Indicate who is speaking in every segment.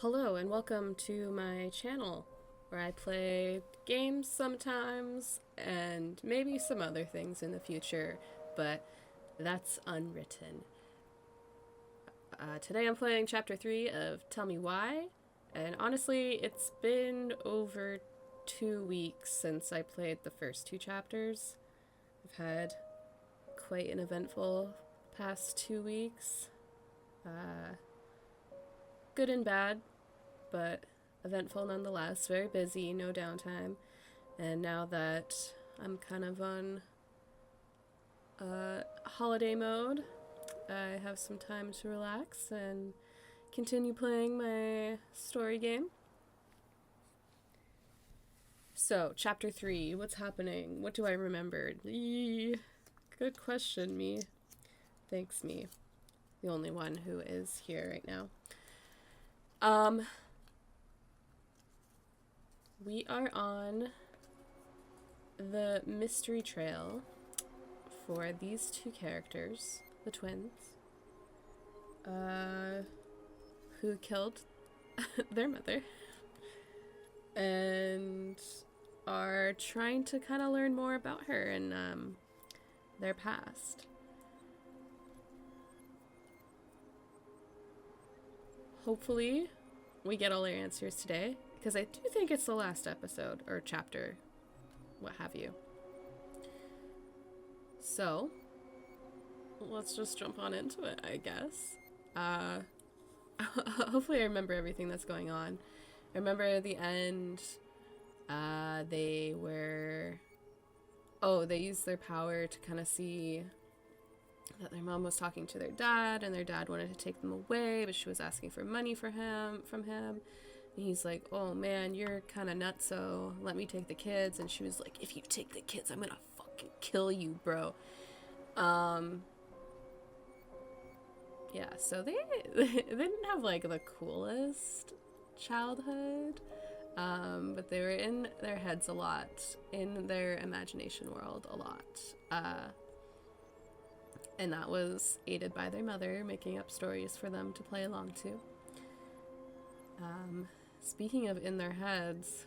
Speaker 1: Hello and welcome to my channel where I play games sometimes and maybe some other things in the future, but that's unwritten. Today I'm playing Chapter 3 of Tell Me Why, and honestly it's been over 2 weeks since I played the first 2 chapters. I've had quite an eventful past 2 weeks. Good and bad, but eventful nonetheless. Very busy, no downtime. And now that I'm kind of on holiday mode, I have some time to relax and continue playing my story game. So, Chapter 3, what's happening? What do I remember? Good question, me. Thanks, me. The only one who is here right now. We are on the mystery trail for these 2 characters, the twins, who killed their mother, and are trying to kind of learn more about her and their past. Hopefully, we get all our answers today, because I do think it's the last episode, or chapter, what have you. So, let's just jump on into it, I guess. Hopefully I remember everything that's going on. I remember at the end, they used their power to kind of see that their mom was talking to their dad, and their dad wanted to take them away, but she was asking for money from him. And he's like, oh man, you're kind of nutso, let me take the kids. And she was like, if you take the kids, I'm gonna fucking kill you, bro. Yeah, so they didn't have like the coolest childhood, but they were in their heads a lot, in their imagination world a lot. And that was aided by their mother making up stories for them to play along to. Speaking of in their heads,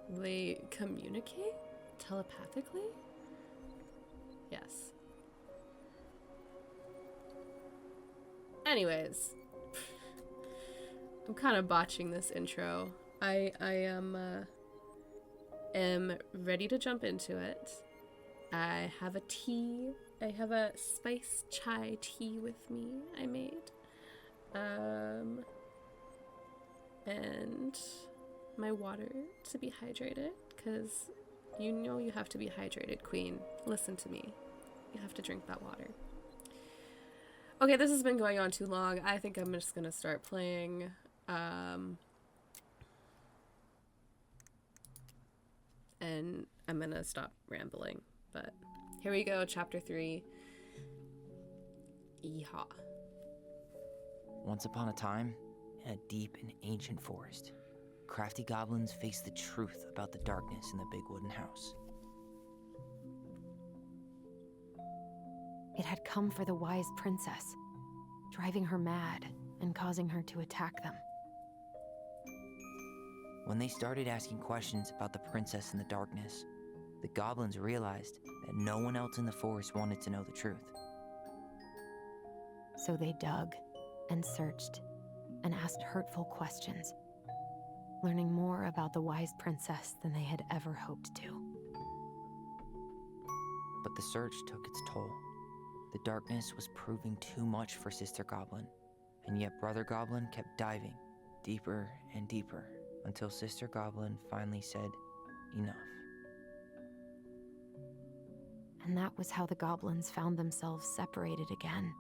Speaker 1: they communicate telepathically? Yes. Anyways, I'm kind of botching this intro. I am ready to jump into it. I have a tea. I have a spice chai tea with me I made. And my water to be hydrated, because you know you have to be hydrated, queen. Listen to me. You have to drink that water. Okay, this has been going on too long. I think I'm just gonna start playing. And I'm gonna stop rambling. But here we go, Chapter 3. Yeehaw.
Speaker 2: Once upon a time, in a deep and ancient forest, crafty goblins faced the truth about the darkness in the big wooden house.
Speaker 3: It had come for the wise princess, driving her mad and causing her to attack them.
Speaker 2: When they started asking questions about the princess in the darkness, the goblins realized that no one else in the forest wanted to know the truth.
Speaker 3: So they dug and searched and asked hurtful questions, learning more about the wise princess than they had ever hoped to.
Speaker 2: But the search took its toll. The darkness was proving too much for Sister Goblin, and yet Brother Goblin kept diving deeper and deeper until Sister Goblin finally said, enough.
Speaker 3: And that was how the goblins found themselves separated again,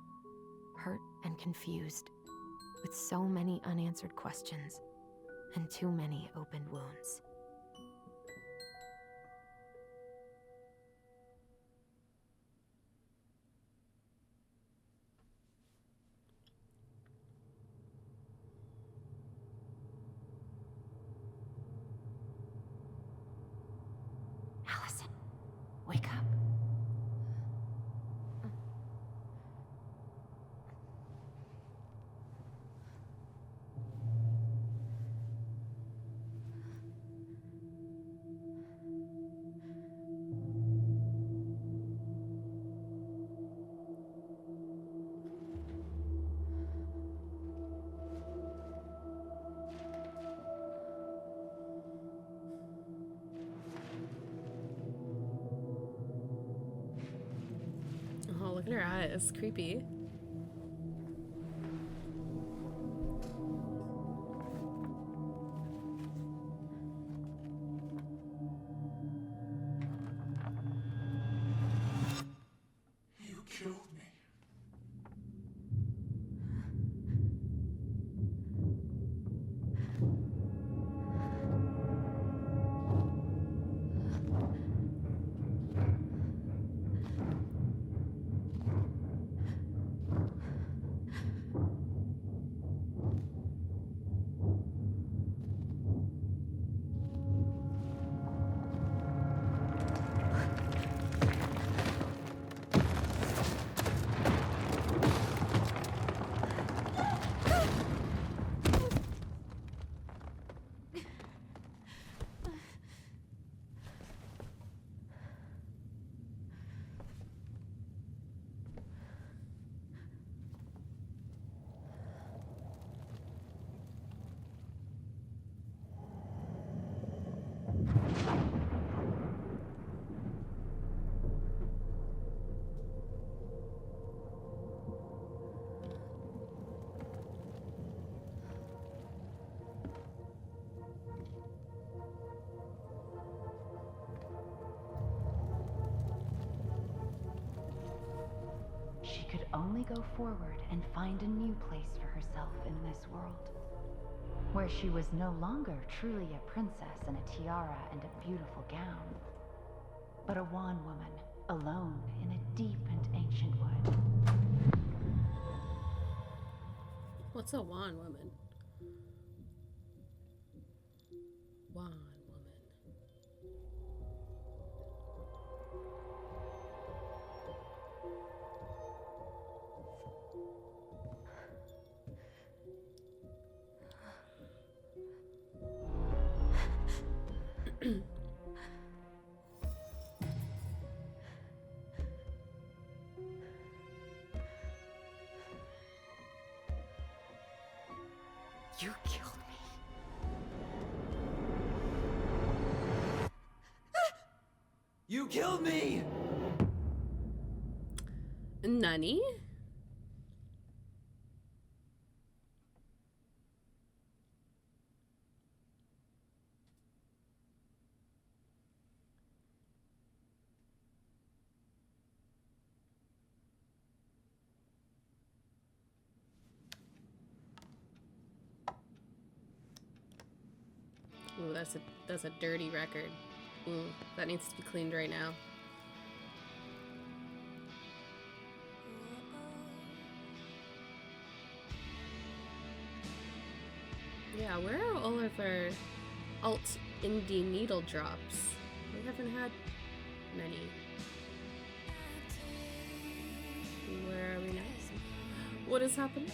Speaker 3: hurt and confused, with so many unanswered questions and too many opened wounds. Allison, wake up.
Speaker 1: at her eyes. Creepy.
Speaker 4: You killed me.
Speaker 5: She could only go forward and find a new place for herself in this world, where she was no longer truly a princess in a tiara and a beautiful gown, but a wan woman, alone in a deep and ancient wood.
Speaker 1: What's a wan woman? Wan woman.
Speaker 3: You killed me.
Speaker 2: You killed me!
Speaker 1: Nani? Ooh, that's a dirty record. Ooh, that needs to be cleaned right now. Yeah, where are all of our alt indie needle drops? We haven't had many. Where are we now? What has happened?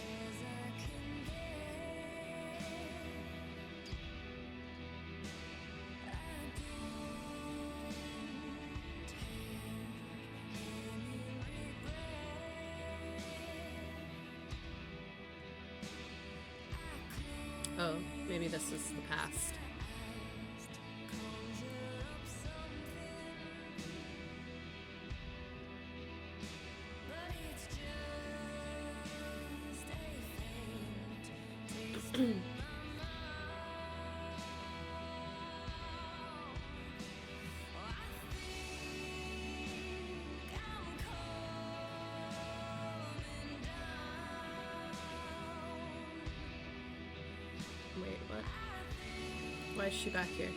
Speaker 1: Oh, maybe this is the past. Wait, what? Why is she back here?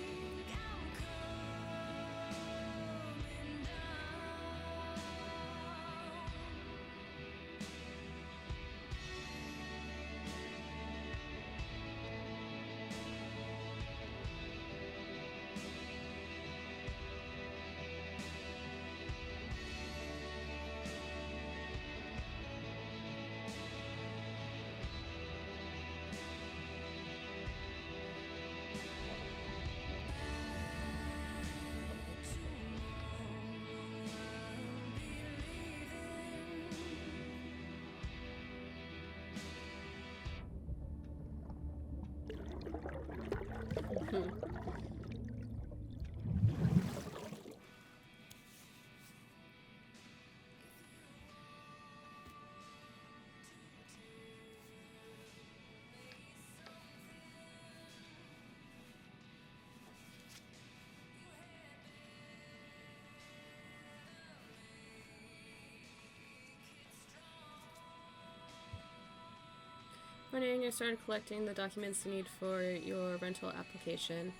Speaker 1: Morning, I started collecting the documents you need for your rental application.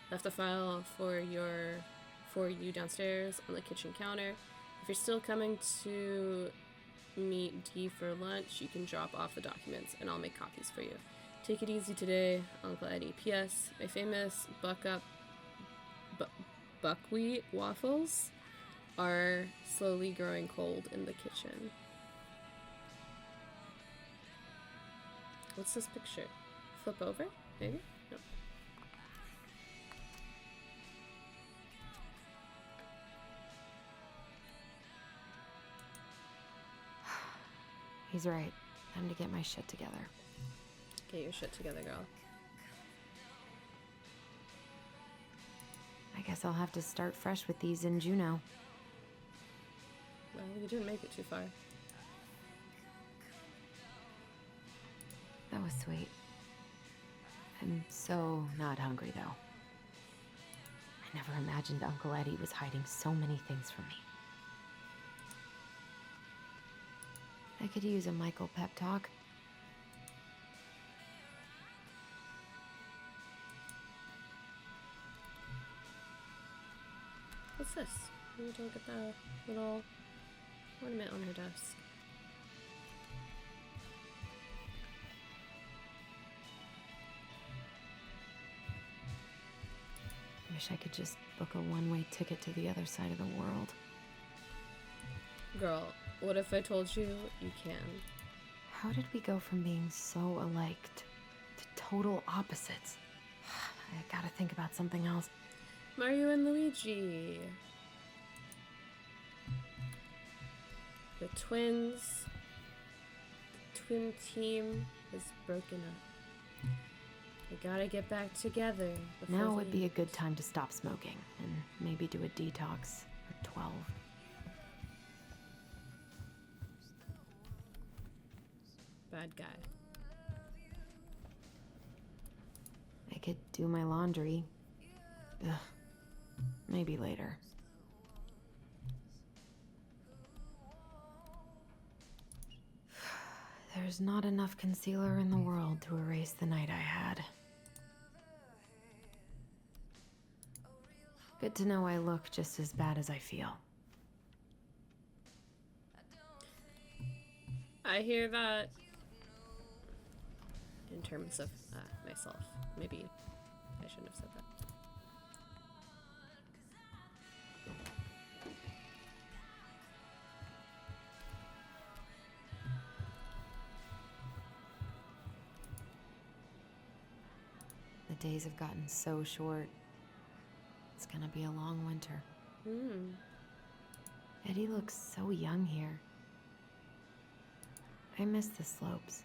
Speaker 1: Left the file for you downstairs on the kitchen counter. If you're still coming to meet Dee for lunch, you can drop off the documents and I'll make copies for you. Take it easy today, Uncle Eddie. P.S. My famous buckwheat waffles are slowly growing cold in the kitchen. What's this picture? Flip over? Maybe? No.
Speaker 3: He's right. Time to get my shit together.
Speaker 1: Get your shit together, girl.
Speaker 3: I guess I'll have to start fresh with these in Juneau.
Speaker 1: Well, you didn't make it too far.
Speaker 3: That was sweet. I'm so not hungry, though. I never imagined Uncle Eddie was hiding so many things from me. I could use a Michael pep talk.
Speaker 1: What's this? We need to look at the little ornament on her desk.
Speaker 3: Wish I could just book a one-way ticket to the other side of the world.
Speaker 1: Girl, what if I told you you can?
Speaker 3: How did we go from being so alike to total opposites? I gotta think about something else.
Speaker 1: Mario and Luigi. The twins. The twin team is broken up. They gotta get back together.
Speaker 3: Now would be a good time to stop smoking and maybe do a detox for 12.
Speaker 1: Bad guy.
Speaker 3: I could do my laundry. Ugh. Maybe later. There's not enough concealer in the world to erase the night I had. Good to know I look just as bad as I feel.
Speaker 1: I hear that in terms of myself. Maybe I shouldn't have said that.
Speaker 3: The days have gotten so short. It's gonna be a long winter. Eddie looks so young here. I miss the slopes.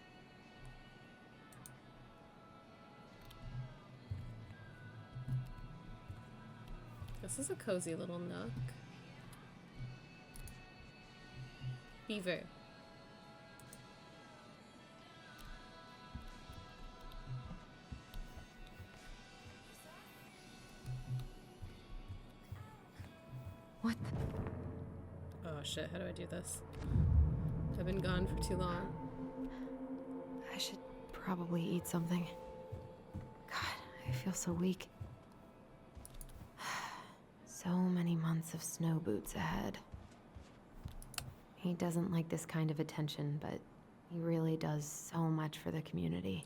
Speaker 1: This is a cozy little nook. Beaver.
Speaker 3: What?
Speaker 1: Oh shit, how do I do this? I've been gone for too long.
Speaker 3: I should probably eat something. God, I feel so weak. So many months of snow boots ahead. He doesn't like this kind of attention, but he really does so much for the community.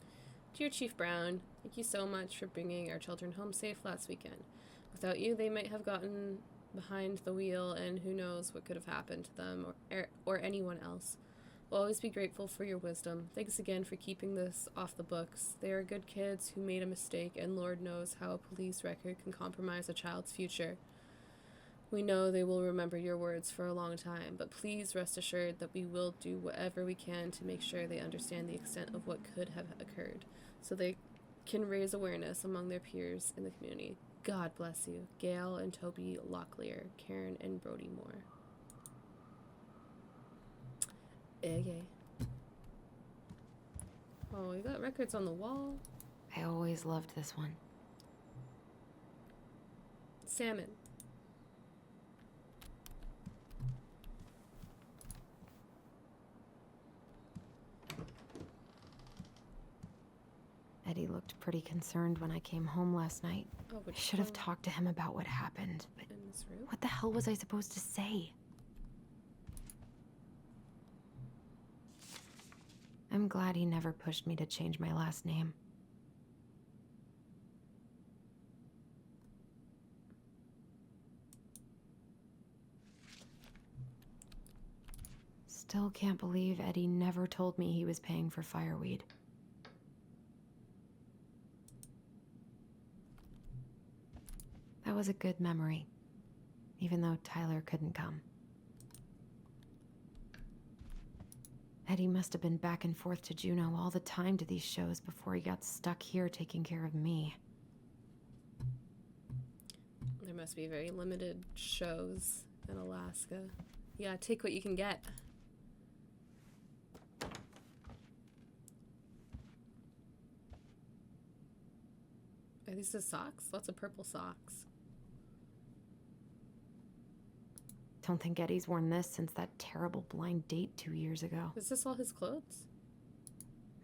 Speaker 1: Dear Chief Brown, thank you so much for bringing our children home safe last weekend. Without you, they might have gotten behind the wheel, and who knows what could have happened to them or anyone else. We'll always be grateful for your wisdom. Thanks again for keeping this off the books. They are good kids who made a mistake, and Lord knows how a police record can compromise a child's future. We know they will remember your words for a long time, but please rest assured that we will do whatever we can to make sure they understand the extent of what could have occurred, so they can raise awareness among their peers in the community. God bless you. Gail and Toby Locklear, Karen and Brody Moore. Okay. Oh, we got records on the wall.
Speaker 3: I always loved this one.
Speaker 1: Salmon.
Speaker 3: Eddie looked pretty concerned when I came home last night.
Speaker 1: Oh,
Speaker 3: I should have talked to him about what happened, but
Speaker 1: in this room?
Speaker 3: what the hell was I supposed to say? I'm glad he never pushed me to change my last name. Still can't believe Eddie never told me he was paying for fireweed. That was a good memory, even though Tyler couldn't come. Eddie must have been back and forth to Juneau all the time to these shows before he got stuck here taking care of me.
Speaker 1: There must be very limited shows in Alaska. Yeah, take what you can get. Are these the socks? Lots of purple socks.
Speaker 3: Don't think Eddie's worn this since that terrible blind date 2 years ago.
Speaker 1: Is this all his clothes?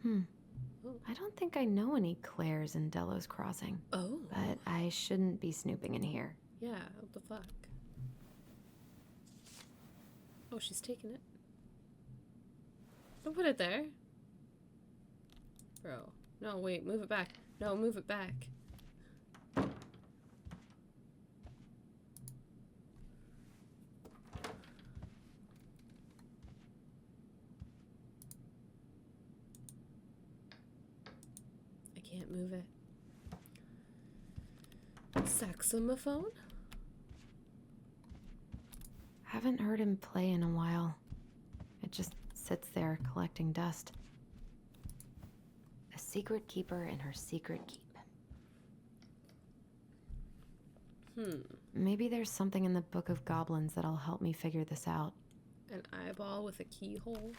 Speaker 1: Oh.
Speaker 3: I don't think I know any Claires in Delos Crossing.
Speaker 1: Oh.
Speaker 3: But I shouldn't be snooping in here.
Speaker 1: Yeah, what the fuck? Oh, she's taking it. Don't put it there. Bro. No, wait, move it back. No, move it back. I can't move it. Saxophone?
Speaker 3: Haven't heard him play in a while. It just sits there collecting dust. A secret keeper in her secret keep. Maybe there's something in the Book of Goblins that'll help me figure this out.
Speaker 1: An eyeball with a keyhole.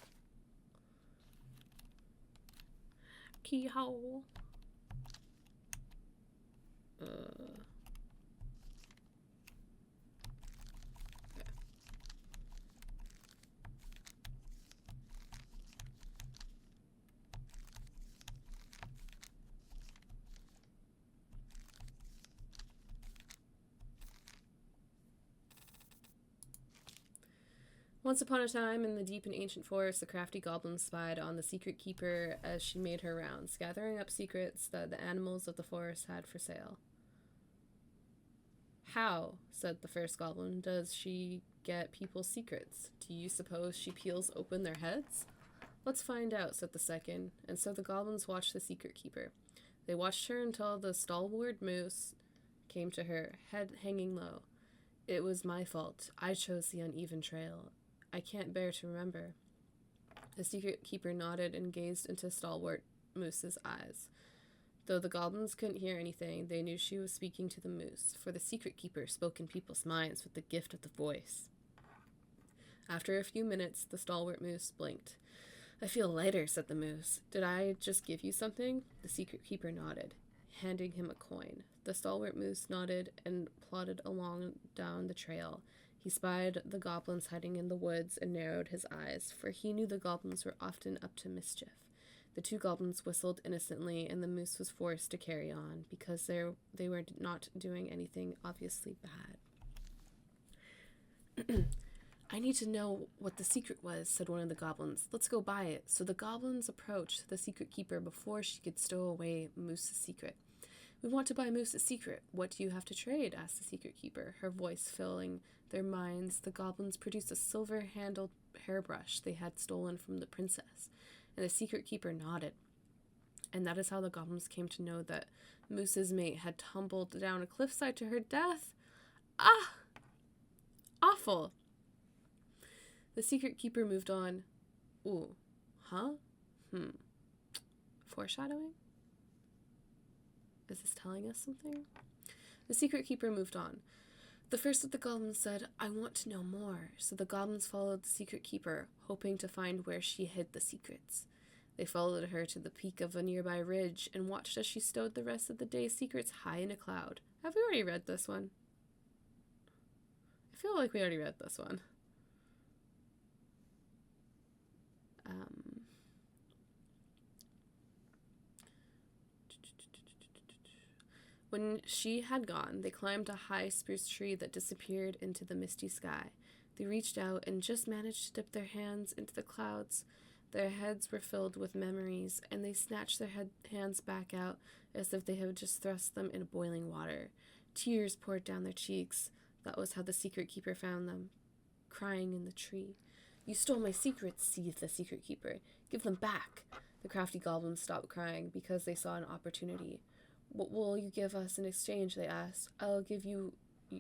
Speaker 1: Keyhole. Once upon a time, in the deep and ancient forest, the crafty goblin spied on the secret keeper as she made her rounds, gathering up secrets that the animals of the forest had for sale. How, said the first goblin, does she get people's secrets? Do you suppose she peels open their heads? Let's find out, said the second, and so the goblins watched the secret keeper. They watched her until the stalwart moose came to her, head hanging low. It was my fault. I chose the uneven trail. I can't bear to remember. The secret keeper nodded and gazed into stalwart Moose's eyes. Though the goblins couldn't hear anything, they knew she was speaking to the moose, for the secret keeper spoke in people's minds with the gift of the voice. After a few minutes, the stalwart moose blinked. I feel lighter, said the moose. Did I just give you something? The secret keeper nodded, handing him a coin. The stalwart moose nodded and plodded along down the trail. He spied the goblins hiding in the woods and narrowed his eyes, for he knew the goblins were often up to mischief. The two goblins whistled innocently, and the moose was forced to carry on, because they were not doing anything obviously bad. I need to know what the secret was, said one of the goblins. Let's go buy it. So the goblins approached the secret keeper before she could stow away Moose's secret. We want to buy Moose's secret. What do you have to trade? Asked the secret keeper, her voice filling their minds. The goblins produced a silver-handled hairbrush they had stolen from the princess, and the secret keeper nodded. And that is how the goblins came to know that Moose's mate had tumbled down a cliffside to her death. Ah! Awful! The secret keeper moved on. Ooh. Huh? Foreshadowing? Is this telling us something? The secret keeper moved on. The first of the goblins said, I want to know more. So the goblins followed the secret keeper, hoping to find where she hid the secrets. They followed her to the peak of a nearby ridge and watched as she stowed the rest of the day's secrets high in a cloud. Have we already read this one? I feel like we already read this one. When she had gone, they climbed a high spruce tree that disappeared into the misty sky. They reached out and just managed to dip their hands into the clouds. Their heads were filled with memories, and they snatched their hands back out as if they had just thrust them in boiling water. Tears poured down their cheeks. That was how the secret keeper found them, crying in the tree. "You stole my secrets," seethed the secret keeper. "Give them back." The crafty goblins stopped crying because they saw an opportunity. "What will you give us in exchange?" they asked. "I'll give you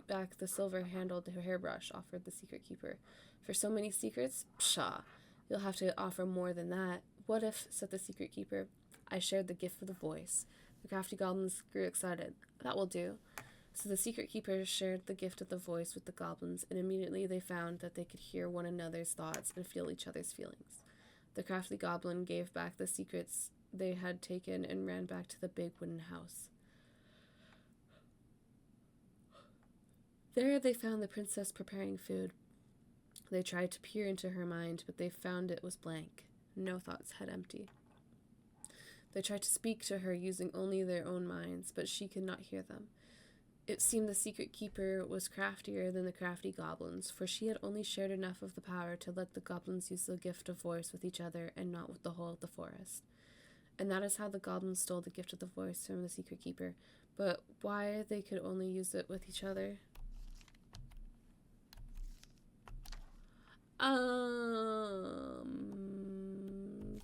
Speaker 1: back the silver-handled hairbrush," offered the secret keeper. "For so many secrets? Pshaw! You'll have to offer more than that." "What if," said the secret keeper, "I shared the gift of the voice?" The crafty goblins grew excited. "That will do." So the secret keeper shared the gift of the voice with the goblins, and immediately they found that they could hear one another's thoughts and feel each other's feelings. The crafty goblin gave back the secrets they had taken and ran back to the big wooden house. There they found the princess preparing food. They tried to peer into her mind, but they found it was blank. No thoughts had empty. They tried to speak to her using only their own minds, but she could not hear them. It seemed the secret keeper was craftier than the crafty goblins, for she had only shared enough of the power to let the goblins use the gift of voice with each other and not with the whole of the forest. And that is how the goblins stole the gift of the voice from the secret keeper. But why they could only use it with each other?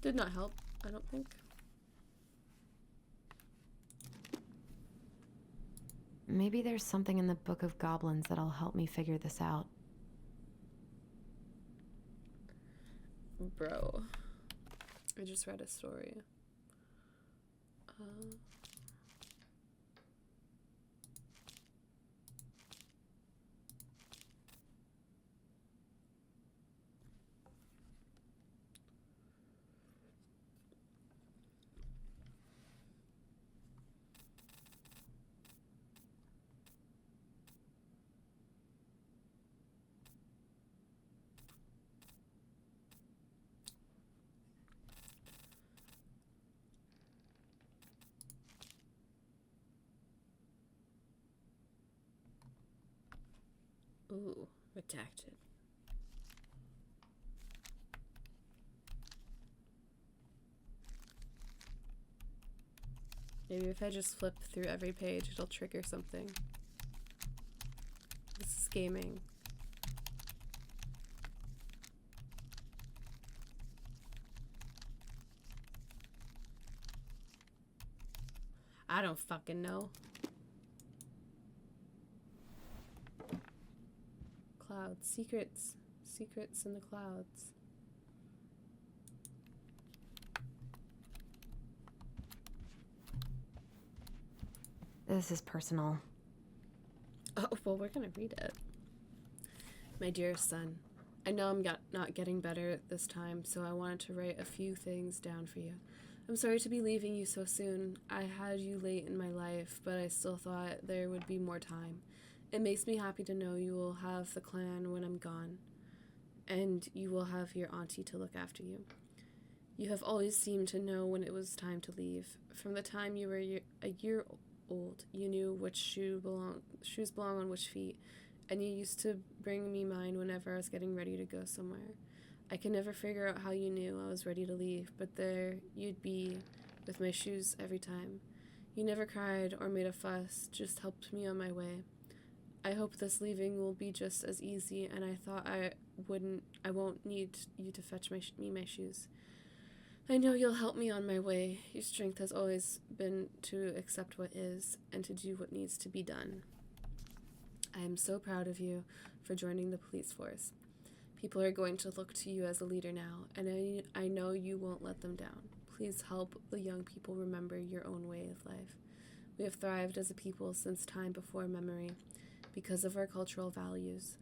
Speaker 1: Did not help, I don't think.
Speaker 3: Maybe there's something in the Book of Goblins that'll help me figure this out.
Speaker 1: Bro, I just read a story. Ooh, redacted. Maybe if I just flip through every page, it'll trigger something. This is gaming. I don't fucking know. Clouds. Secrets. Secrets in the clouds.
Speaker 3: This is personal.
Speaker 1: Oh, well, we're gonna read it. My dearest son, I know I'm not getting better this time, so I wanted to write a few things down for you. I'm sorry to be leaving you so soon. I had you late in my life, but I still thought there would be more time. It makes me happy to know you will have the clan when I'm gone, and you will have your auntie to look after you. You have always seemed to know when it was time to leave. From the time you were a year old, you knew which shoes belong on which feet, and you used to bring me mine whenever I was getting ready to go somewhere. I can never figure out how you knew I was ready to leave, but there you'd be with my shoes every time. You never cried or made a fuss, just helped me on my way. I hope this leaving will be just as easy, and I thought I won't need you to fetch me my shoes. I know you'll help me on my way. Your strength has always been to accept what is and to do what needs to be done. I am so proud of you for joining the police force. People are going to look to you as a leader now, and I know you won't let them down. Please help the young people remember your own way of life. We have thrived as a people since time before memory because of our cultural values.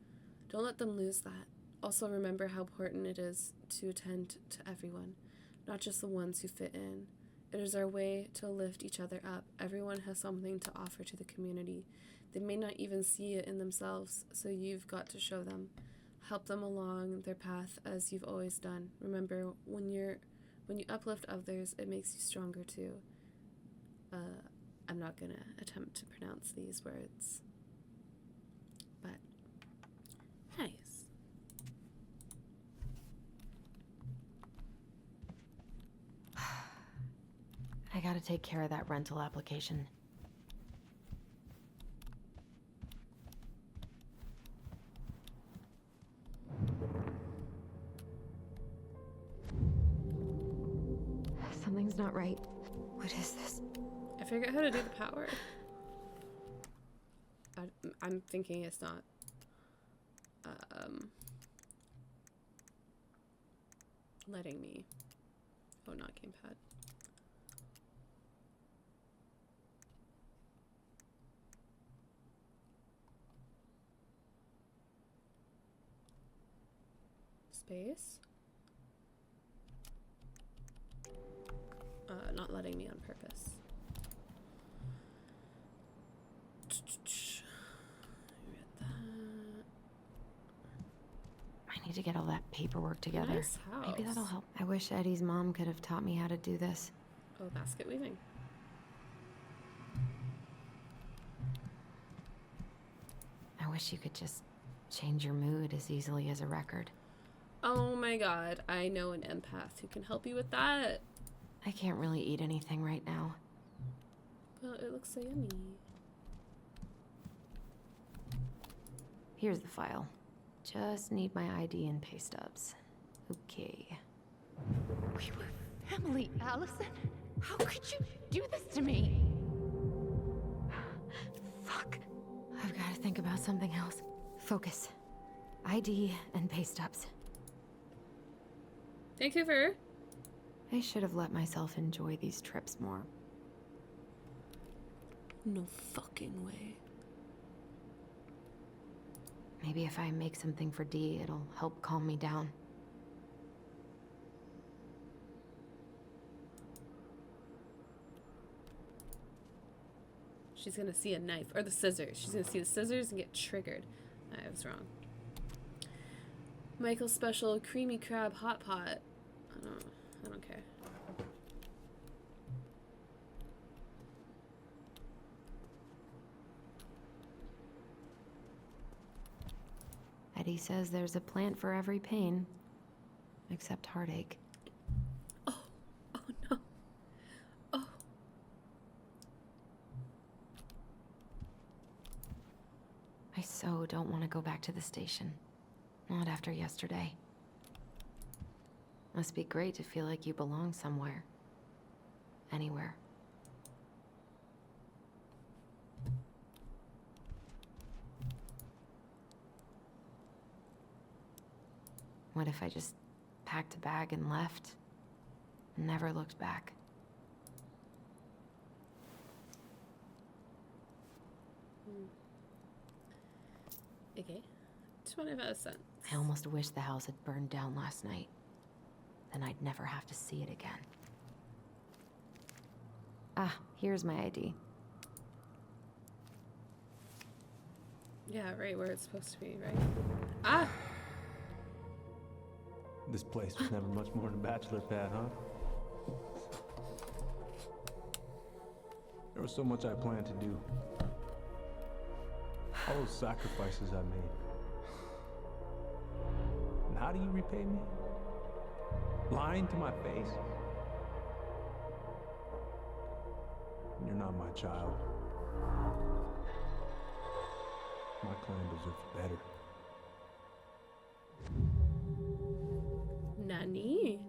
Speaker 1: Don't let them lose that. Also remember how important it is to attend to everyone, not just the ones who fit in. It is our way to lift each other up. Everyone has something to offer to the community. They may not even see it in themselves, so you've got to show them. Help them along their path as you've always done. Remember, when you uplift others, it makes you stronger too. I'm not gonna attempt to pronounce these words. But nice.
Speaker 3: I gotta take care of that rental application. Something's not right. What is this?
Speaker 1: I figured out how to do the power. I'm thinking it's not. Letting me. Oh, not gamepad. Space. Not letting me on purpose. Read that.
Speaker 3: I need to get all that paperwork together.
Speaker 1: Nice house.
Speaker 3: Maybe that'll help. I wish Eddie's mom could have taught me how to do this.
Speaker 1: Oh, basket weaving.
Speaker 3: I wish you could just change your mood as easily as a record.
Speaker 1: Oh my god, I know an empath who can help you with that.
Speaker 3: I can't really eat anything right now.
Speaker 1: Well, it looks so yummy.
Speaker 3: Here's the file. Just need my ID and pay stubs. Okay.
Speaker 5: We were family, Allison. How could you do this to me?
Speaker 3: Fuck. I've got to think about something else. Focus. ID and pay stubs.
Speaker 1: Thank you for.
Speaker 3: I should have let myself enjoy these trips more.
Speaker 1: No fucking way.
Speaker 3: Maybe if I make something for Dee, it'll help calm me down.
Speaker 1: She's gonna see a knife or the scissors. She's gonna see the scissors and get triggered. I was wrong. Michael's special creamy crab hot pot. I don't care.
Speaker 3: Eddie says there's a plant for every pain, except heartache.
Speaker 1: Oh no. Oh.
Speaker 3: I so don't want to go back to the station. Not after yesterday. Must be great to feel like you belong somewhere. Anywhere. What if I just packed a bag and left? And never looked back?
Speaker 1: Okay. 25 cents.
Speaker 3: I almost wish the house had burned down last night. Then I'd never have to see it again. Ah, here's my ID.
Speaker 1: Yeah, right where it's supposed to be, right? Ah!
Speaker 6: This place was never much more than a bachelor pad, huh? There was so much I planned to do. All those sacrifices I made. And how do you repay me? Lying to my face? You're not my child. My clan deserves better.
Speaker 1: Nani?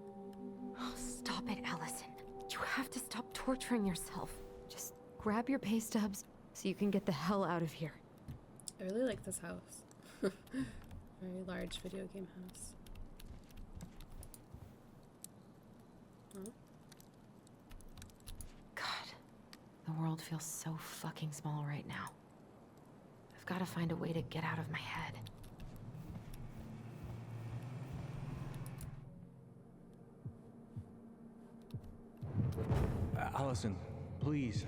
Speaker 3: Oh, stop it, Allison. You have to stop torturing yourself. Just grab your pay stubs so you can get the hell out of here.
Speaker 1: I really like this house. Very large video game house. Oh.
Speaker 3: God, the world feels so fucking small right now. I've got to find a way to get out of my head.
Speaker 6: Allison, please.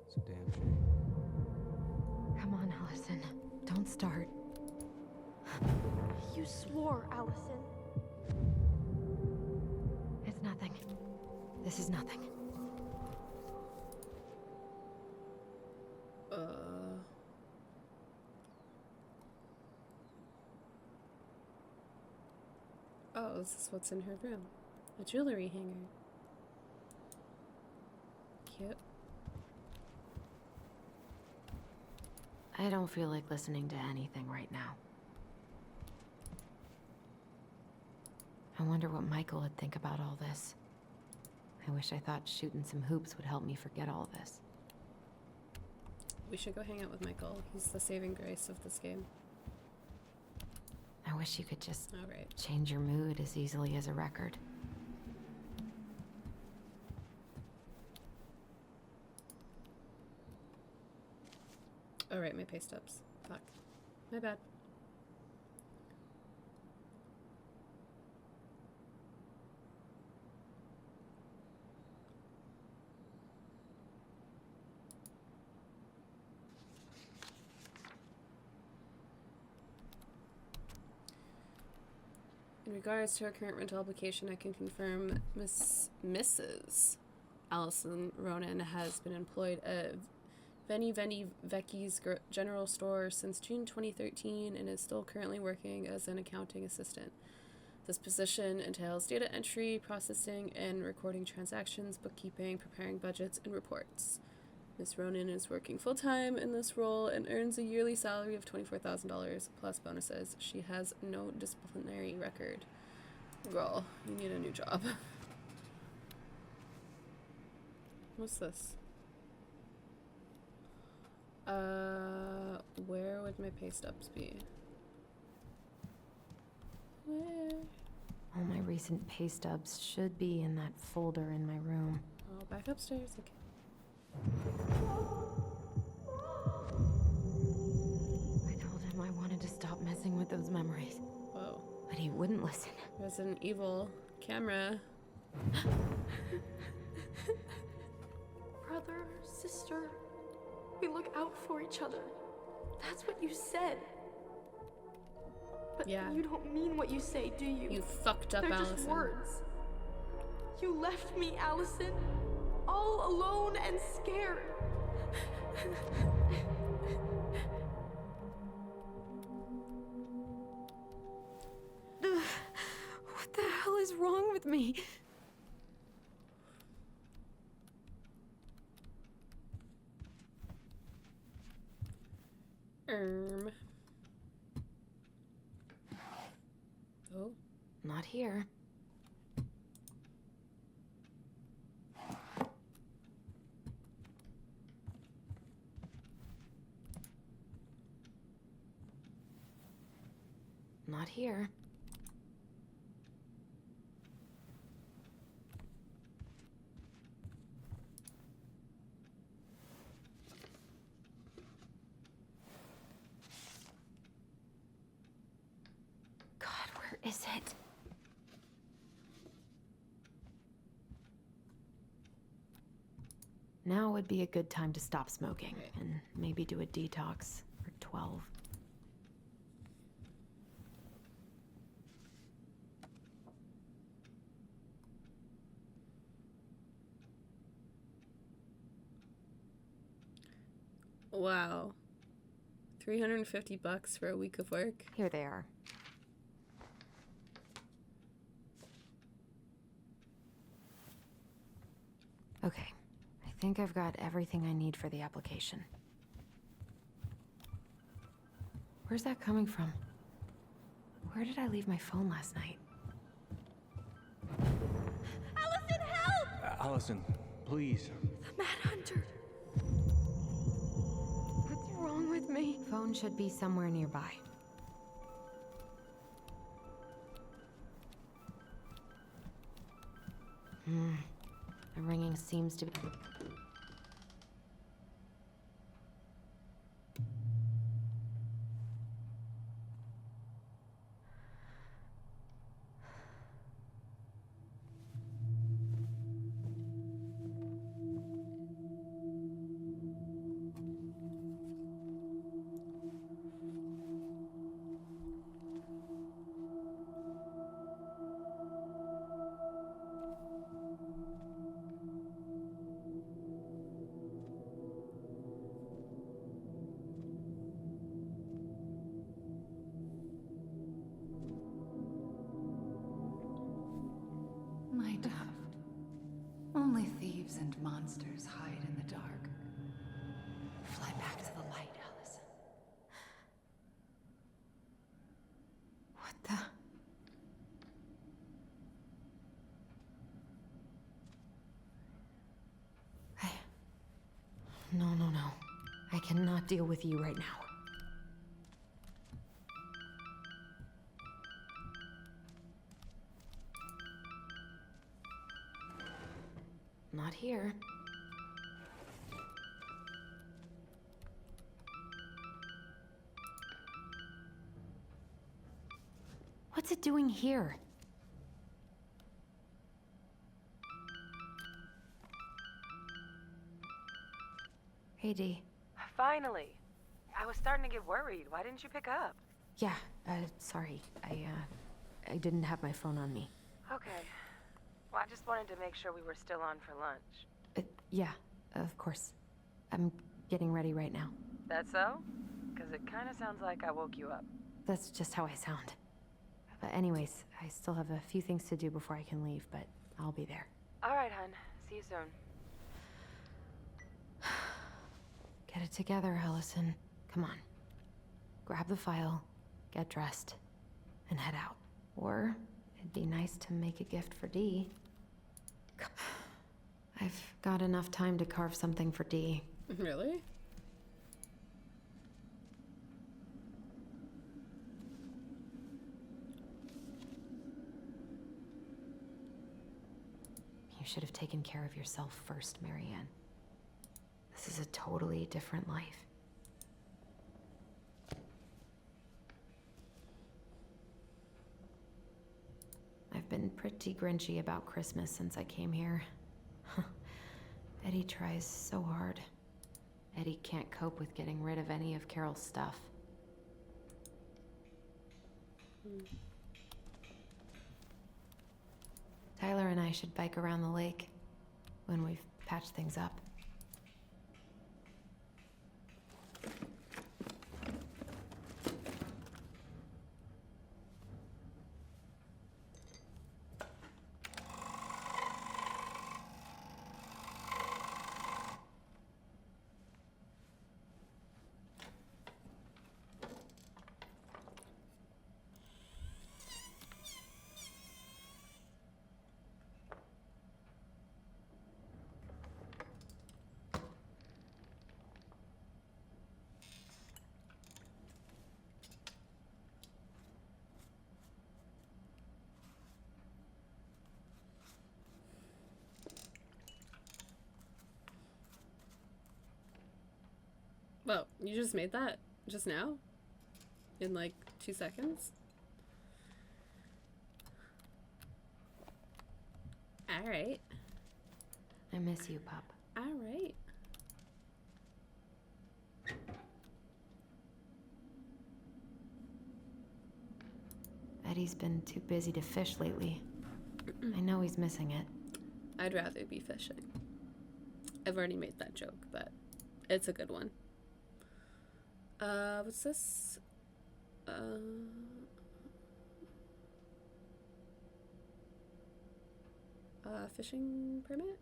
Speaker 6: It's a damn shame.
Speaker 3: Come on, Allison. Don't start.
Speaker 7: You swore, Allison.
Speaker 3: It's nothing. This is nothing.
Speaker 1: this is what's in her room. A jewelry hanger. Cute.
Speaker 3: I don't feel like listening to anything right now. I wonder what Michael would think about all this. I wish I thought shooting some hoops would help me forget all this.
Speaker 1: We should go hang out with Michael. He's the saving grace of this game.
Speaker 3: I wish you could just
Speaker 1: Alright.
Speaker 3: change your mood as easily as a record.
Speaker 1: Alright, my pay stubs. Fuck. My bad. In regards to our current rental application, I can confirm Mrs. Allison Ronan has been employed at Veni Vecchi's general store since June 2013 and is still currently working as an accounting assistant. This position entails data entry, processing, and recording transactions, bookkeeping, preparing budgets, and reports. Ms. Ronan is working full-time in this role and earns a yearly salary of $24,000 plus bonuses. She has no disciplinary record. Girl, you need a new job. What's this? Where would my pay stubs be? Where?
Speaker 3: All my recent pay stubs should be in that folder in my room.
Speaker 1: Oh, back upstairs. Okay.
Speaker 3: I told him I wanted to stop messing with those memories,
Speaker 1: Whoa.
Speaker 3: but he wouldn't listen.
Speaker 1: Resident Evil camera.
Speaker 7: Brother, sister, we look out for each other. That's what you said. But
Speaker 1: Yeah.
Speaker 7: you don't mean what you say, do you?
Speaker 1: You fucked up,
Speaker 7: They're
Speaker 1: Allison.
Speaker 7: just words. You left me, Allison, all alone and scared.
Speaker 3: What the hell is wrong with me?
Speaker 1: Oh.
Speaker 3: Not here. Not here. God, where is it? Now would be a good time to stop smoking and maybe do a detox for 12.
Speaker 1: Wow. $350 for a week of work.
Speaker 3: Here they are. Okay, I think I've got everything I need for the application. Where's that coming from? Where did I leave my phone last night?
Speaker 7: Allison, help!
Speaker 6: Allison, please.
Speaker 7: The Mad Hunter. What's wrong with me?
Speaker 3: Phone should be somewhere nearby. The ringing seems to be...
Speaker 5: My dove. Only thieves and monsters hide in the dark. Fly back to the light, Allison.
Speaker 3: What the? No, no, no. I cannot deal with you right now. Not here. What's it doing here? Hey, Dee.
Speaker 8: Finally. I was starting to get worried. Why didn't you pick up?
Speaker 3: Yeah, sorry. I didn't have my phone on me.
Speaker 8: Okay. Well, I just wanted to make sure we were still on for lunch.
Speaker 3: Yeah, of course. I'm getting ready right now.
Speaker 8: That so? Because it kind of sounds like I woke you up.
Speaker 3: That's just how I sound. But anyways, I still have a few things to do before I can leave, but I'll be there.
Speaker 8: All right, hun. See you soon.
Speaker 3: Get it together, Allison. Come on. Grab the file, get dressed, and head out. Or it'd be nice to make a gift for Dee. I've got enough time to carve something for Dee.
Speaker 1: Really?
Speaker 3: You should have taken care of yourself first, Marianne. This is a totally different life. I've been pretty grinchy about Christmas since I came here. Eddie tries so hard. Eddie can't cope with getting rid of any of Carol's stuff. Tyler and I should bike around the lake when we've patched things up.
Speaker 1: Well, you just made that just now? In like 2 seconds? Alright.
Speaker 3: I miss you, pup.
Speaker 1: Alright.
Speaker 3: Eddie's been too busy to fish lately. I know he's missing it.
Speaker 1: I'd rather be fishing. I've already made that joke, but it's a good one. What's this? Fishing permit?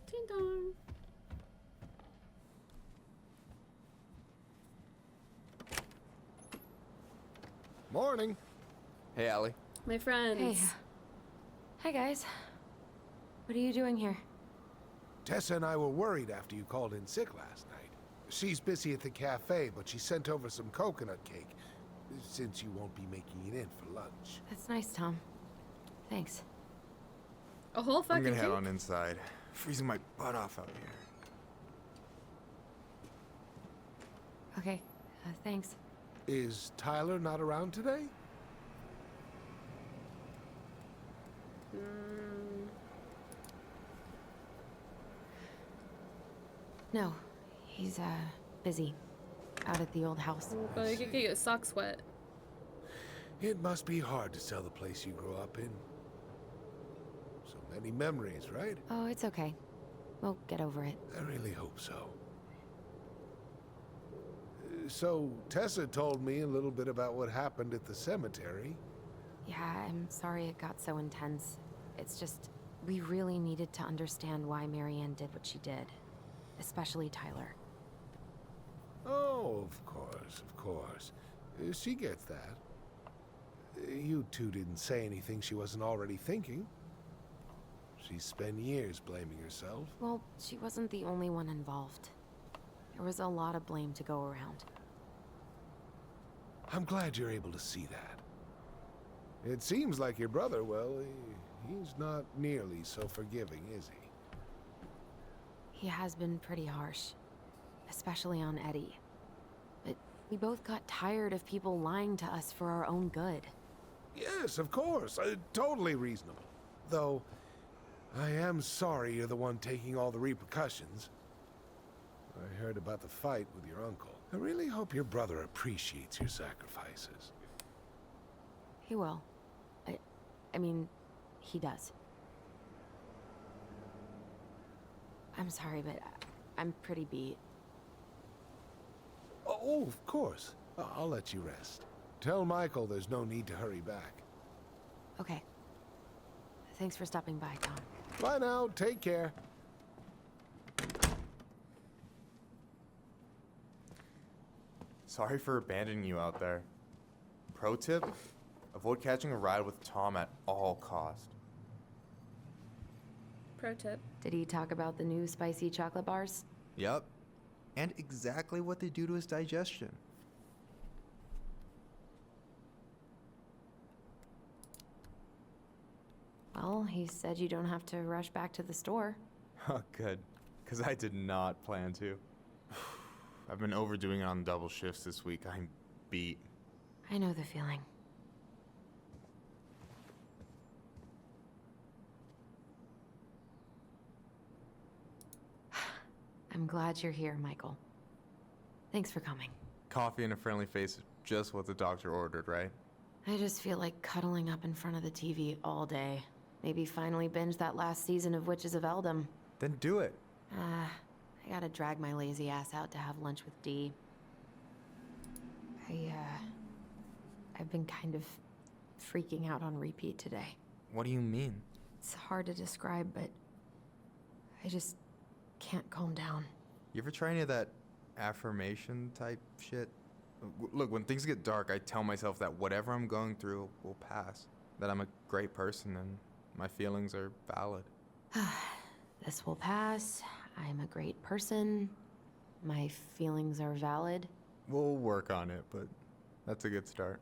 Speaker 1: Ding dong.
Speaker 9: Morning. Hey, Allie.
Speaker 1: My friends.
Speaker 3: Hey. Hi, guys. What are you doing here?
Speaker 10: Tessa and I were worried after you called in sick last night. She's busy at the cafe, but she sent over some coconut cake, since you won't be making it in for lunch.
Speaker 3: That's nice, Tom. Thanks.
Speaker 1: A whole fucking
Speaker 9: I'm gonna head
Speaker 1: cake?
Speaker 9: on inside. Freezing my butt off out here.
Speaker 3: Okay, thanks.
Speaker 10: Is Tyler not around today?
Speaker 3: No, he's, busy. Out at the old house.
Speaker 1: Well, you could get your socks wet.
Speaker 10: It must be hard to sell the place you grew up in. So Any memories, right?
Speaker 3: Oh, it's okay. We'll get over it.
Speaker 10: I really hope so. So, Tessa told me a little bit about what happened at the cemetery.
Speaker 3: Yeah, I'm sorry it got so intense. It's just, we really needed to understand why Marianne did what she did. Especially Tyler.
Speaker 10: Oh, of course. She gets that. You two didn't say anything she wasn't already thinking. She spent years blaming herself.
Speaker 3: Well, she wasn't the only one involved. There was a lot of blame to go around.
Speaker 10: I'm glad you're able to see that. It seems like your brother, well, he's not nearly so forgiving, is he?
Speaker 3: He has been pretty harsh. Especially on Eddie. But we both got tired of people lying to us for our own good.
Speaker 10: Yes, of course. Totally reasonable. Though, I am sorry you're the one taking all the repercussions. I heard about the fight with your uncle. I really hope your brother appreciates your sacrifices.
Speaker 3: He will. I mean, he does. I'm sorry, but I'm pretty beat.
Speaker 10: Oh, of course. I'll let you rest. Tell Michael there's no need to hurry back.
Speaker 3: Okay. Thanks for stopping by, Tom.
Speaker 10: Bye now. Take care.
Speaker 9: Sorry for abandoning you out there. Pro tip? Avoid catching a ride with Tom at all cost.
Speaker 1: Pro tip.
Speaker 3: Did he talk about the new spicy chocolate bars?
Speaker 11: Yep. And exactly what they do to his digestion.
Speaker 3: Well, he said you don't have to rush back to the store.
Speaker 9: Oh, good. Because I did not plan to. I've been overdoing it on double shifts this week. I'm beat.
Speaker 3: I know the feeling. I'm glad you're here, Michael. Thanks for coming.
Speaker 9: Coffee and a friendly face is just what the doctor ordered, right?
Speaker 3: I just feel like cuddling up in front of the TV all day. Maybe finally binge that last season of Witches of Eldom.
Speaker 9: Then do it.
Speaker 3: I gotta drag my lazy ass out to have lunch with Dee. I've been kind of freaking out on repeat today.
Speaker 9: What do you mean?
Speaker 3: It's hard to describe, but I just can't calm down.
Speaker 9: You ever try any of that affirmation type shit? Look, when things get dark, I tell myself that whatever I'm going through will pass. That I'm a great person and my feelings are valid.
Speaker 3: This will pass. I'm a great person. My feelings are valid.
Speaker 9: We'll work on it, but that's a good start.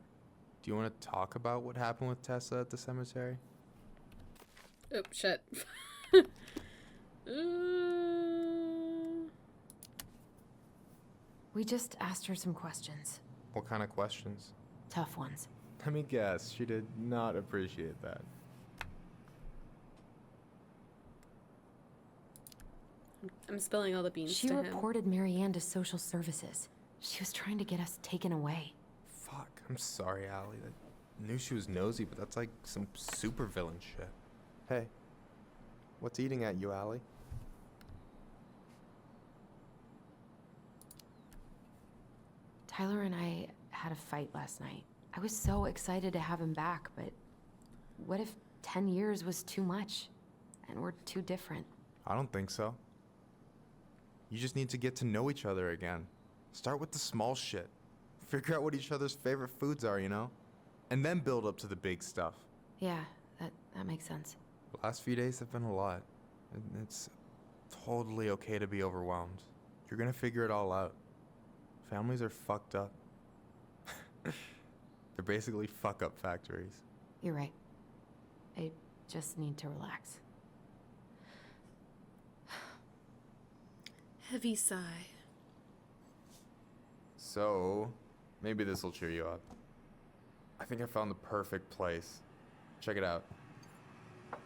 Speaker 9: Do you want to talk about what happened with Tessa at the cemetery?
Speaker 1: Oh, shit.
Speaker 3: We just asked her some questions.
Speaker 9: What kind of questions?
Speaker 3: Tough ones.
Speaker 9: Let me guess, she did not appreciate that.
Speaker 1: I'm spilling all the beans
Speaker 3: She
Speaker 1: to him.
Speaker 3: reported Marianne to social services. She was trying to get us taken away.
Speaker 9: Fuck, I'm sorry, Allie. I knew she was nosy, but that's like some supervillain shit. Hey, what's eating at you, Allie?
Speaker 3: Tyler and I had a fight last night. I was so excited to have him back, but what if 10 years was too much? And we're too different?
Speaker 9: I don't think so. You just need to get to know each other again. Start with the small shit. Figure out what each other's favorite foods are, you know? And then build up to the big stuff.
Speaker 3: Yeah, that makes sense.
Speaker 9: The last few days have been a lot. And it's totally okay to be overwhelmed. You're gonna figure it all out. Families are fucked up. They're basically fuck-up factories.
Speaker 3: You're right. I just need to relax.
Speaker 1: Heavy sigh.
Speaker 9: So, maybe this will cheer you up. I think I found the perfect place. Check it out. It's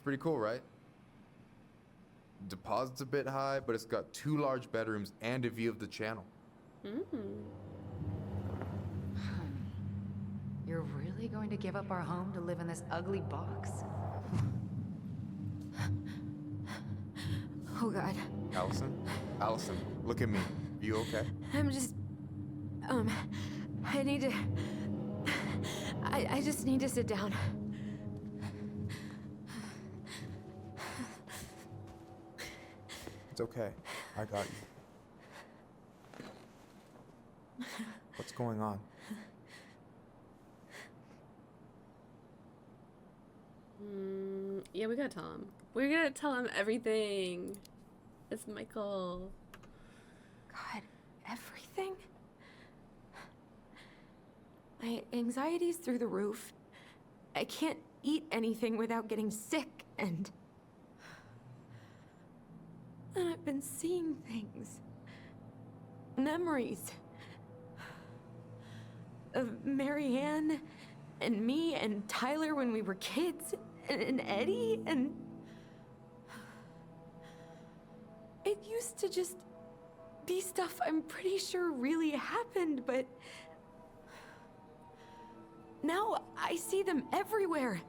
Speaker 9: pretty cool, right? Deposit's a bit high, but it's got 2 large bedrooms and a view of the channel.
Speaker 3: You're
Speaker 5: You're really going to give up our home to live in this ugly box?
Speaker 3: Oh God.
Speaker 9: Allison? Allison, look at me. Are you okay?
Speaker 3: I'm just... I need to... I just need to sit down.
Speaker 9: It's okay. I got you. What's going on?
Speaker 1: Yeah, we gotta tell him. We're gonna tell him everything. It's Michael.
Speaker 3: God, everything? My anxiety's through the roof. I can't eat anything without getting sick, and I've been seeing things. Memories. Of Marianne, and me, and Tyler when we were kids, and Eddie, and... It used to just be stuff I'm pretty sure really happened, but... Now I see them everywhere.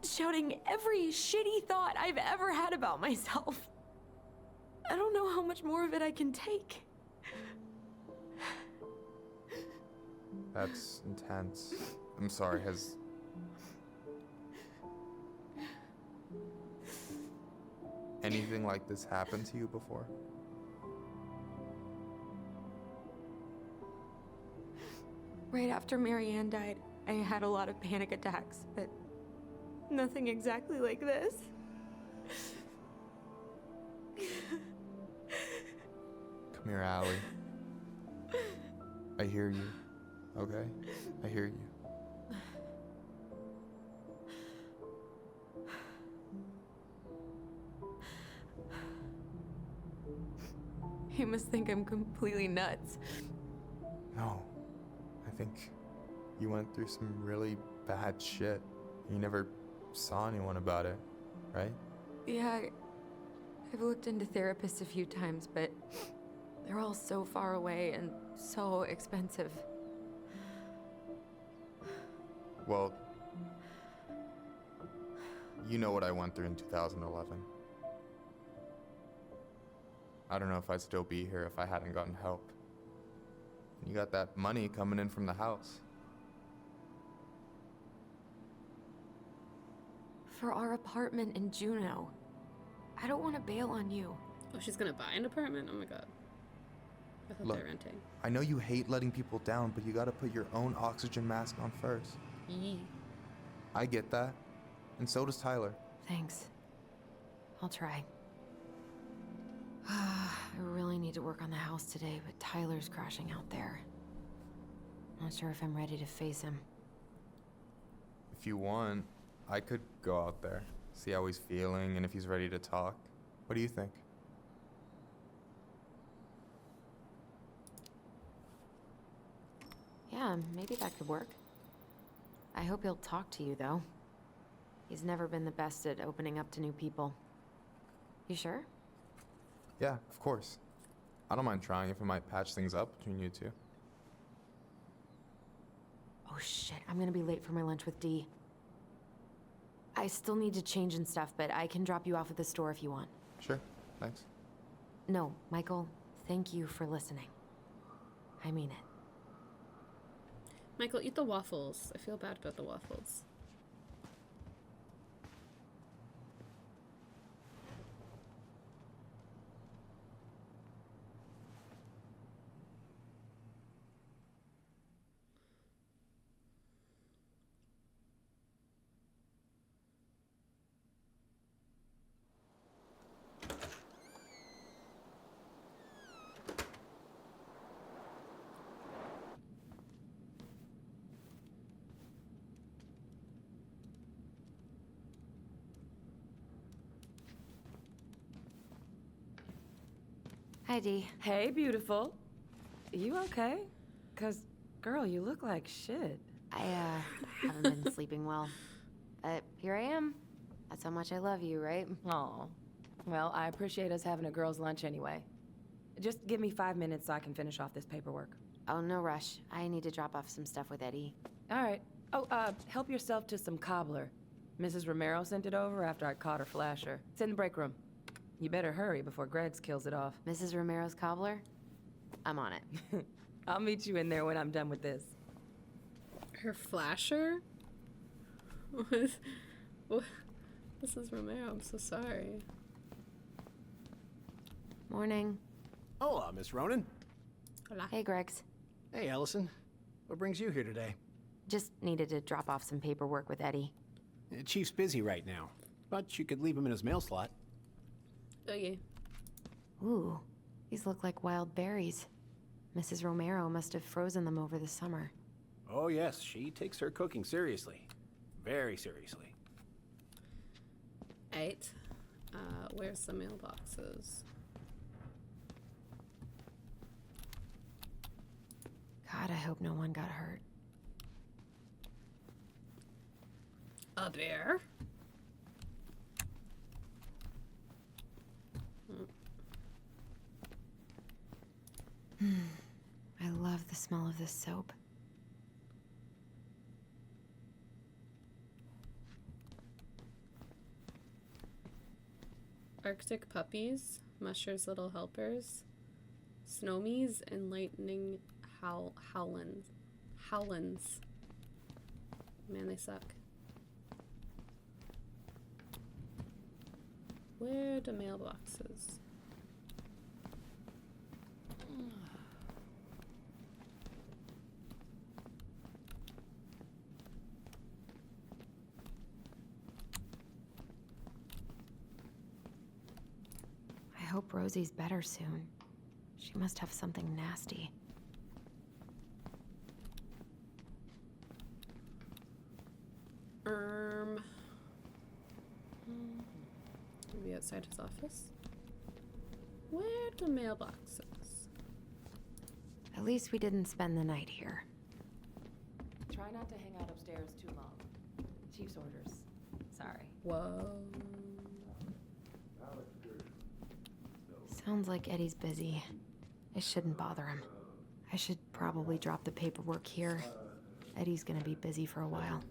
Speaker 3: Shouting every shitty thought I've ever had about myself. I don't know how much more of it I can take.
Speaker 9: That's intense. I'm sorry, has... anything like this happened to you before?
Speaker 3: Right after Marianne died, I had a lot of panic attacks, but nothing exactly like this.
Speaker 9: Come here, Allie. I hear you, okay? I hear you.
Speaker 3: You must think I'm completely nuts.
Speaker 9: No. I think you went through some really bad shit. You never saw anyone about it, right?
Speaker 3: Yeah, I've looked into therapists a few times, but they're all so far away and so expensive.
Speaker 9: Well, you know what I went through in 2011. I don't know if I'd still be here if I hadn't gotten help. You got that money coming in from the house.
Speaker 3: For our apartment in Juneau. I don't want to bail on you.
Speaker 1: Oh, she's gonna buy an apartment? Oh my god. I thought
Speaker 9: Look,
Speaker 1: they're renting.
Speaker 9: I know you hate letting people down, but you gotta put your own oxygen mask on first.
Speaker 1: Yee.
Speaker 9: I get that. And so does Tyler.
Speaker 3: Thanks. I'll try. I really need to work on the house today, but Tyler's crashing out there. Not sure if I'm ready to face him.
Speaker 9: If you want, I could go out there, see how he's feeling, and if he's ready to talk. What do you think?
Speaker 3: Yeah, maybe that could work. I hope he'll talk to you, though. He's never been the best at opening up to new people. You sure?
Speaker 9: Yeah, of course. I don't mind trying if it might patch things up between you two.
Speaker 3: Oh shit, I'm gonna be late for my lunch with Dee. I still need to change and stuff, but I can drop you off at the store if you want.
Speaker 9: Sure, thanks.
Speaker 3: No, Michael, thank you for listening. I mean it.
Speaker 1: Michael, eat the waffles. I feel bad about the waffles.
Speaker 3: Hi, Dee.
Speaker 12: Hey, beautiful. You okay? 'Cause, girl, you look like shit.
Speaker 3: I, haven't been sleeping well. But here I am. That's how much I love you, right?
Speaker 12: Aw. Well, I appreciate us having a girls' lunch anyway. Just give me 5 minutes so I can finish off this paperwork.
Speaker 3: Oh, no rush. I need to drop off some stuff with Eddie.
Speaker 12: All right. Oh, help yourself to some cobbler. Mrs. Romero sent it over after I caught her flasher. It's in the break room. You better hurry before Greggs kills it off.
Speaker 3: Mrs. Romero's cobbler? I'm on it.
Speaker 12: I'll meet you in there when I'm done with this.
Speaker 1: Her flasher? What? Mrs. Romero, I'm so sorry.
Speaker 3: Morning.
Speaker 13: Hola, Miss Ronan.
Speaker 1: Hola.
Speaker 3: Hey, Greggs.
Speaker 13: Hey, Allison. What brings you here today?
Speaker 3: Just needed to drop off some paperwork with Eddie.
Speaker 13: Chief's busy right now, but you could leave him in his mail slot.
Speaker 1: Oh, yeah.
Speaker 3: Ooh, these look like wild berries. Mrs. Romero must have frozen them over the summer.
Speaker 13: Oh, yes, she takes her cooking seriously. Very seriously.
Speaker 1: 8. Where's the mailboxes?
Speaker 3: God, I hope no one got hurt.
Speaker 1: A bear?
Speaker 3: I love the smell of this soap.
Speaker 1: Arctic puppies, Musher's little helpers, Snowmies, and lightning howlins. Man, they suck. Where are the mailboxes?
Speaker 3: I hope Rosie's better soon. She must have something nasty.
Speaker 1: Maybe outside his office? Where are the mailboxes?
Speaker 3: At least we didn't spend the night here.
Speaker 12: Try not to hang out upstairs too long. Chief's orders. Sorry.
Speaker 1: Whoa.
Speaker 3: Sounds like Eddie's busy. I shouldn't bother him. I should probably drop the paperwork here. Eddie's gonna be busy for a while.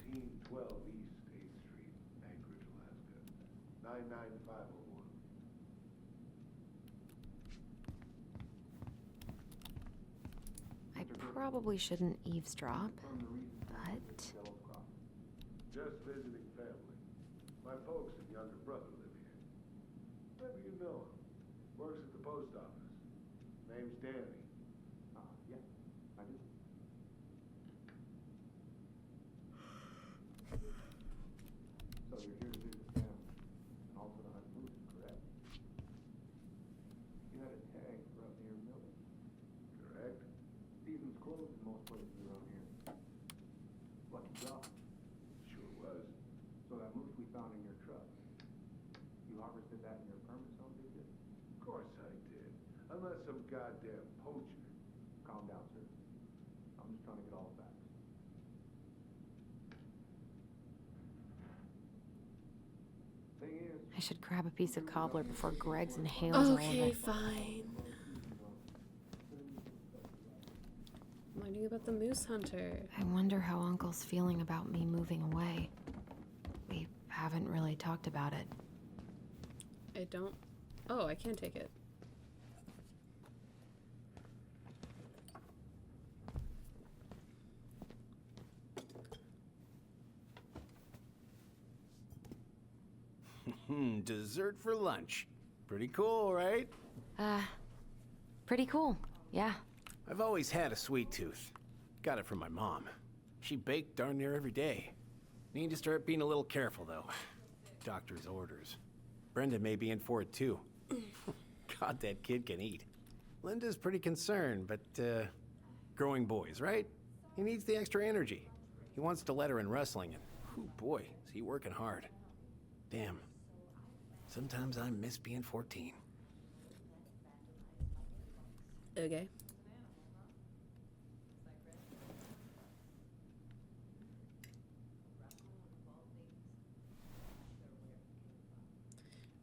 Speaker 10: 12 East State Street, Anchorage, Alaska. 99501.
Speaker 3: I probably shouldn't eavesdrop, but...
Speaker 10: Just visiting family. My folks and younger brother live here. Maybe you know him. Works at the post office. Name's Danny.
Speaker 11: Yeah, I do. So you're here to visit family, and also to honeymoon, correct? You had a tag for up near Miller.
Speaker 10: Correct?
Speaker 11: Season's closed in most places around here. Lucky job.
Speaker 10: Sure was.
Speaker 11: So that moose we found in your truck, you harvested that in your permit zone, did you?
Speaker 10: Of course I did. Unless some goddamn poacher.
Speaker 11: Calm down, sir. I'm just trying to get all the facts. Thing is,
Speaker 3: I should grab a piece of cobbler before Greggs inhales all of
Speaker 1: Okay,
Speaker 3: it.
Speaker 1: fine. Learning about the moose hunter.
Speaker 3: I wonder how Uncle's feeling about me moving away. We haven't really talked about it.
Speaker 1: I don't... Oh, I can take it.
Speaker 13: Dessert for lunch. Pretty cool, right?
Speaker 3: Pretty cool, yeah.
Speaker 13: I've always had a sweet tooth. Got it from my mom. She baked darn near every day. Need to start being a little careful, though. Doctor's orders. Brenda may be in for it, too. God, that kid can eat. Linda's pretty concerned, but, growing boys, right? He needs the extra energy. He wants to let her in wrestling, and, whew, boy, is he working hard. Damn. Sometimes I miss being 14.
Speaker 1: Okay.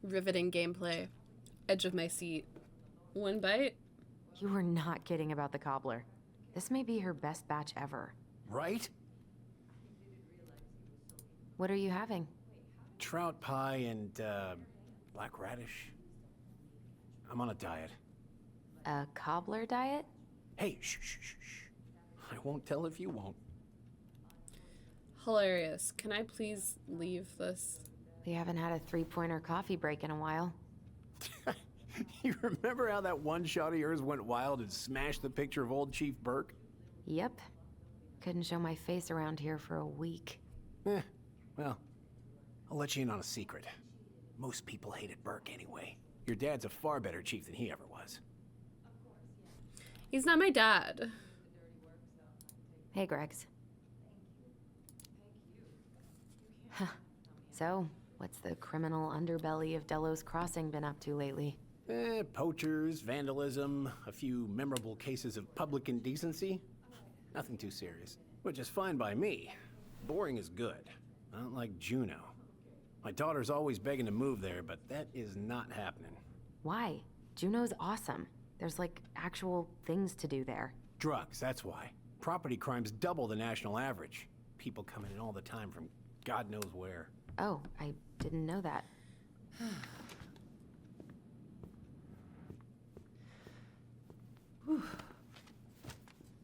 Speaker 1: Riveting gameplay. Edge of my seat. One bite?
Speaker 3: You were not kidding about the cobbler. This may be her best batch ever.
Speaker 13: Right?
Speaker 3: What are you having?
Speaker 13: Trout pie and, black radish. I'm on a diet.
Speaker 3: A cobbler diet?
Speaker 13: Hey, shh, shh, shh, shh. I won't tell if you won't.
Speaker 1: Hilarious. Can I please leave this?
Speaker 3: We haven't had a three-pointer coffee break in a while.
Speaker 13: You remember how that one shot of yours went wild and smashed the picture of old Chief Burke?
Speaker 3: Yep. Couldn't show my face around here for a week.
Speaker 13: Well, I'll let you in on a secret. Most people hated Burke anyway. Your dad's a far better chief than he ever was.
Speaker 1: He's not my dad.
Speaker 3: Hey, Gregs. Huh. So, what's the criminal underbelly of Delos Crossing been up to lately?
Speaker 13: Poachers, vandalism, a few memorable cases of public indecency. Nothing too serious. Which is fine by me. Boring is good. Not like Juneau. My daughter's always begging to move there, but that is not happening.
Speaker 3: Why? Juneau's awesome. There's like actual things to do there.
Speaker 13: Drugs, that's why. Property crime's double the national average. People coming in all the time from God knows where.
Speaker 3: Oh, I didn't know that.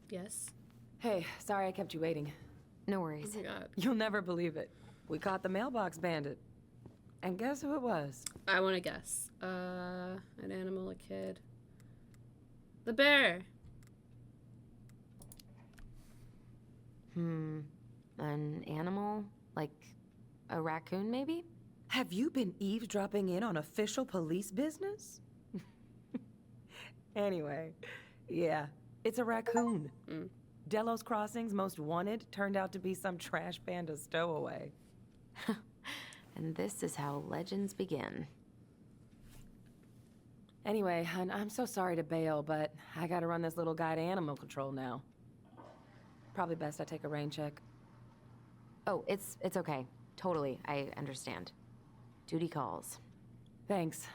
Speaker 1: Yes.
Speaker 12: Hey, sorry I kept you waiting.
Speaker 3: No worries.
Speaker 1: Oh my god.
Speaker 12: You'll never believe it. We caught the mailbox bandit. And guess who it was?
Speaker 1: I want to guess. An animal, a kid. The bear.
Speaker 3: An animal? Like a raccoon, maybe?
Speaker 12: Have you been eavesdropping in on official police business? Anyway, yeah, it's a raccoon. Delos Crossing's most wanted turned out to be some trash panda stowaway.
Speaker 3: And this is how legends begin.
Speaker 12: Anyway, I'm so sorry to bail, but I gotta run this little guy to animal control now. Probably best I take a rain check.
Speaker 3: Oh, it's okay. Totally, I understand. Duty calls.
Speaker 12: Thanks.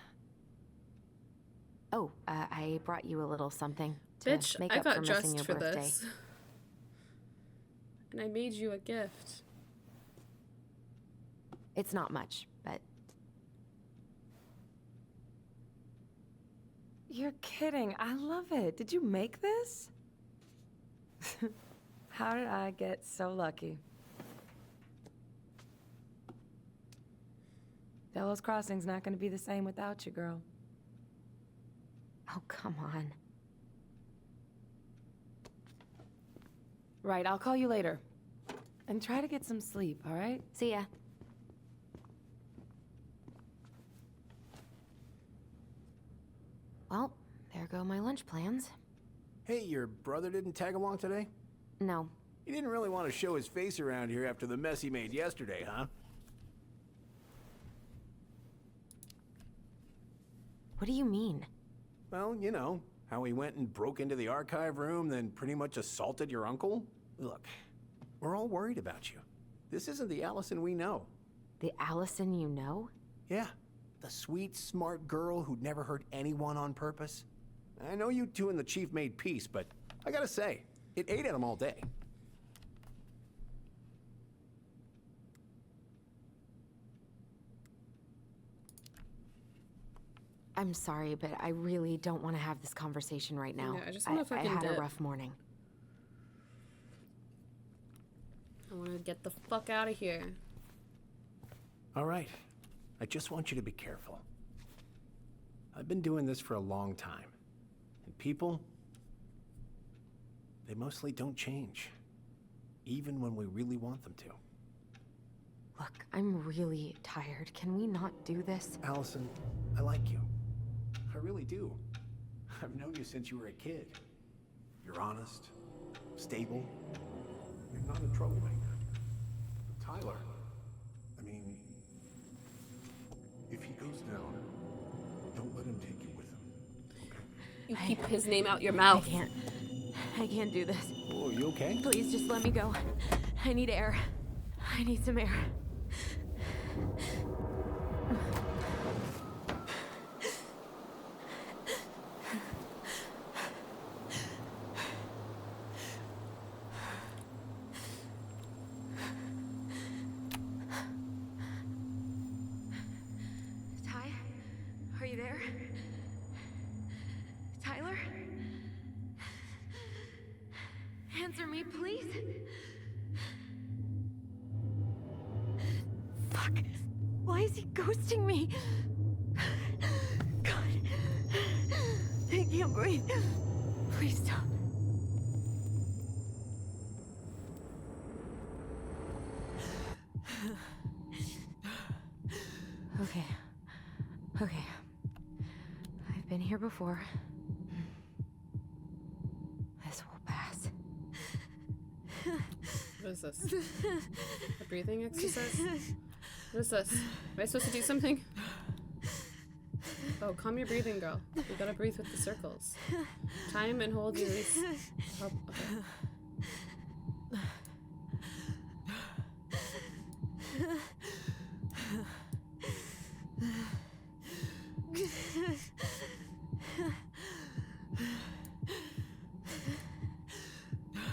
Speaker 3: Oh, I brought you a little something to
Speaker 1: Bitch,
Speaker 3: make
Speaker 1: I
Speaker 3: up
Speaker 1: got
Speaker 3: for missing
Speaker 1: dressed
Speaker 3: your
Speaker 1: for
Speaker 3: birthday.
Speaker 1: this. And I made you a gift.
Speaker 3: It's not much, but
Speaker 12: You're kidding. I love it. Did you make this? How did I get so lucky? Delos Crossing's not gonna be the same without you, girl.
Speaker 3: oh, come on.
Speaker 12: Right, I'll call you later. And try to get some sleep, all right?
Speaker 3: See ya. Well, there go my lunch plans.
Speaker 13: Hey, your brother didn't tag along today?
Speaker 3: No.
Speaker 13: He didn't really want to show his face around here after the mess he made yesterday, huh?
Speaker 3: What do you mean?
Speaker 13: Well, you know, how he went and broke into the archive room, then pretty much assaulted your uncle? Look, we're all worried about you. This isn't the Allison we know.
Speaker 3: The Allison you know?
Speaker 13: Yeah, the sweet, smart girl who'd never hurt anyone on purpose. I know you two and the chief made peace, but I gotta say, it ate at him all day.
Speaker 3: I'm sorry, but I really don't want to have this conversation right now.
Speaker 1: Yeah, I just want to
Speaker 3: I
Speaker 1: fucking
Speaker 3: had
Speaker 1: dip.
Speaker 3: a rough morning.
Speaker 1: I want to get the fuck out of here.
Speaker 13: All right, I just want you to be careful. I've been doing this for a long time, and people, they mostly don't change, even when we really want them to.
Speaker 3: Look, I'm really tired. Can we not do this?
Speaker 13: Allison, I like you. I really do. I've known you since you were a kid. You're honest, stable. You're not a troublemaker.
Speaker 10: But Tyler, I mean, if he goes down, don't let him take you with him.
Speaker 1: You keep his name out your mouth.
Speaker 3: I can't do this.
Speaker 13: Oh, you okay?
Speaker 3: Please just let me go. I need air. I need some air. Answer me, please. Fuck. Why is he ghosting me? God. I can't breathe. Please stop. Okay. Okay. I've been here before. This will pass.
Speaker 1: What is this? A breathing exercise? What is this? Am I supposed to do something? Oh, calm your breathing, girl. You gotta breathe with the circles. Time and hold your release. Oh, okay.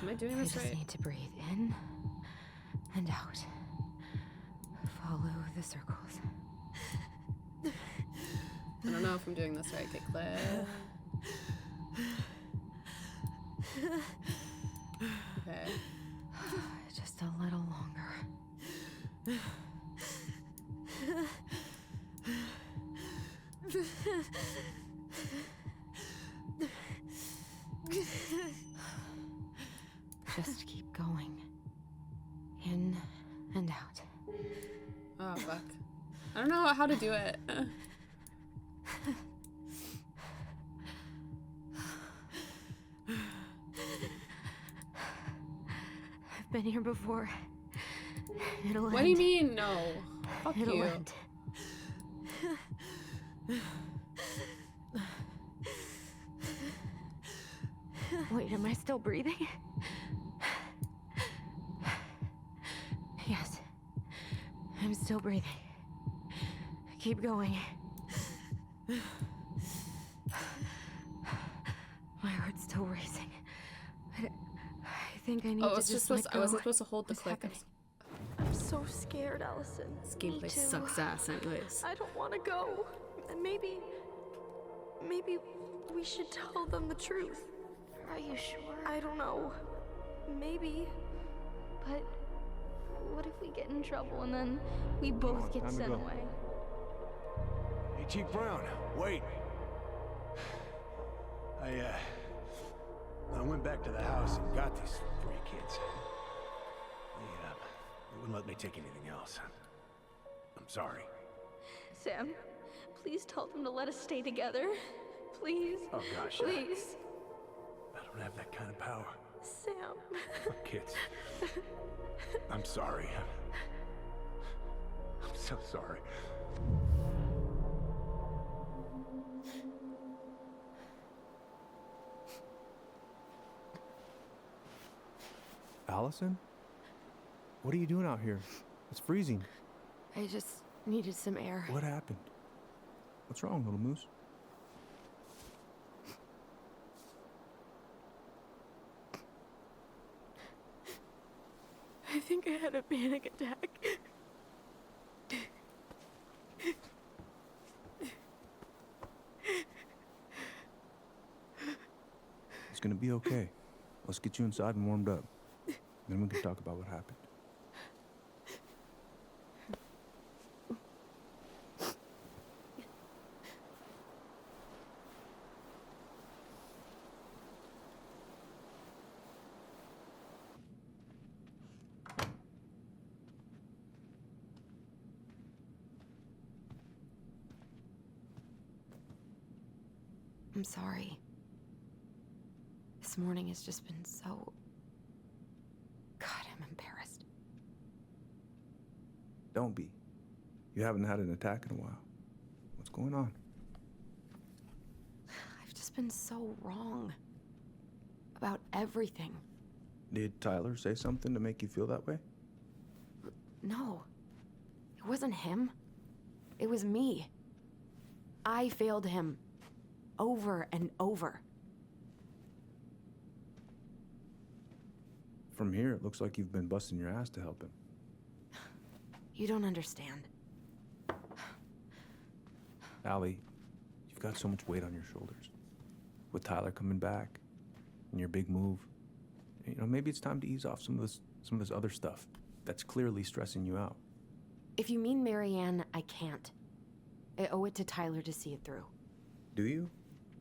Speaker 1: Am I doing this right?
Speaker 3: I just need to breathe in and out. Follow the circles.
Speaker 1: I don't know if I'm doing this right. Get clear. Okay.
Speaker 3: Just a little longer. Just keep going. In and out.
Speaker 1: Oh, fuck. I don't know how to do it.
Speaker 3: I've been here before. It'll
Speaker 1: What
Speaker 3: end.
Speaker 1: do you mean, no? Fuck
Speaker 3: It'll
Speaker 1: you.
Speaker 3: end. Wait, am I still breathing? Yes. I'm still breathing. Keep going. My heart's still racing. I think I need to just let go.
Speaker 1: I wasn't supposed to hold the
Speaker 3: What's
Speaker 1: click.
Speaker 3: happening?
Speaker 7: I'm so scared, Allison.
Speaker 1: This
Speaker 7: Me
Speaker 1: gameplay
Speaker 7: too.
Speaker 1: sucks ass anyways.
Speaker 7: I don't want to go. And maybe we should tell them the truth.
Speaker 5: Are you sure?
Speaker 7: I don't know. Maybe.
Speaker 5: But what if we get in trouble and then we both get
Speaker 6: time to
Speaker 5: sent
Speaker 6: go.
Speaker 5: away?
Speaker 13: Hey, Chief Brown, wait. I went back to the house and got these 3 kids. They wouldn't let me take anything else. I'm sorry.
Speaker 7: Sam, please tell them to let us stay together. Please.
Speaker 13: Oh gosh.
Speaker 7: Please.
Speaker 13: I don't have that kind of power.
Speaker 7: Sam.
Speaker 13: Kids. I'm sorry. I'm so sorry.
Speaker 6: Allison? What are you doing out here? It's freezing.
Speaker 3: I just needed some air.
Speaker 6: What happened? What's wrong, little moose?
Speaker 7: I think I had a panic attack.
Speaker 6: It's gonna be okay. Let's get you inside and warmed up. Then we can talk about what happened.
Speaker 3: I'm sorry. This morning has just been so... God, I'm embarrassed.
Speaker 6: Don't be. You haven't had an attack in a while. What's going on?
Speaker 3: I've just been so wrong. About everything.
Speaker 6: Did Tyler say something to make you feel that way?
Speaker 3: No. It wasn't him. It was me. I failed him. Over and over.
Speaker 6: From here, it looks like you've been busting your ass to help him.
Speaker 3: You don't understand.
Speaker 6: Allie, you've got so much weight on your shoulders. With Tyler coming back, and your big move, You know, maybe it's time to ease off some of this other stuff that's clearly stressing you out.
Speaker 3: If you mean Marianne, I can't. I owe it to Tyler to see it through.
Speaker 6: Do you?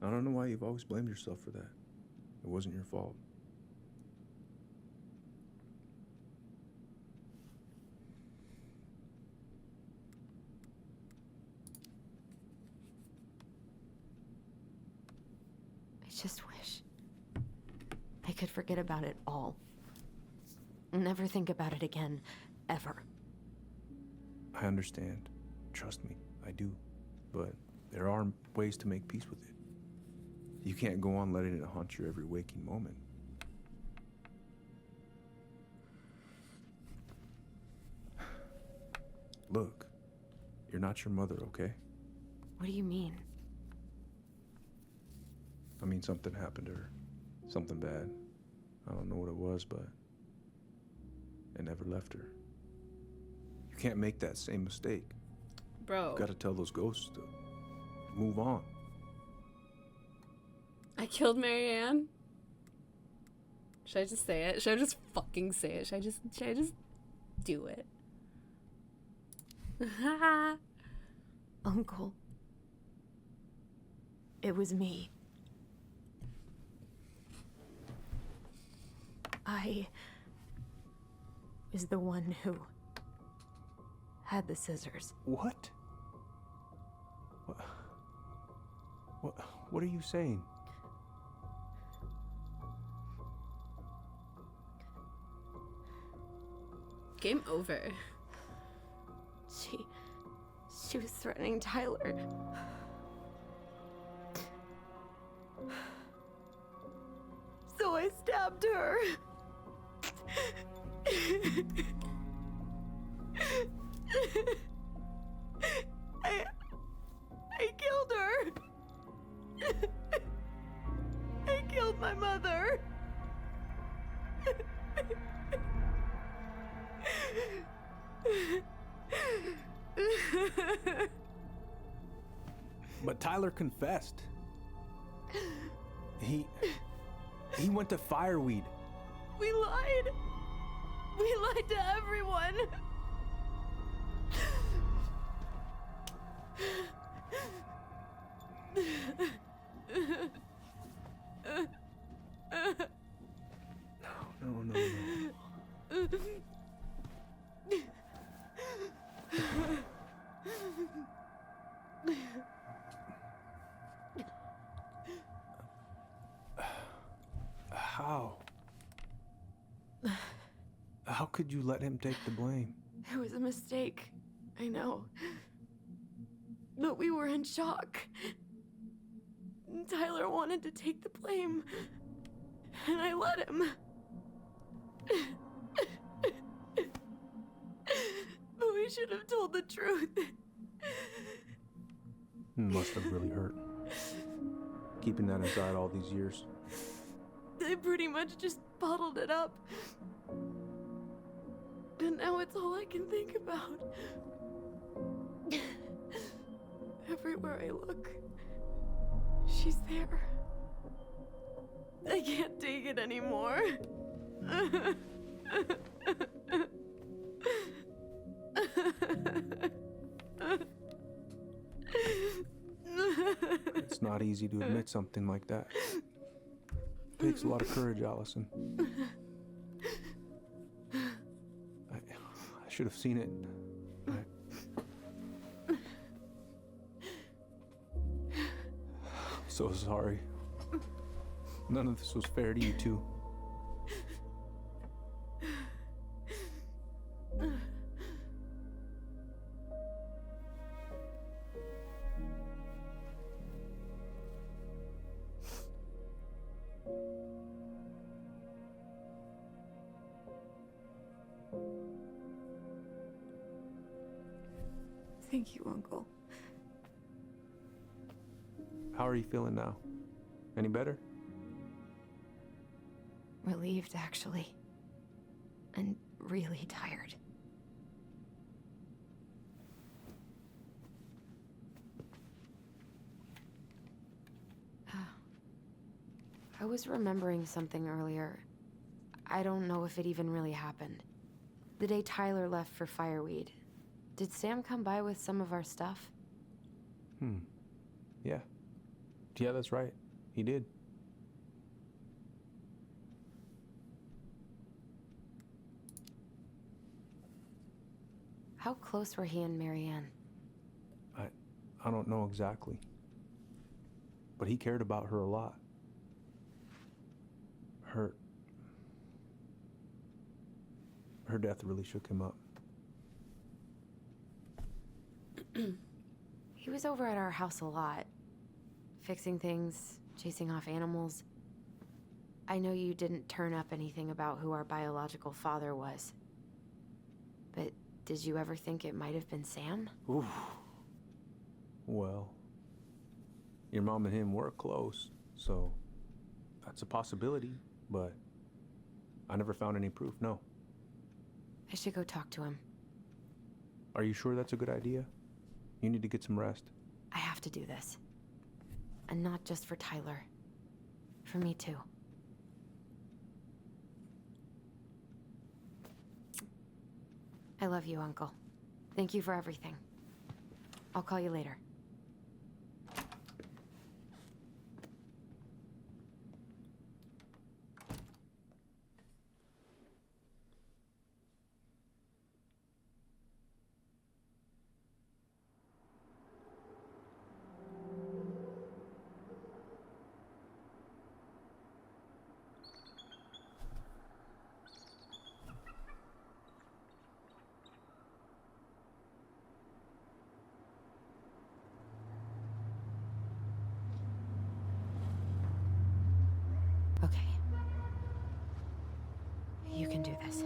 Speaker 6: I don't know why you've always blamed yourself for that. It wasn't your fault.
Speaker 3: I just wish I could forget about it all. Never think about it again, ever.
Speaker 6: I understand. Trust me, I do. But there are ways to make peace with it. You can't go on letting it haunt your every waking moment. Look, you're not your mother, okay?
Speaker 3: What do you mean?
Speaker 6: I mean, something happened to her. Something bad. I don't know what it was, but it never left her. You can't make that same mistake.
Speaker 1: Bro.
Speaker 6: You gotta tell those ghosts to move on.
Speaker 1: I killed Marianne? Should I just say it? Should I just fucking say it? Should I just do it?
Speaker 3: Uncle. It was me. I was the one who had the scissors.
Speaker 6: What? What are you saying?
Speaker 1: Game over.
Speaker 3: She was threatening Tyler. So I stabbed her. I killed her. I killed my mother.
Speaker 6: But Tyler confessed. He went to Fireweed.
Speaker 7: We lied. We lied to everyone.
Speaker 6: No. How could you let him take the blame?
Speaker 7: It was a mistake. I know. But we were in shock. Tyler wanted to take the blame. And I let him. But we should have told the truth.
Speaker 6: Must have really hurt. Keeping that inside all these years.
Speaker 7: I pretty much just bottled it up. And now it's all I can think about. Everywhere I look, she's there. I can't take it anymore.
Speaker 6: It's not easy to admit something like that. It takes a lot of courage, Allison. I should have seen it. I'm so sorry. None of this was fair to you two.
Speaker 7: Thank you, Uncle.
Speaker 6: How are you feeling now? Any better?
Speaker 3: Relieved, actually. And really tired. I was remembering something earlier. I don't know if it even really happened. The day Tyler left for Fireweed, did Sam come by with some of our stuff?
Speaker 6: Yeah. Yeah, that's right. He did.
Speaker 3: How close were he and Marianne?
Speaker 6: I don't know exactly. But he cared about her a lot. Her death really shook him up.
Speaker 3: He was over at our house a lot, fixing things, chasing off animals. I know you didn't turn up anything about who our biological father was. But did you ever think it might have been Sam?
Speaker 6: Ooh. Well, your mom and him were close, so that's a possibility, but I never found any proof, no.
Speaker 3: I should go talk to him.
Speaker 6: Are you sure that's a good idea? You need to get some rest.
Speaker 3: I have to do this. And not just for Tyler. For me too. I love you, Uncle. Thank you for everything. I'll call you later. Okay. You can do this.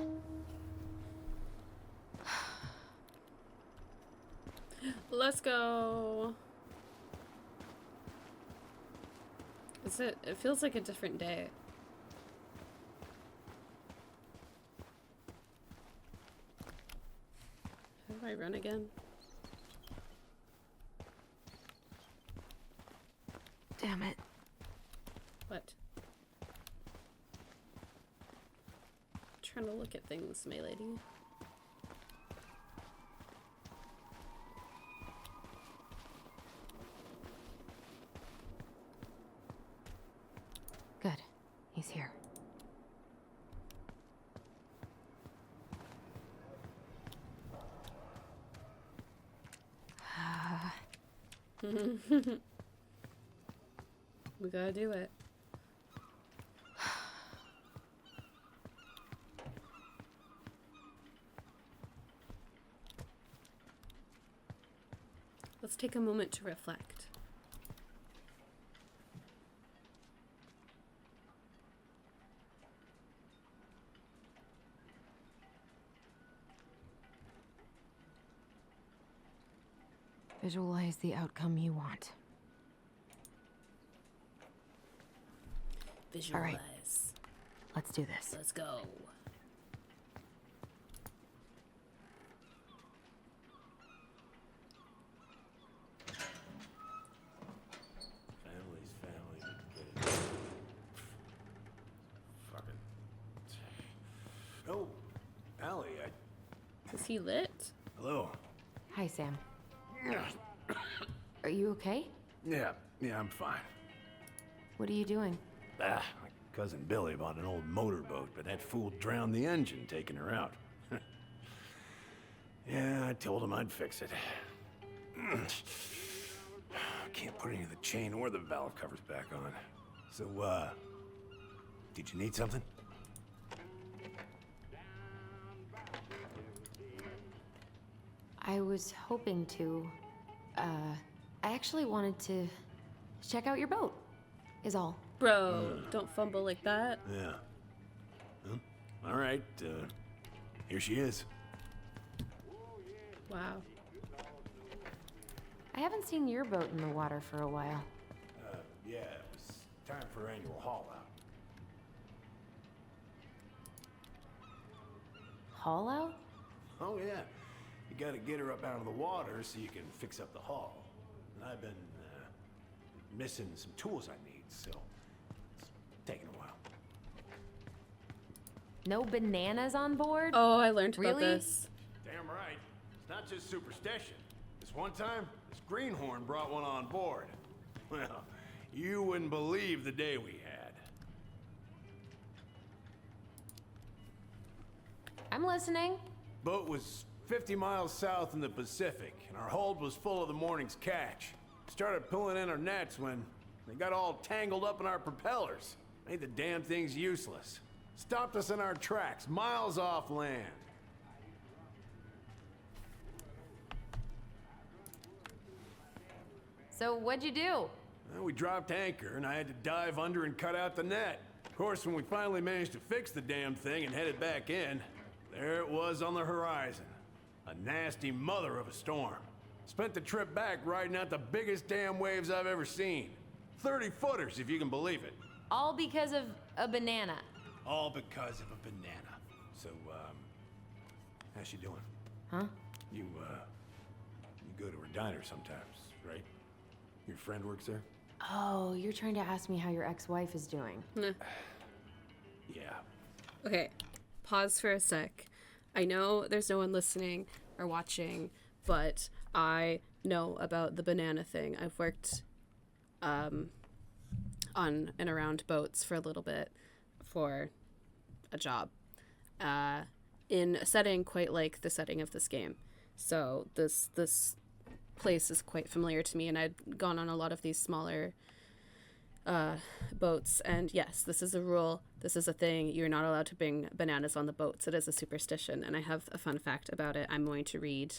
Speaker 1: Let's go. It feels like a different day. How do I run again?
Speaker 3: Damn it.
Speaker 1: What? Trying to look at things, my lady.
Speaker 3: Good. He's here.
Speaker 1: We gotta do it. Let's take a moment to reflect.
Speaker 3: Visualize the outcome you want.
Speaker 1: Visualize.
Speaker 3: All right. Let's do this.
Speaker 1: Let's go.
Speaker 13: Family's family. Fucking. Oh, Allie,
Speaker 1: Is he lit?
Speaker 13: Hello.
Speaker 3: Hi, Sam. Are you okay?
Speaker 13: Yeah, I'm fine.
Speaker 3: What are you doing?
Speaker 13: My cousin Billy bought an old motorboat, but that fool drowned the engine taking her out. Yeah, I told him I'd fix it. Can't put any of the chain or the valve covers back on. So, did you need something?
Speaker 3: I was hoping to. I actually wanted to check out your boat, is all.
Speaker 1: Bro, don't fumble like that.
Speaker 13: Yeah. Well, all right, here she is.
Speaker 1: Wow.
Speaker 3: I haven't seen your boat in the water for a while.
Speaker 13: Yeah, it was time for her annual haul out.
Speaker 3: Haul out?
Speaker 13: Oh, yeah. You gotta get her up out of the water so you can fix up the hull. And I've been missing some tools I need, so it's taking a while.
Speaker 3: No bananas on board?
Speaker 1: Oh, I learned about
Speaker 3: Really?
Speaker 1: this.
Speaker 13: Damn right. It's not just superstition. This one time, this greenhorn brought one on board. Well, you wouldn't believe the day we had.
Speaker 3: I'm listening.
Speaker 13: Boat was 50 miles south in the Pacific, and our hold was full of the morning's catch. Started pulling in our nets when they got all tangled up in our propellers. Made the damn things useless. Stopped us in our tracks, miles off land.
Speaker 3: So what'd you do?
Speaker 13: Well, we dropped anchor, and I had to dive under and cut out the net. Of course, when we finally managed to fix the damn thing and headed back in, there it was on the horizon. A nasty mother of a storm. Spent the trip back riding out the biggest damn waves I've ever seen. 30-footers, if you can believe it.
Speaker 3: All because of a banana.
Speaker 13: All because of a banana. So, how's she doing?
Speaker 3: Huh?
Speaker 13: You go to her diner sometimes, right? Your friend works there?
Speaker 3: Oh, you're trying to ask me how your ex-wife is doing.
Speaker 1: Nah.
Speaker 13: Yeah.
Speaker 1: Okay, pause for a sec. I know there's no one listening or watching, but I know about the banana thing. I've worked on and around boats for a little bit for a job in a setting quite like the setting of this game. So this place is quite familiar to me, and I'd gone on a lot of these smaller boats, and yes, this is a rule, this is a thing. You're not allowed to bring bananas on the boats. It is a superstition, and I have a fun fact about it. I'm going to read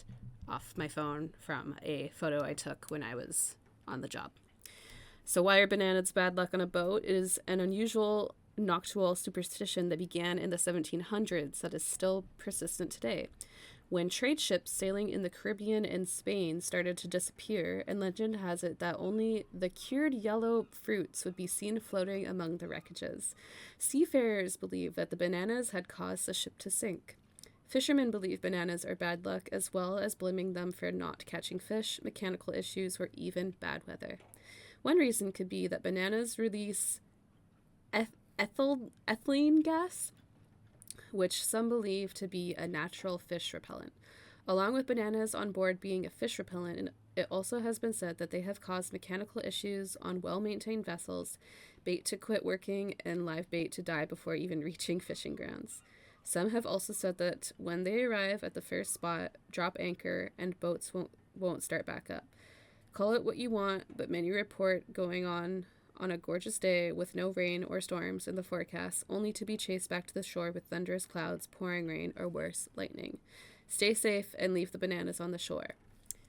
Speaker 1: off my phone from a photo I took when I was on the job. So why are bananas bad luck on a boat? It is an unusual nocturnal superstition that began in the 1700s that is still persistent today. When trade ships sailing in the Caribbean and Spain started to disappear, and legend has it that only the cured yellow fruits would be seen floating among the wreckages. Seafarers believe that the bananas had caused the ship to sink. Fishermen believe bananas are bad luck, as well as blaming them for not catching fish, mechanical issues, or even bad weather. One reason could be that bananas release ethylene gas, which some believe to be a natural fish repellent. Along with bananas on board being a fish repellent, it also has been said that they have caused mechanical issues on well-maintained vessels, bait to quit working, and live bait to die before even reaching fishing grounds. Some have also said that when they arrive at the first spot, drop anchor, and boats won't start back up. Call it what you want, but many report going on a gorgeous day with no rain or storms in the forecast, only to be chased back to the shore with thunderous clouds, pouring rain, or worse, lightning. Stay safe and leave the bananas on the shore.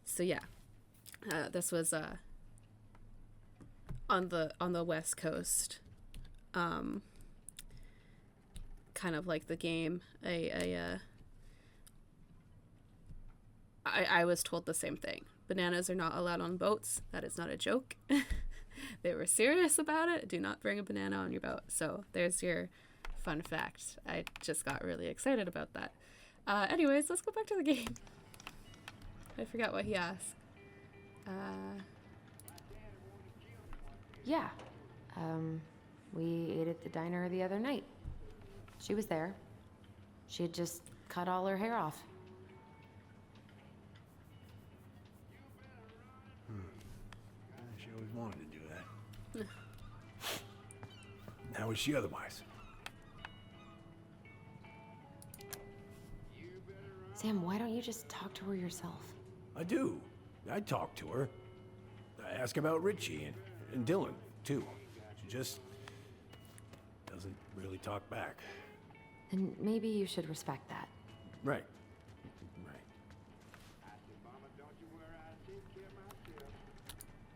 Speaker 1: So yeah, this was on the West Coast, kind of like the game. I was told the same thing. Bananas are not allowed on boats. That is not a joke. They were serious about it. Do not bring a banana on your boat. So there's your fun fact. I just got really excited about that. Anyways, let's go back to the game. I forgot what he asked.
Speaker 3: Yeah. We ate at the diner the other night. She was there. She had just cut all her hair off.
Speaker 13: She always wanted to do that. How is she otherwise?
Speaker 3: Sam, why don't you just talk to her yourself?
Speaker 13: I do. I talk to her. I ask about Richie and Dylan, too. She just doesn't really talk back.
Speaker 3: Then maybe you should respect that.
Speaker 13: Right.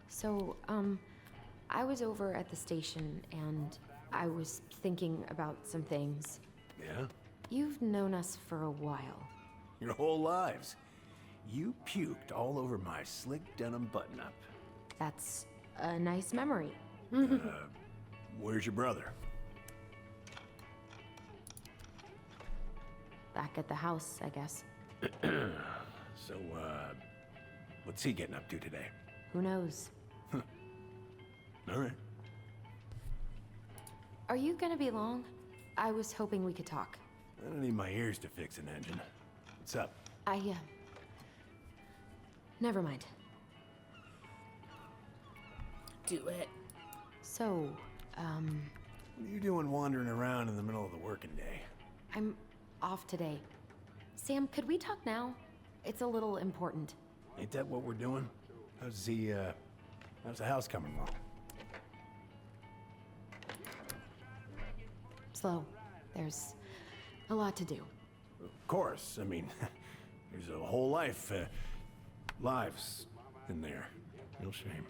Speaker 3: So, I was over at the station and I was thinking about some things.
Speaker 13: Yeah?
Speaker 3: You've known us for a while.
Speaker 13: Your whole lives. You puked all over my slick denim button-up.
Speaker 3: That's a nice memory.
Speaker 13: Where's your brother?
Speaker 3: Back at the house, I guess.
Speaker 13: So, what's he getting up to today?
Speaker 3: Who knows?
Speaker 13: All right.
Speaker 3: Are you gonna be long? I was hoping we could talk.
Speaker 13: I don't need my ears to fix an engine. What's up?
Speaker 3: Never mind.
Speaker 1: Do it.
Speaker 3: So,
Speaker 13: What are you doing wandering around in the middle of the working day?
Speaker 3: I'm off today. Sam, could we talk now? It's a little important.
Speaker 13: Ain't that what we're doing? How's the house coming along?
Speaker 3: Slow. There's a lot to do.
Speaker 13: Of course. I mean, there's a whole lives in there. Real shame.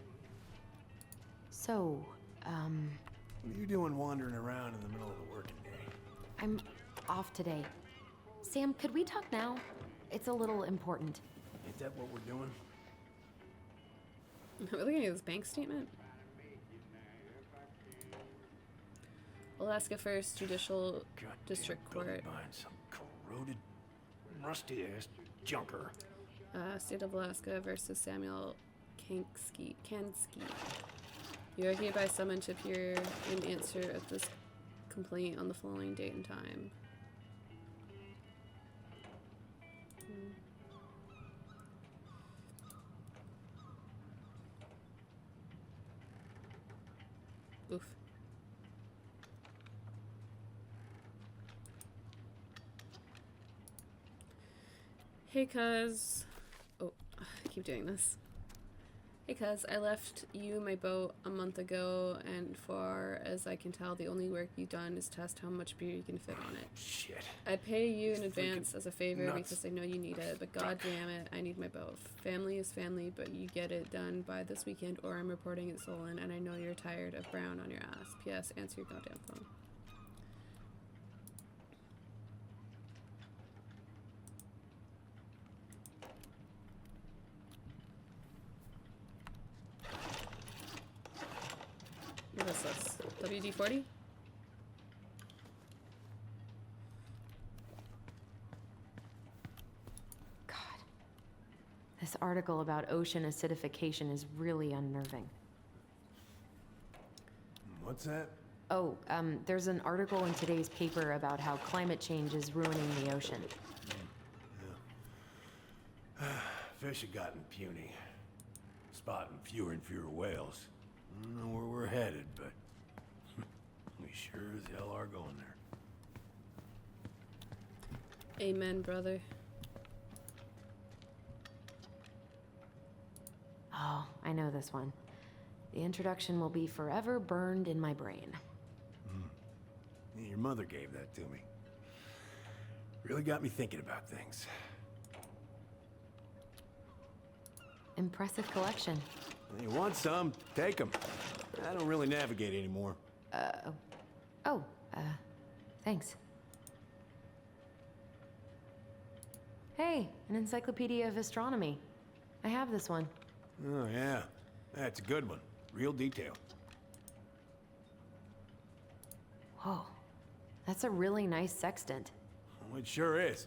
Speaker 3: So,
Speaker 13: What are you doing wandering around in the middle of the working day?
Speaker 3: I'm off today. Sam, could we talk now? It's a little important.
Speaker 13: Ain't that what we're doing?
Speaker 1: We're looking at this bank statement. Alaska First Judicial District Court.
Speaker 13: Buying some corroded, rusty-ass junker.
Speaker 1: State of Alaska versus Samuel Kansky. You are hereby summoned to appear in answer of this complaint on the following date and time. Oof. Hey, cuz. Oh, I keep doing this. Hey, cuz. I left you my boat a month ago, and far as I can tell, the only work you've done is test how much beer you can fit on it.
Speaker 13: Shit.
Speaker 1: I pay you in advance as a favor
Speaker 13: nuts.
Speaker 1: because I know you need it, but god damn it, I need my boat. Family is family, but you get it done by this weekend or I'm reporting it stolen, and I know you're tired of brown on your ass. P.S. Answer your goddamn phone. What is this? WD-40?
Speaker 3: God. This article about ocean acidification is really unnerving.
Speaker 13: What's that?
Speaker 3: Oh, there's an article in today's paper about how climate change is ruining the ocean.
Speaker 13: Fish have gotten puny. Spotting fewer and fewer whales. I don't know where we're headed, but we sure as hell are going there.
Speaker 1: Amen, brother.
Speaker 3: Oh, I know this one. The introduction will be forever burned in my brain.
Speaker 13: Yeah, your mother gave that to me. Really got me thinking about things.
Speaker 3: Impressive collection.
Speaker 13: You want some? Take them. I don't really navigate anymore.
Speaker 3: Thanks. Hey, an encyclopedia of astronomy. I have this one.
Speaker 13: Oh, yeah. That's a good one. Real detail.
Speaker 3: Whoa, that's a really nice sextant.
Speaker 13: Oh, it sure is.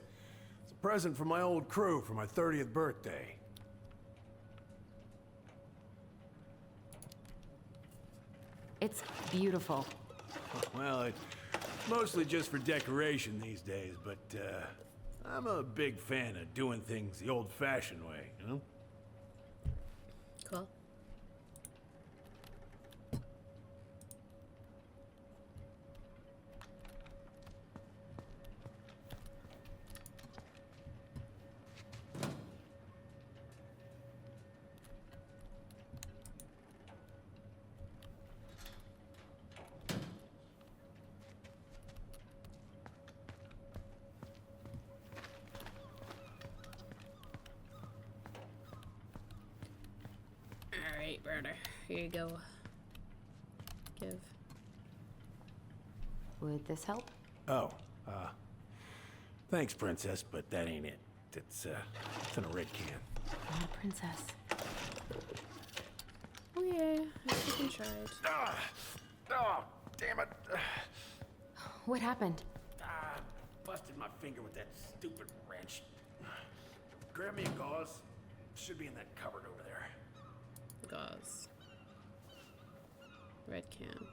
Speaker 13: It's a present from my old crew for my 30th birthday.
Speaker 3: It's beautiful.
Speaker 13: Well, it's mostly just for decoration these days, but I'm a big fan of doing things the old-fashioned way, you know?
Speaker 1: Cool. Alright, Burner. Here you go. Give.
Speaker 3: Would this help?
Speaker 13: Oh, thanks, Princess, but that ain't it. It's in a red can.
Speaker 3: Not a princess.
Speaker 1: Oh yeah, I freaking tried.
Speaker 13: Oh, damn it.
Speaker 3: What happened?
Speaker 13: Busted my finger with that stupid wrench. Grab me a gauze. Should be in that cupboard over there.
Speaker 1: Gauze. Red can.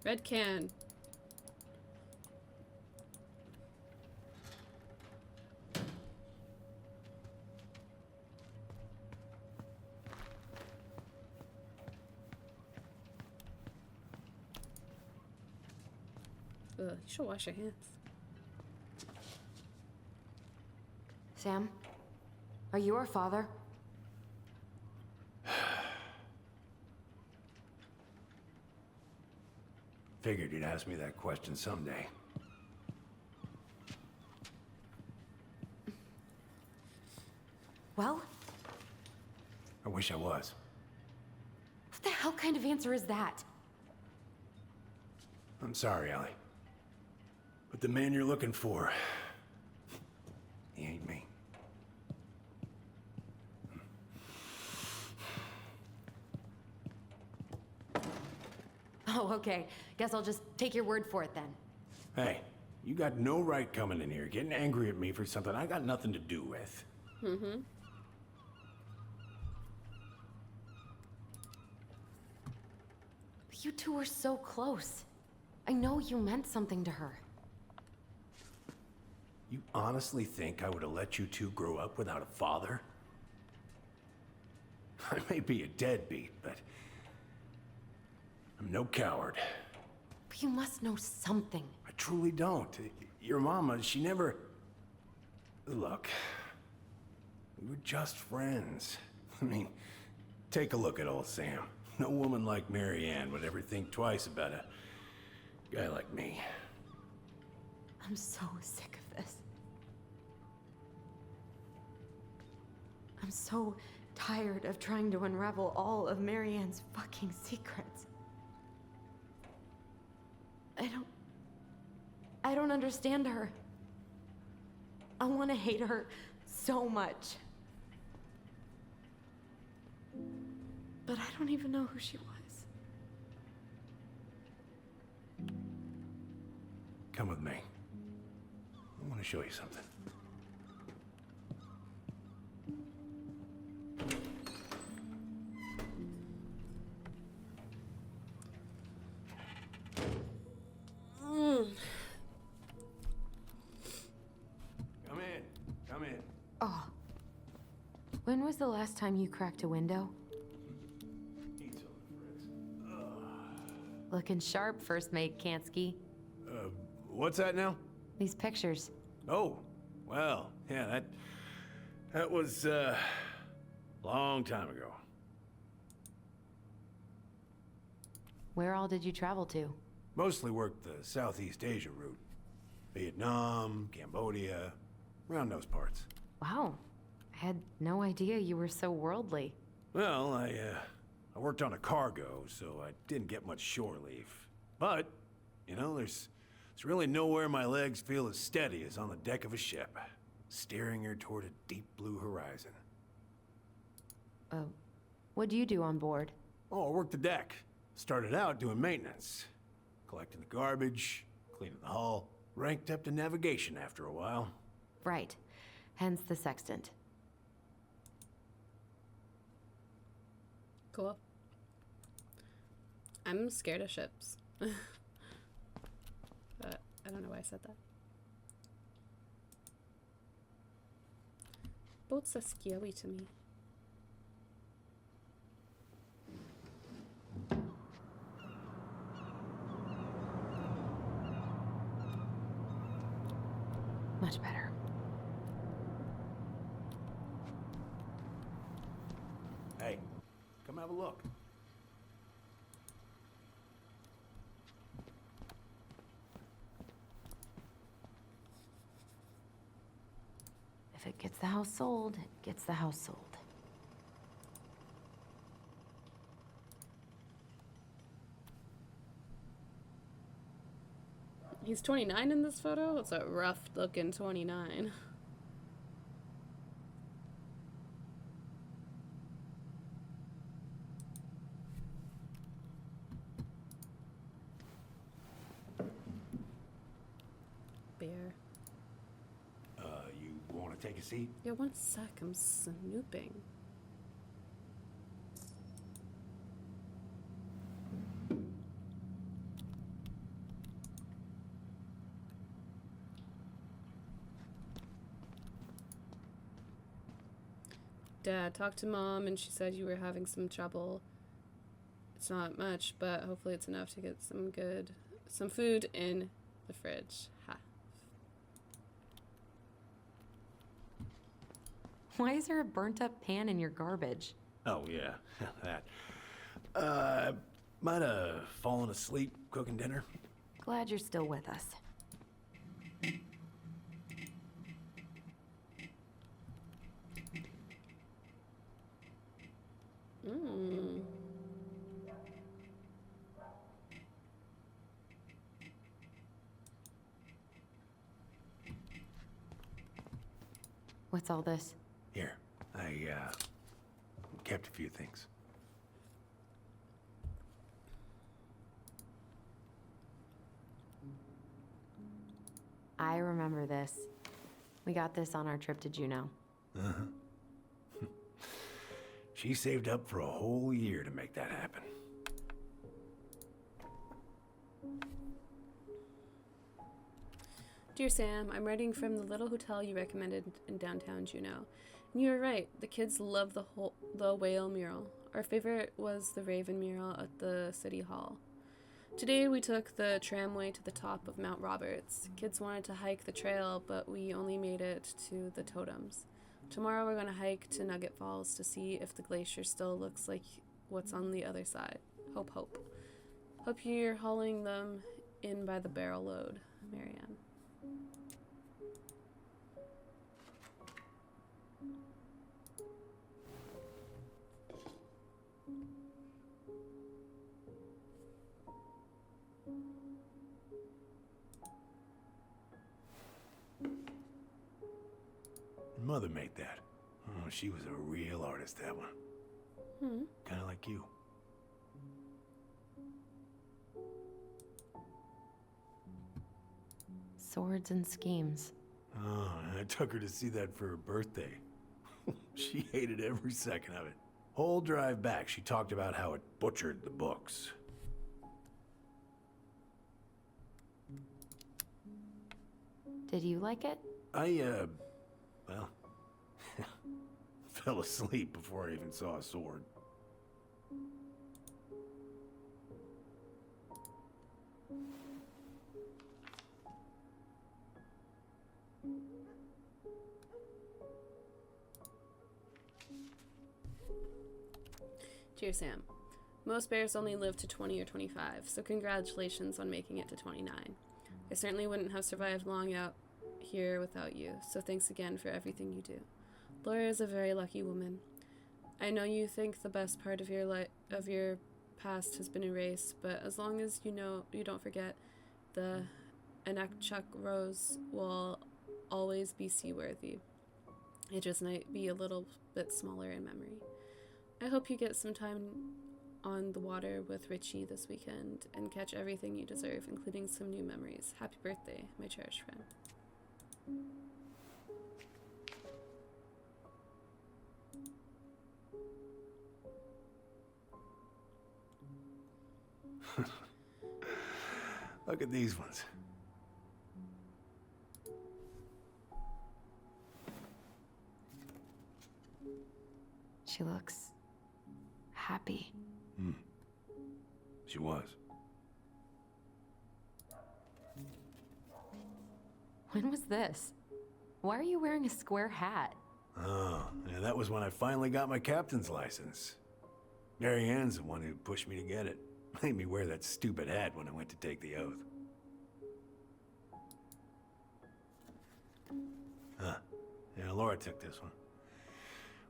Speaker 1: Red can. Ugh, you should wash your hands.
Speaker 3: Sam? Are you our father?
Speaker 14: Figured you'd ask me that question someday.
Speaker 3: Well?
Speaker 14: I wish I was.
Speaker 3: What the hell kind of answer is that?
Speaker 14: I'm sorry, Ellie. But the man you're looking for, he ain't me.
Speaker 3: Oh, okay. Guess I'll just take your word for it then.
Speaker 14: Hey, you got no right coming in here getting angry at me for something I got nothing to do with.
Speaker 1: Mm-hmm.
Speaker 3: You two were so close. I know you meant something to her.
Speaker 14: You honestly think I would have let you two grow up without a father? I may be a deadbeat, but I'm no coward.
Speaker 3: But you must know something.
Speaker 14: I truly don't. Your mama, she never... Look, we were just friends. I mean, take a look at old Sam. No woman like Mary Ann would ever think twice about a guy like me.
Speaker 3: I'm so sick of this. I'm so tired of trying to unravel all of Mary Ann's fucking secrets. I don't understand her. I want to hate her so much. But I don't even know who she was.
Speaker 14: Come with me. I want to show you something. Come in. Come in.
Speaker 3: Oh. When was the last time you cracked a window?
Speaker 14: Eat something, Fritz.
Speaker 3: Looking sharp, first mate Kansky.
Speaker 14: What's that now?
Speaker 3: These pictures.
Speaker 14: Oh, well, yeah, that was, long time ago.
Speaker 3: Where all did you travel to?
Speaker 14: Mostly worked the Southeast Asia route. Vietnam, Cambodia, around those parts.
Speaker 3: Wow. I had no idea you were so worldly.
Speaker 14: Well, I worked on a cargo, so I didn't get much shore leave. But, you know, there's really nowhere my legs feel as steady as on the deck of a ship, steering her toward a deep blue horizon.
Speaker 3: What do you do on board?
Speaker 14: Oh, I worked the deck. Started out doing maintenance. Collecting the garbage, cleaning the hull. Ranked up to navigation after a while.
Speaker 3: Right. Hence the sextant.
Speaker 1: Cool. I'm scared of ships. I don't know why I said that. Boats are scary to me.
Speaker 3: Much better.
Speaker 14: Hey, come have a look.
Speaker 3: If it gets the house sold, it gets the house sold.
Speaker 1: He's 29 in this photo? It's a rough looking 29. Bear.
Speaker 14: You want to take a seat?
Speaker 1: Yeah, one sec, I'm snooping. Dad talked to Mom and she said you were having some trouble. It's not much, but hopefully it's enough to get some food in the fridge. Ha.
Speaker 3: Why is there a burnt up pan in your garbage?
Speaker 14: Oh, yeah, that. Might have fallen asleep cooking dinner.
Speaker 3: Glad you're still with us.
Speaker 1: Mm.
Speaker 3: What's all this?
Speaker 14: Here, I kept a few things.
Speaker 3: I remember this. We got this on our trip to Juneau.
Speaker 14: Uh-huh. She saved up for a whole year to make that happen.
Speaker 1: Dear Sam, I'm writing from the little hotel you recommended in downtown Juneau. And you were right, the kids love the whale mural. Our favorite was the raven mural at the city hall. Today we took the tramway to the top of Mount Roberts. Kids wanted to hike the trail, but we only made it to the totems. Tomorrow we're going to hike to Nugget Falls to see if the glacier still looks like what's on the other side. Hope, hope. Hope you're hauling them in by the barrel load, Marianne.
Speaker 14: Mother made that. Oh, she was a real artist, that one.
Speaker 1: Hmm.
Speaker 14: Kind of like you.
Speaker 3: Swords and schemes.
Speaker 14: Oh, I took her to see that for her birthday. She hated every second of it. Whole drive back, she talked about how it butchered the books.
Speaker 3: Did you like it?
Speaker 14: Well, fell asleep before I even saw a sword.
Speaker 1: Dear Sam, most bears only live to 20 or 25, so congratulations on making it to 29. I certainly wouldn't have survived long out here without you, so thanks again for everything you do. Laura is a very lucky woman. I know you think the best part of your past has been erased, but as long as you don't forget, the Anakchuk Rose will always be seaworthy. It just might be a little bit smaller in memory. I hope you get some time on the water with Richie this weekend and catch everything you deserve, including some new memories. Happy birthday, my cherished friend.
Speaker 14: Look at these ones.
Speaker 3: She looks happy.
Speaker 14: She was.
Speaker 3: When was this? Why are you wearing a square hat?
Speaker 14: Oh, yeah, that was when I finally got my captain's license. Mary Ann's the one who pushed me to get it. Made me wear that stupid hat when I went to take the oath. Huh. Yeah, Laura took this one.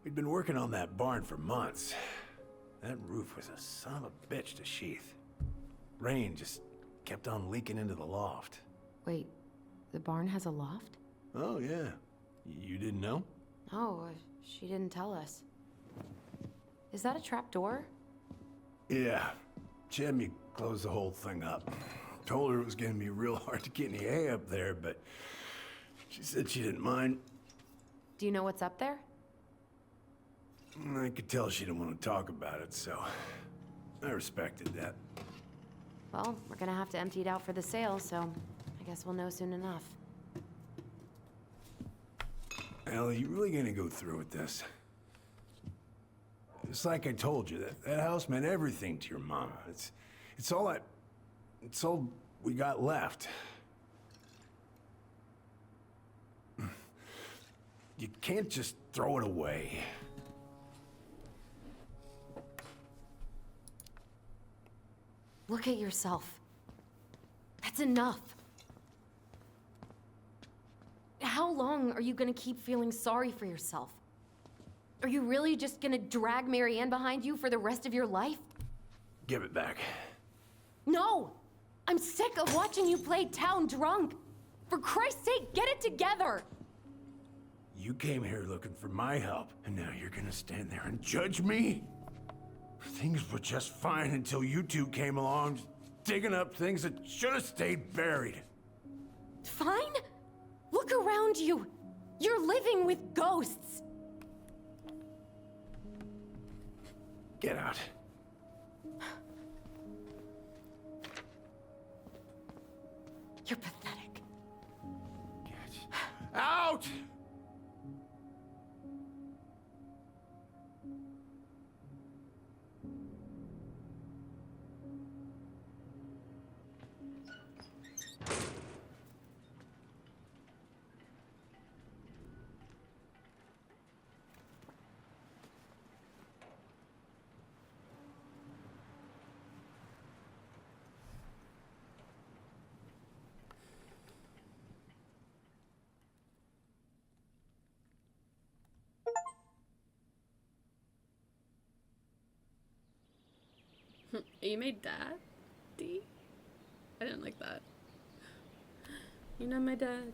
Speaker 14: We'd been working on that barn for months. That roof was a son of a bitch to sheath. Rain just kept on leaking into the loft.
Speaker 3: Wait, the barn has a loft?
Speaker 14: Oh, yeah. You didn't know?
Speaker 3: No, she didn't tell us. Is that a trap door?
Speaker 14: Yeah. She had me close the whole thing up. Told her it was gonna be real hard to get any hay up there, but she said she didn't mind.
Speaker 3: Do you know what's up there?
Speaker 14: I could tell she didn't want to talk about it, so I respected that.
Speaker 3: Well, we're gonna have to empty it out for the sale, so I guess we'll know soon enough.
Speaker 14: Ellie, you really gonna go through with this? It's like I told you, that house meant everything to your mama. It's all we got left. You can't just throw it away.
Speaker 3: Look at yourself. That's enough. How long are you gonna keep feeling sorry for yourself? Are you really just gonna drag Marianne behind you for the rest of your life?
Speaker 14: Give it back.
Speaker 3: No! I'm sick of watching you play town drunk. For Christ's sake, get it together!
Speaker 14: You came here looking for my help, and now you're gonna stand there and judge me? Things were just fine until you two came along, digging up things that should have stayed buried.
Speaker 3: Fine? Look around you. You're living with ghosts.
Speaker 14: Get out.
Speaker 3: You're pathetic.
Speaker 14: Get out!
Speaker 1: You made Daddy? I didn't like that. You're not my dad.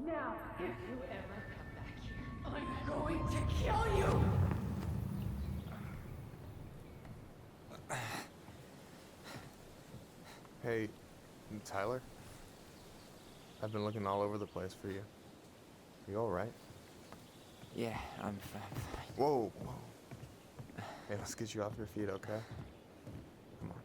Speaker 7: Now, if you ever come back here, I'm going to kill you!
Speaker 9: Hey, Tyler? I've been looking all over the place for you. You alright?
Speaker 2: Yeah, I'm fine.
Speaker 9: Whoa, whoa. Hey, let's get you off your feet, okay? Come on.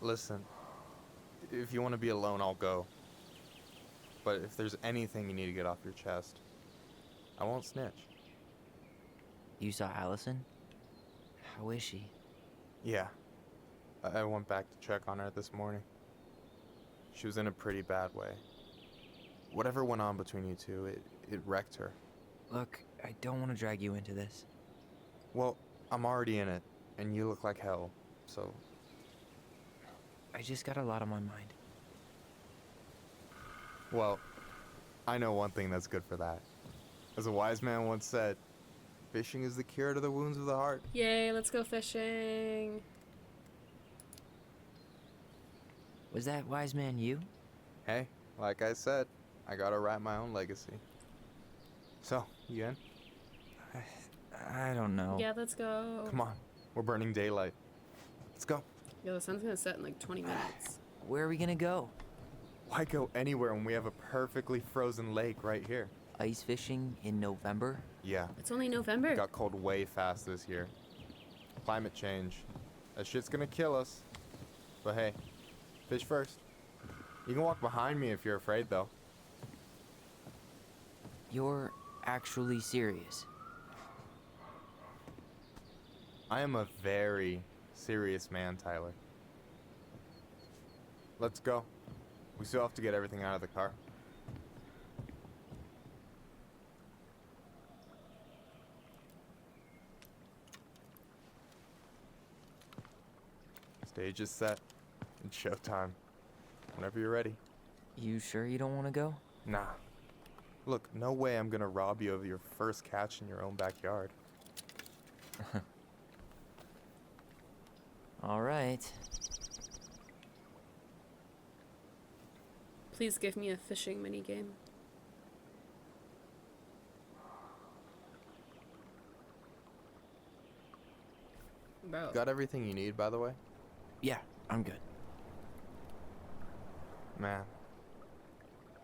Speaker 9: Listen, if you want to be alone, I'll go. But if there's anything you need to get off your chest, I won't snitch.
Speaker 2: You saw Allison? How is she?
Speaker 9: Yeah. I went back to check on her this morning. She was in a pretty bad way. Whatever went on between you two, it wrecked her.
Speaker 2: Look, I don't want to drag you into this.
Speaker 9: Well, I'm already in it, and you look like hell, so...
Speaker 2: I just got a lot on my mind.
Speaker 9: Well, I know one thing that's good for that. As a wise man once said, fishing is the cure to the wounds of the heart.
Speaker 1: Yay, let's go fishing.
Speaker 2: Was that wise man you?
Speaker 9: Hey, like I said, I gotta write my own legacy. So, you in?
Speaker 2: I don't know.
Speaker 1: Yeah, let's go.
Speaker 9: Come on, we're burning daylight. Let's go.
Speaker 1: Yo, the sun's gonna set in like 20 minutes.
Speaker 2: Where are we gonna go?
Speaker 9: Why go anywhere when we have a perfectly frozen lake right here?
Speaker 2: Ice fishing in November?
Speaker 9: Yeah.
Speaker 1: It's only November.
Speaker 9: It got cold way fast this year. Climate change. That shit's gonna kill us. But hey, fish first. You can walk behind me if you're afraid, though.
Speaker 2: You're actually serious?
Speaker 9: I am a very serious man, Tyler. Let's go. We still have to get everything out of the car. Stage is set. It's showtime. Whenever you're ready.
Speaker 2: You sure you don't want to go?
Speaker 9: Nah. Look, no way I'm gonna rob you of your first catch in your own backyard.
Speaker 2: All right.
Speaker 1: Please give me a fishing minigame. Bro.
Speaker 9: Got everything you need, by the way?
Speaker 2: Yeah, I'm good.
Speaker 9: Man,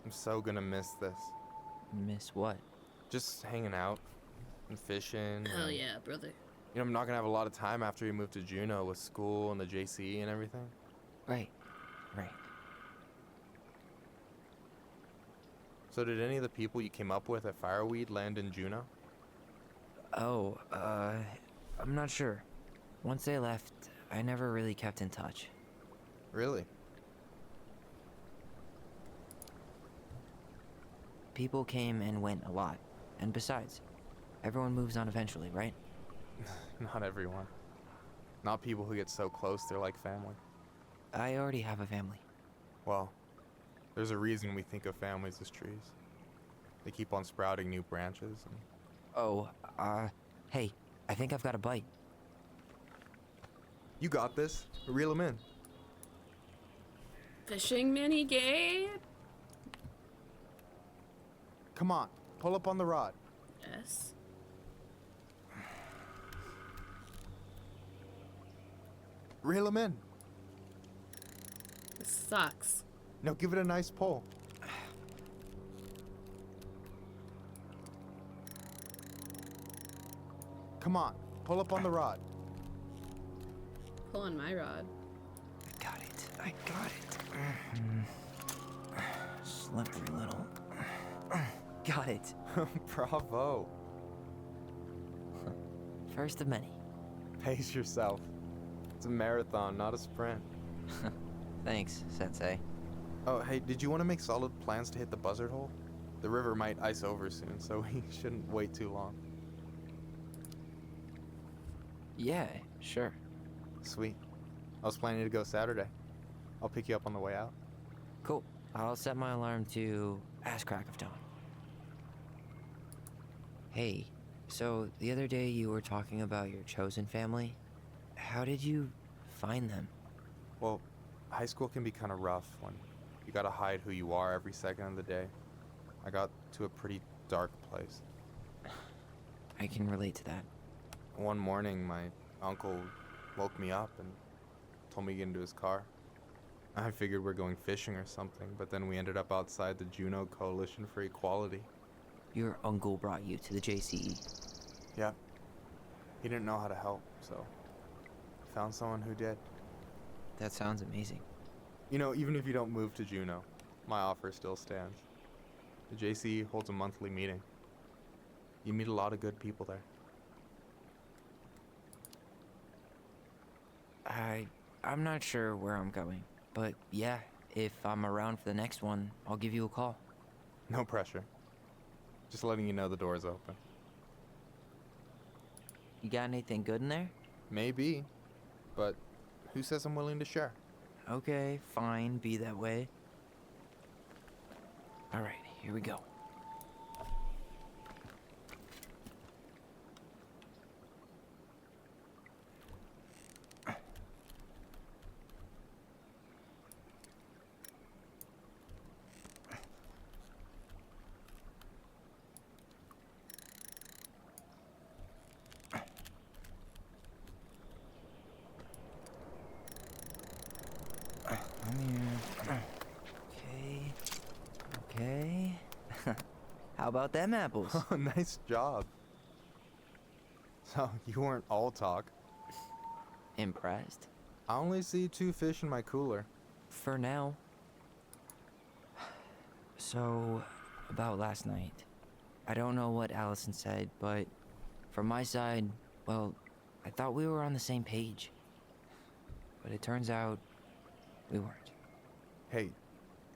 Speaker 9: I'm so gonna miss this.
Speaker 2: Miss what?
Speaker 9: Just hanging out. and fishing.
Speaker 1: Hell
Speaker 9: and,
Speaker 1: yeah, brother.
Speaker 9: You know, I'm not gonna have a lot of time after we move to Juneau with school and the JC and everything.
Speaker 2: Right.
Speaker 9: So did any of the people you came up with at Fireweed land in Juneau?
Speaker 2: Oh, I'm not sure. Once they left, I never really kept in touch.
Speaker 9: Really?
Speaker 2: People came and went a lot. And besides, everyone moves on eventually, right?
Speaker 9: Not everyone. Not people who get so close they're like family.
Speaker 2: I already have a family.
Speaker 9: Well, there's a reason we think of families as trees. They keep on sprouting new branches and...
Speaker 2: Oh, hey, I think I've got a bite.
Speaker 9: You got this. Reel them in.
Speaker 1: Fishing mini game?
Speaker 9: Come on, pull up on the rod.
Speaker 1: Yes.
Speaker 9: Reel them in.
Speaker 1: This sucks.
Speaker 9: No, give it a nice pull. Come on, pull up on the rod.
Speaker 1: Pull on my rod.
Speaker 2: I got it. Slippery little. Got it.
Speaker 9: Bravo.
Speaker 2: First of many.
Speaker 9: Pace yourself. It's a marathon, not a sprint.
Speaker 2: Thanks, Sensei.
Speaker 9: Oh, hey, did you want to make solid plans to hit the buzzard hole? The river might ice over soon, so we shouldn't wait too long.
Speaker 2: Yeah, sure.
Speaker 9: Sweet. I was planning to go Saturday. I'll pick you up on the way out.
Speaker 2: Cool. I'll set my alarm to ass crack of dawn. Hey, so the other day you were talking about your chosen family. How did you find them?
Speaker 9: Well, high school can be kind of rough when you gotta hide who you are every second of the day. I got to a pretty dark place.
Speaker 2: I can relate to that.
Speaker 9: One morning, my uncle woke me up and told me to get into his car. I figured we're going fishing or something, but then we ended up outside the Juneau Coalition for Equality.
Speaker 2: Your uncle brought you to the JCE.
Speaker 9: Yep. He didn't know how to help, so found someone who did.
Speaker 2: That sounds amazing.
Speaker 9: You know, even if you don't move to Juneau, my offer still stands. The JCE holds a monthly meeting. You meet a lot of good people there.
Speaker 2: I'm not sure where I'm going, but yeah, if I'm around for the next one, I'll give you a call.
Speaker 9: No pressure. Just letting you know the door's open.
Speaker 2: You got anything good in there?
Speaker 9: Maybe, but who says I'm willing to share?
Speaker 2: Okay, fine, be that way. Alright, here we go. Okay. How about them apples?
Speaker 9: Oh, nice job. So, you weren't all talk.
Speaker 2: Impressed?
Speaker 9: I only see 2 fish in my cooler.
Speaker 2: For now. So, about last night. I don't know what Allison said, but from my side, well, I thought we were on the same page. But it turns out we weren't.
Speaker 9: Hey,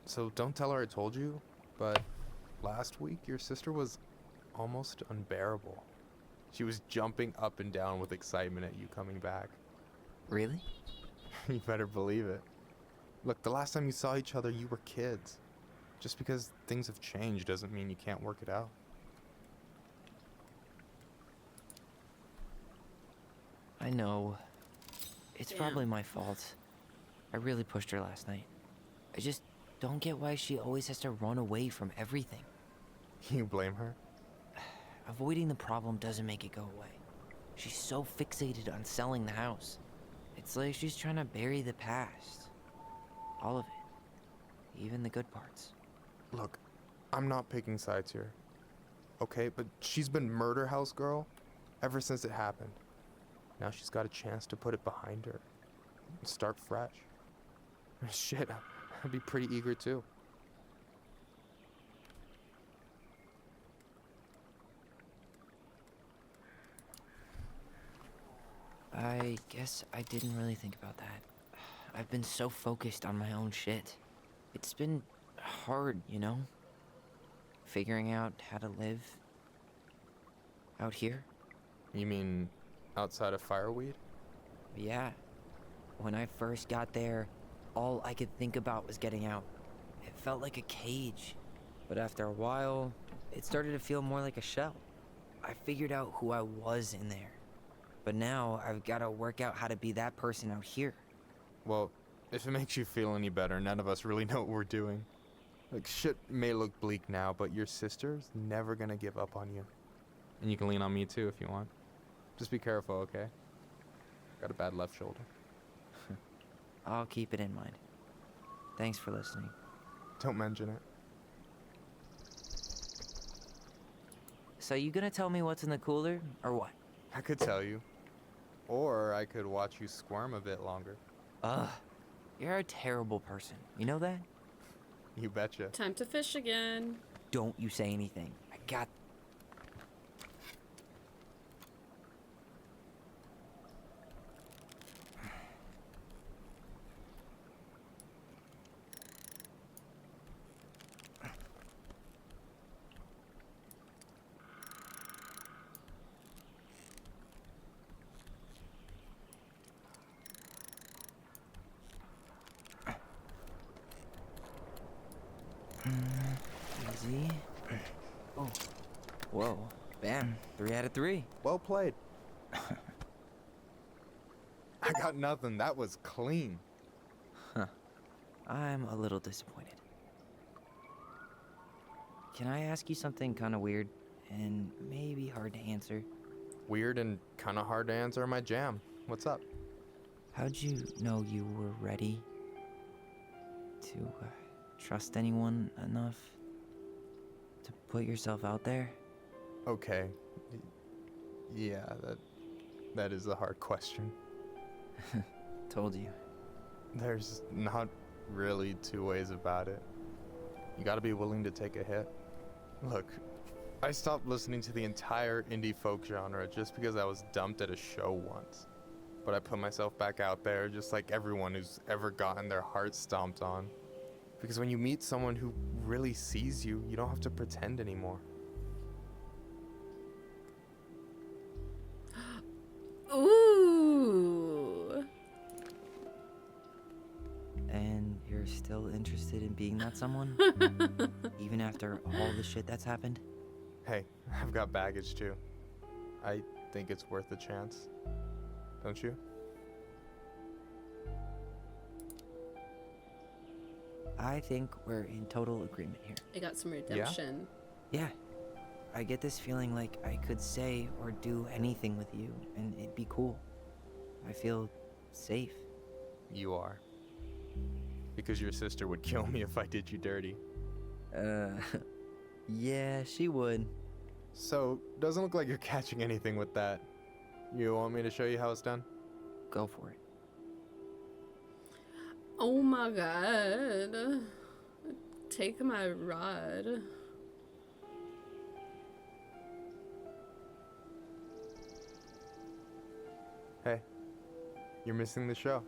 Speaker 9: so don't tell her I told you, but last week your sister was almost unbearable. She was jumping up and down with excitement at you coming back.
Speaker 2: Really?
Speaker 9: You better believe it. Look, the last time you saw each other, you were kids. Just because things have changed doesn't mean you can't work it out.
Speaker 2: I know. It's probably my fault. I really pushed her last night. I just don't get why she always has to run away from everything.
Speaker 9: You blame her?
Speaker 2: Avoiding the problem doesn't make it go away. She's so fixated on selling the house. It's like she's trying to bury the past. All of it. Even the good parts.
Speaker 9: Look, I'm not picking sides here. Okay, but she's been murder house girl ever since it happened. Now she's got a chance to put it behind her and start fresh. Shit, I'd be pretty eager too.
Speaker 2: I guess I didn't really think about that. I've been so focused on my own shit. It's been hard, you know? Figuring out how to live out here.
Speaker 9: You mean outside of Fireweed?
Speaker 2: Yeah. When I first got there, all I could think about was getting out. It felt like a cage. But after a while, it started to feel more like a shell. I figured out who I was in there. But now I've got to work out how to be that person out here.
Speaker 9: Well, if it makes you feel any better, none of us really know what we're doing. Like, shit may look bleak now, but your sister's never gonna give up on you. And you can lean on me too if you want. Just be careful, okay? Got a bad left shoulder.
Speaker 2: I'll keep it in mind. Thanks for listening.
Speaker 9: Don't mention it.
Speaker 2: So you gonna tell me what's in the cooler, or what?
Speaker 9: I could tell you. Or I could watch you squirm a bit longer.
Speaker 2: Ugh. You're a terrible person. You know that?
Speaker 9: You betcha.
Speaker 1: Time to fish again.
Speaker 2: Don't you say anything. I got... Easy. Oh. Whoa. Bam. 3 out of 3.
Speaker 9: Well played. I got nothing. That was clean.
Speaker 2: Huh. I'm a little disappointed. Can I ask you something kind of weird and maybe hard to answer?
Speaker 9: Weird and kind of hard to answer are my jam. What's up?
Speaker 2: How'd you know you were ready to trust anyone enough to put yourself out there?
Speaker 9: Okay. Yeah, that is a hard question.
Speaker 2: Told you.
Speaker 9: There's not really two ways about it. You gotta be willing to take a hit. Look, I stopped listening to the entire indie folk genre just because I was dumped at a show once. But I put myself back out there just like everyone who's ever gotten their heart stomped on. Because when you meet someone who really sees you, you don't have to pretend anymore.
Speaker 1: Ooh.
Speaker 2: And you're still interested in being that someone? Even after all the shit that's happened?
Speaker 9: Hey, I've got baggage too. I think it's worth a chance. Don't you?
Speaker 2: I think we're in total agreement here.
Speaker 1: I got some redemption.
Speaker 2: Yeah. I get this feeling like I could say or do anything with you, and it'd be cool. I feel safe.
Speaker 9: You are. Because your sister would kill me if I did you dirty.
Speaker 2: Yeah, she would.
Speaker 9: So, doesn't look like you're catching anything with that. You want me to show you how it's done?
Speaker 2: Go for it.
Speaker 1: Oh my god. Take my rod.
Speaker 9: Hey, you're missing the show.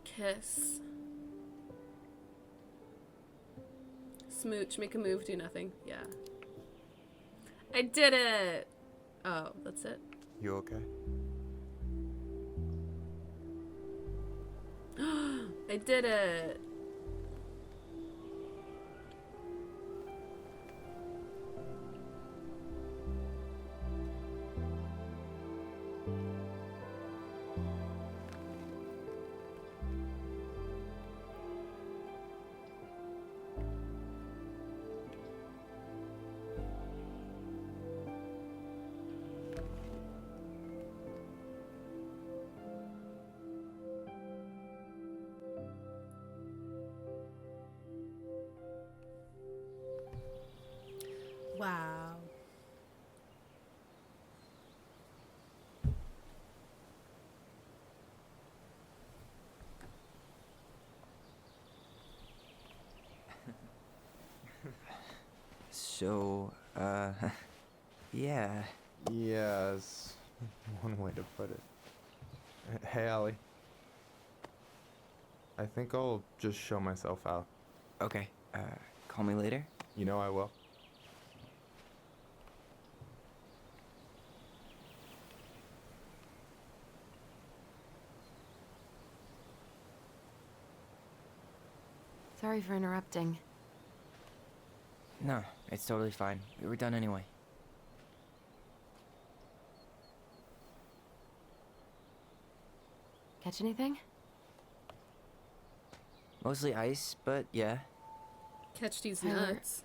Speaker 1: Kiss. Smooch, make a move, do nothing. Yeah. I did it! Oh, that's it?
Speaker 9: You okay?
Speaker 1: I did it!
Speaker 2: So, yeah.
Speaker 9: Yeah, is one way to put it. Hey, Allie. I think I'll just show myself out.
Speaker 2: Okay, call me later?
Speaker 9: You know I will.
Speaker 3: Sorry for interrupting.
Speaker 2: No, it's totally fine. We were done anyway.
Speaker 3: Catch anything?
Speaker 2: Mostly ice, but yeah.
Speaker 1: Catch these
Speaker 3: Tyler,
Speaker 1: nuts.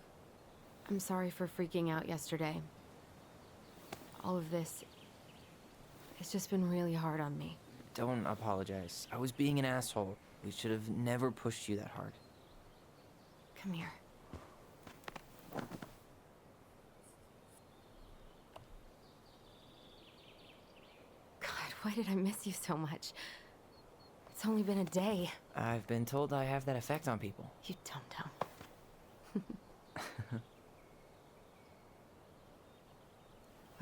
Speaker 3: I'm sorry for freaking out yesterday. All of this, it's just been really hard on me.
Speaker 2: Don't apologize. I was being an asshole. We should have never pushed you that hard.
Speaker 3: Come here. God, why did I miss you so much? It's only been a day.
Speaker 2: I've been told I have that effect on people.
Speaker 3: You dum-dum.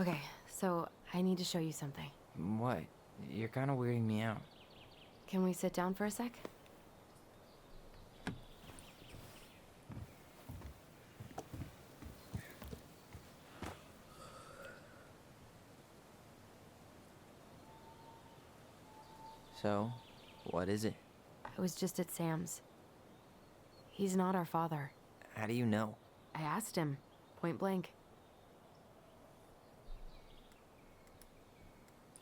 Speaker 3: Okay, so I need to show you something.
Speaker 2: What? You're kind of weirding me out.
Speaker 3: Can we sit down for a sec?
Speaker 2: So, what is it?
Speaker 3: I was just at Sam's. He's not our father.
Speaker 2: How do you know?
Speaker 3: I asked him, point blank.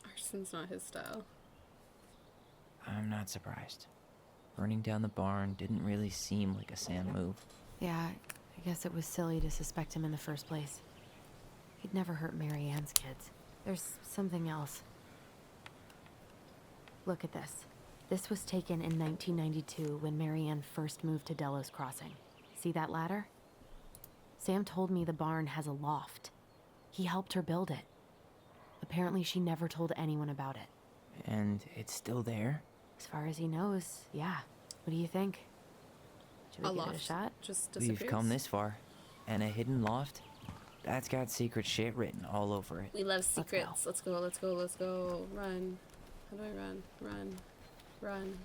Speaker 1: Arson's not his style.
Speaker 2: I'm not surprised. Burning down the barn didn't really seem like a Sam move.
Speaker 3: Yeah, I guess it was silly to suspect him in the first place. He'd never hurt Mary Ann's kids. There's something else. Look at this. This was taken in 1992 when Mary Ann first moved to Delos Crossing. See that ladder? Sam told me the barn has a loft. He helped her build it. Apparently she never told anyone about it.
Speaker 2: And it's still there?
Speaker 3: As far as he knows, yeah. What do you think? Should we give it a shot?
Speaker 1: Just disappears.
Speaker 2: We've come this far. And a hidden loft? That's got secret shit written all over it.
Speaker 1: We love secrets. Let's go, let's go, let's go. Run. How do I run? Run. Run.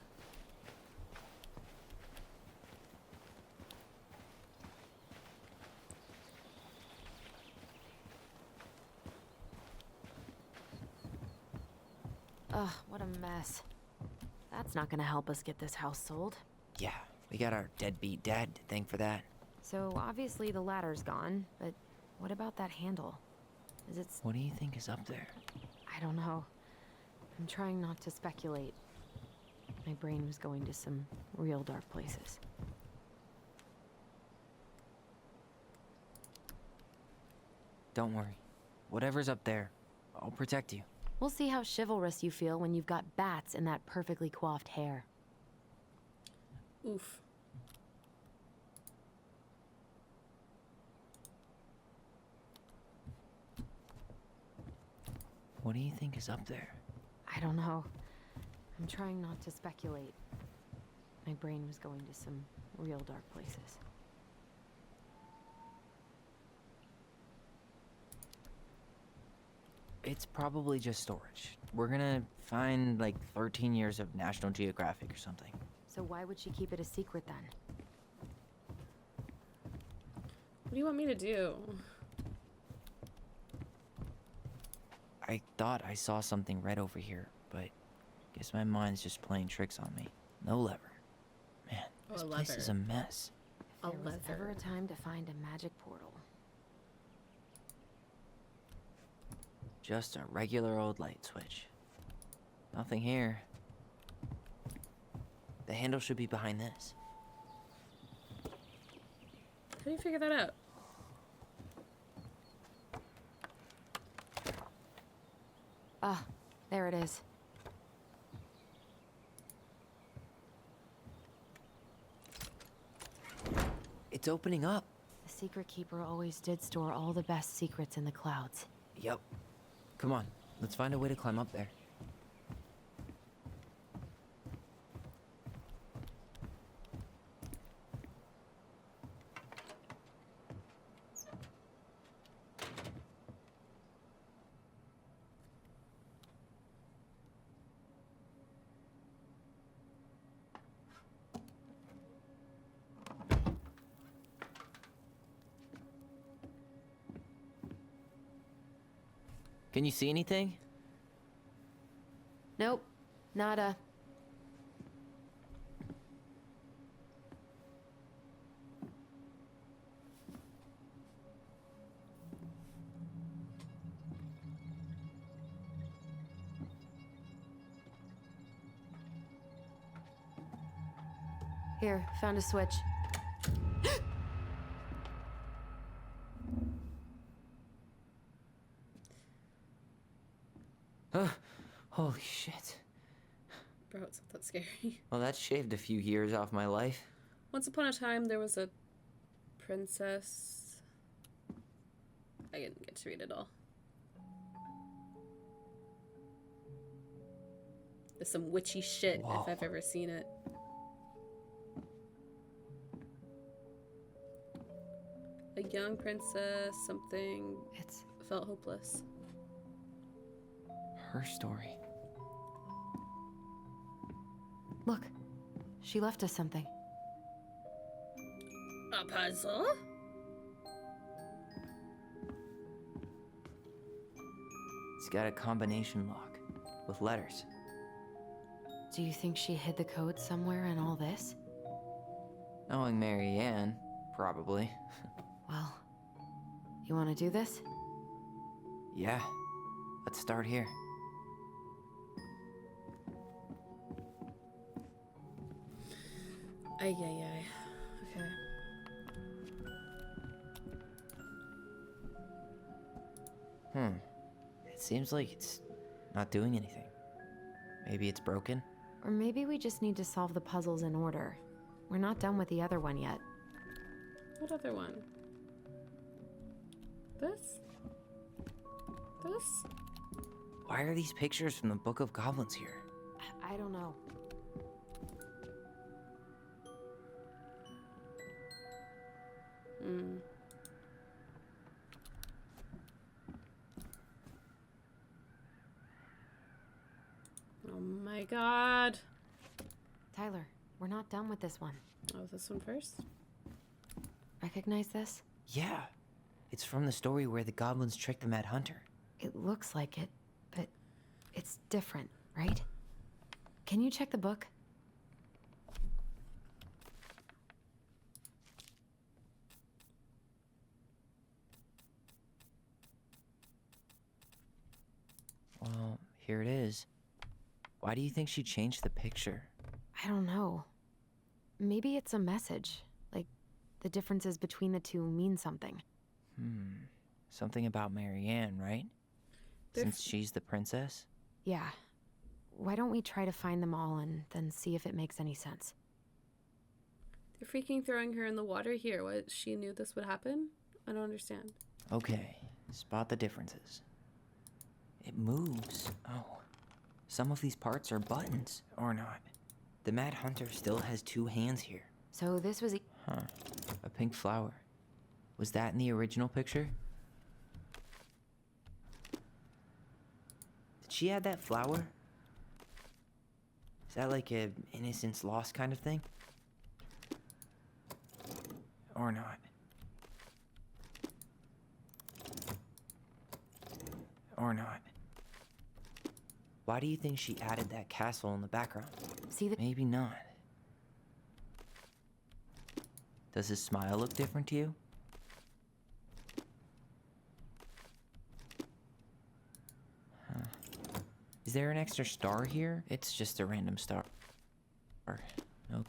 Speaker 3: Ugh, what a mess. That's not gonna help us get this house sold.
Speaker 2: Yeah, we got our deadbeat dad to thank for that.
Speaker 3: So obviously the ladder's gone, but what about that handle? Is it...
Speaker 2: What do you think is up there?
Speaker 3: I don't know. I'm trying not to speculate. My brain was going to some real dark places.
Speaker 2: Don't worry. Whatever's up there, I'll protect you.
Speaker 3: We'll see how chivalrous you feel when you've got bats in that perfectly coiffed hair.
Speaker 1: Oof.
Speaker 2: What do you think is up there?
Speaker 3: I don't know. I'm trying not to speculate. My brain was going to some real dark places.
Speaker 2: It's probably just storage. We're gonna find like 13 years of National Geographic or something.
Speaker 3: So why would she keep it a secret then?
Speaker 1: What do you want me to do?
Speaker 2: I thought I saw something red over here, but guess my mind's just playing tricks on me. No lever. Man,
Speaker 1: Oh,
Speaker 2: this
Speaker 1: a
Speaker 2: place
Speaker 1: lever.
Speaker 2: is a mess.
Speaker 3: If there was ever a time to find a magic portal.
Speaker 2: Just a regular old light switch. Nothing here. The handle should be behind this.
Speaker 1: How do you figure that out?
Speaker 3: Ah, there it is.
Speaker 2: It's opening up.
Speaker 3: The secret keeper always did store all the best secrets in the clouds.
Speaker 2: Yep. Come on, let's find a way to climb up there. Can you see anything?
Speaker 3: Nope. Nada. Here, found a switch.
Speaker 2: Holy shit.
Speaker 1: Bro, it's not that scary.
Speaker 2: Well, that shaved a few years off my life.
Speaker 1: Once upon a time, there was a princess. I didn't get to read it all. There's some witchy shit if I've ever seen it. A young princess, something felt hopeless.
Speaker 2: Her story.
Speaker 3: Look, she left us something.
Speaker 1: A puzzle?
Speaker 2: It's got a combination lock with letters.
Speaker 3: Do you think she hid the code somewhere in all this?
Speaker 2: Knowing Mary Ann, probably.
Speaker 3: Well, you want to do this?
Speaker 2: Yeah. Let's start here.
Speaker 1: Ay, ay, ay. Okay.
Speaker 2: It seems like it's not doing anything. Maybe it's broken?
Speaker 3: Or maybe we just need to solve the puzzles in order. We're not done with the other one yet.
Speaker 1: What other one? This? This?
Speaker 2: Why are these pictures from the Book of Goblins here?
Speaker 3: I don't know.
Speaker 1: Hmm. Oh my god.
Speaker 3: Tyler, we're not done with this one.
Speaker 1: Oh, this one first?
Speaker 3: Recognize this?
Speaker 2: Yeah. It's from the story where the goblins tricked the Mad Hunter.
Speaker 3: It looks like it, but it's different, right? Can you check the book?
Speaker 2: Well, here it is. Why do you think she changed the picture?
Speaker 3: I don't know. Maybe it's a message. Like, the differences between the two mean something.
Speaker 2: Something about Mary Ann, right? Since she's the princess?
Speaker 3: Yeah. Why don't we try to find them all and then see if it makes any sense?
Speaker 1: They're freaking throwing her in the water here. What? She knew this would happen? I don't understand.
Speaker 2: Okay, spot the differences. It moves. Oh, some of these parts are buttons, or not. The Mad Hunter still has two hands here.
Speaker 3: So this was
Speaker 2: A pink flower. Was that in the original picture? Did she add that flower? Is that like a innocence lost kind of thing? Or not? Or not? Why do you think she added that castle in the background?
Speaker 3: See the—
Speaker 2: Maybe not. Does his smile look different to you? Is there an extra star here? It's just a random star. No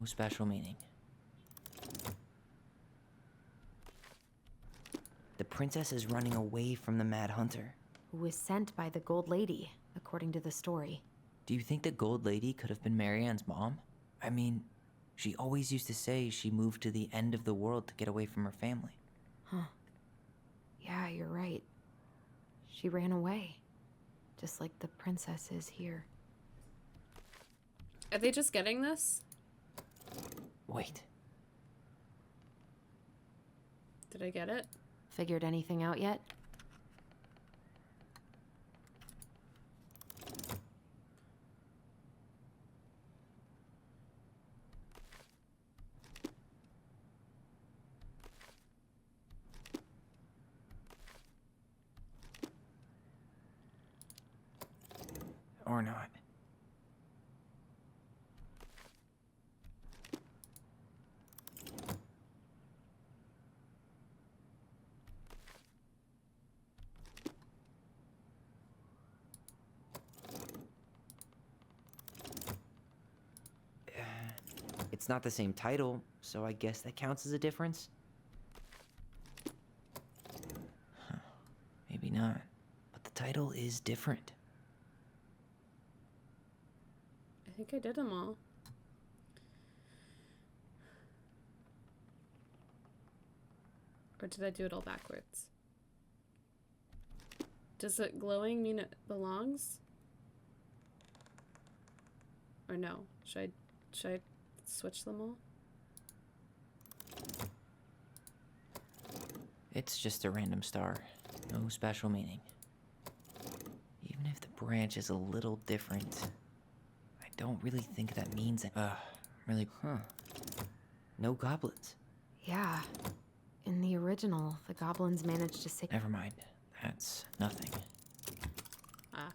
Speaker 2: special meaning. The princess is running away from the Mad Hunter.
Speaker 3: who was sent by the Gold Lady, according to the story.
Speaker 2: Do you think the Gold Lady could have been Marianne's mom? I mean, she always used to say she moved to the end of the world to get away from her family.
Speaker 3: Huh. Yeah, you're right. She ran away. Just like the princess is here.
Speaker 1: Are they just getting this?
Speaker 2: Wait.
Speaker 1: Did I get it?
Speaker 3: Figured anything out yet?
Speaker 2: Or not. It's not the same title, so I guess that counts as a difference? Huh. Maybe not. But the title is different.
Speaker 1: I think I did them all. Or did I do it all backwards? Does it glowing mean it belongs? Or no? Should I switch them all?
Speaker 2: It's just a random star. No special meaning. Even if the branch is a little different, I don't really think that means it. Really, no goblins.
Speaker 3: Yeah. In the original, the goblins managed to save.
Speaker 2: Never mind. That's nothing.
Speaker 1: Ah.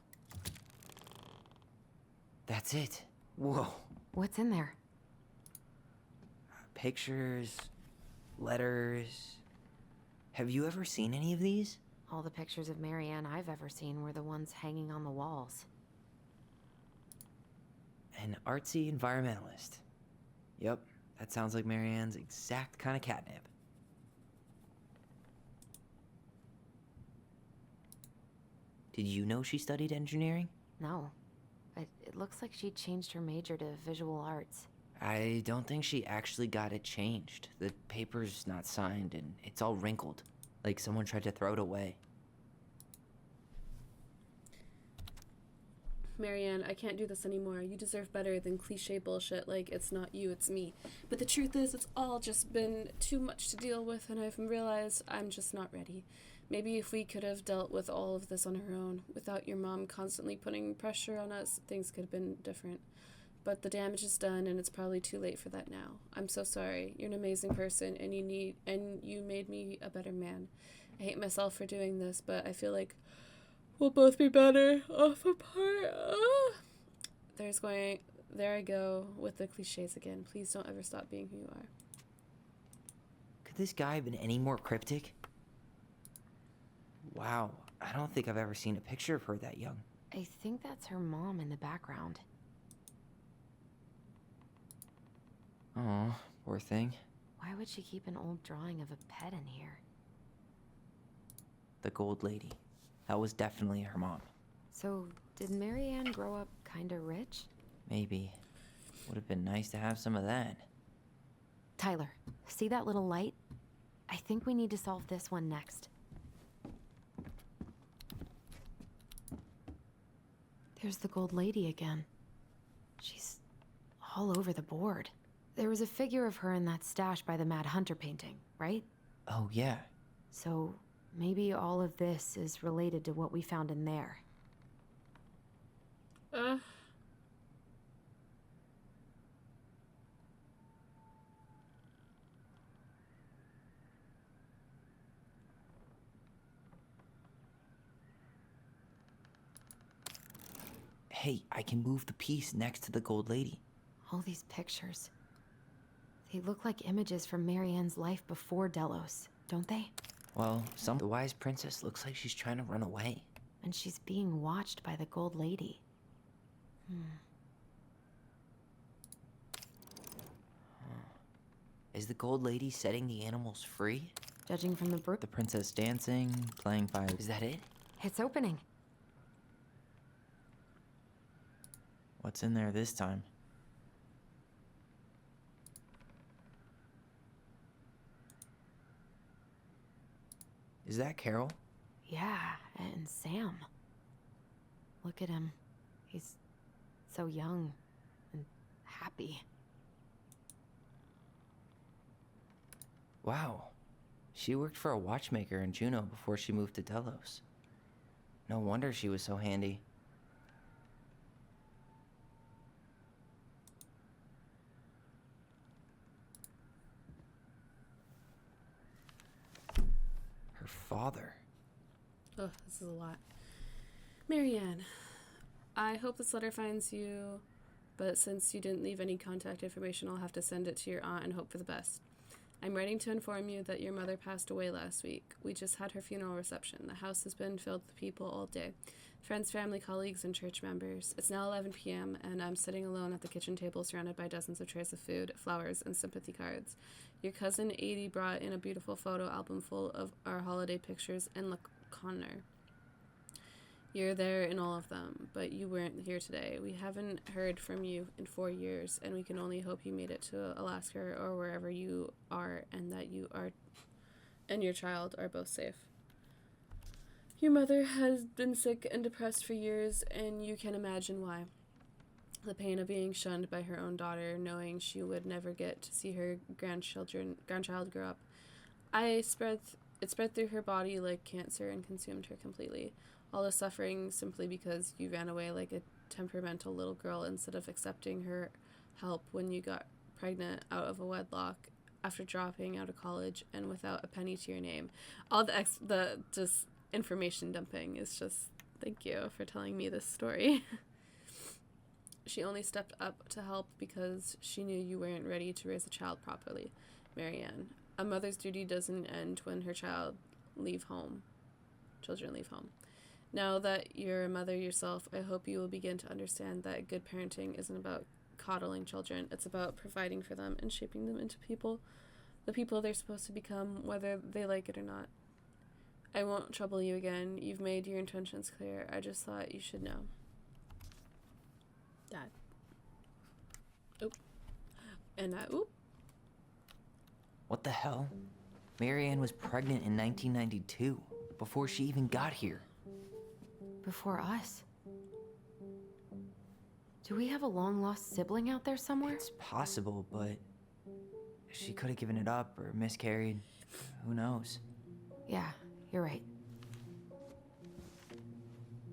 Speaker 2: That's it. Whoa.
Speaker 3: What's in there?
Speaker 2: Pictures, letters. Have you ever seen any of these?
Speaker 3: All the pictures of Marianne I've ever seen were the ones hanging on the walls.
Speaker 2: An artsy environmentalist. Yep, that sounds like Marianne's exact kind of catnip. Did you know she studied engineering?
Speaker 3: No. It looks like she changed her major to visual arts.
Speaker 2: I don't think she actually got it changed. The paper's not signed and it's all wrinkled. Like someone tried to throw it away.
Speaker 1: Marianne, I can't do this anymore. You deserve better than cliche bullshit like it's not you, it's me. But the truth is, it's all just been too much to deal with, and I've realized I'm just not ready. Maybe if we could have dealt with all of this on our own, without your mom constantly putting pressure on us, things could have been different. But the damage is done, and it's probably too late for that now. I'm so sorry. You're an amazing person, and you made me a better man. I hate myself for doing this, but I feel like we'll both be better off apart. There I go with the cliches again. Please don't ever stop being who you are.
Speaker 2: Could this guy have been any more cryptic? Wow, I don't think I've ever seen a picture of her that young.
Speaker 3: I think that's her mom in the background.
Speaker 2: Oh, poor thing.
Speaker 3: Why would she keep an old drawing of a pet in here?
Speaker 2: The gold lady. That was definitely her mom.
Speaker 3: So, did Marianne grow up kinda rich?
Speaker 2: Maybe. Would have been nice to have some of that.
Speaker 3: Tyler, see that little light? I think we need to solve this one next. There's the gold lady again. She's all over the board. There was a figure of her in that stash by the Mad Hunter painting, right?
Speaker 2: Oh, yeah.
Speaker 3: So, maybe all of this is related to what we found in there.
Speaker 2: Hey, I can move the piece next to the gold lady.
Speaker 3: All these pictures. They look like images from Marianne's life before Delos, don't they?
Speaker 2: Well, the wise princess looks like she's trying to run away.
Speaker 3: And she's being watched by the gold lady.
Speaker 2: Is the gold lady setting the animals free?
Speaker 3: Judging from the brook.
Speaker 2: The princess dancing, playing fire. Is that it?
Speaker 3: It's opening.
Speaker 2: What's in there this time? Is that Carol?
Speaker 3: Yeah, and Sam. Look at him. He's so young and happy.
Speaker 2: Wow. She worked for a watchmaker in Juneau before she moved to Delos. No wonder she was so handy. Her father.
Speaker 1: Oh, this is a lot. Marianne, I hope this letter finds you, but since you didn't leave any contact information, I'll have to send it to your aunt and hope for the best. I'm writing to inform you that your mother passed away last week. We just had her funeral reception. The house has been filled with people all day. Friends, family, colleagues, and church members. It's now 11 p.m., and I'm sitting alone at the kitchen table surrounded by dozens of trays of food, flowers, and sympathy cards. Your cousin Adie brought in a beautiful photo album full of our holiday pictures and look Connor. You're there in all of them, but you weren't here today. We haven't heard from you in 4 years, and we can only hope you made it to Alaska or wherever you are, and that you are and your child are both safe. Your mother has been sick and depressed for years, and you can imagine why. The pain of being shunned by her own daughter, knowing she would never get to see her grandchild grow up. It spread through her body like cancer and consumed her completely. All the suffering simply because you ran away like a temperamental little girl instead of accepting her help when you got pregnant out of a wedlock after dropping out of college and without a penny to your name. All the just information dumping is just, thank you for telling me this story. She only stepped up to help because she knew you weren't ready to raise a child properly, Marianne. A mother's duty doesn't end when her children leave home. Now that you're a mother yourself, I hope you will begin to understand that good parenting isn't about coddling children. It's about providing for them and shaping them into the people they're supposed to become, whether they like it or not. I won't trouble you again. You've made your intentions clear. I just thought you should know. Dad. Oop. And oop.
Speaker 2: What the hell? Marianne was pregnant in 1992, before she even got here.
Speaker 3: Before us? Do we have a long-lost sibling out there somewhere?
Speaker 2: It's possible, but she could have given it up or miscarried. Who knows?
Speaker 3: Yeah, you're right.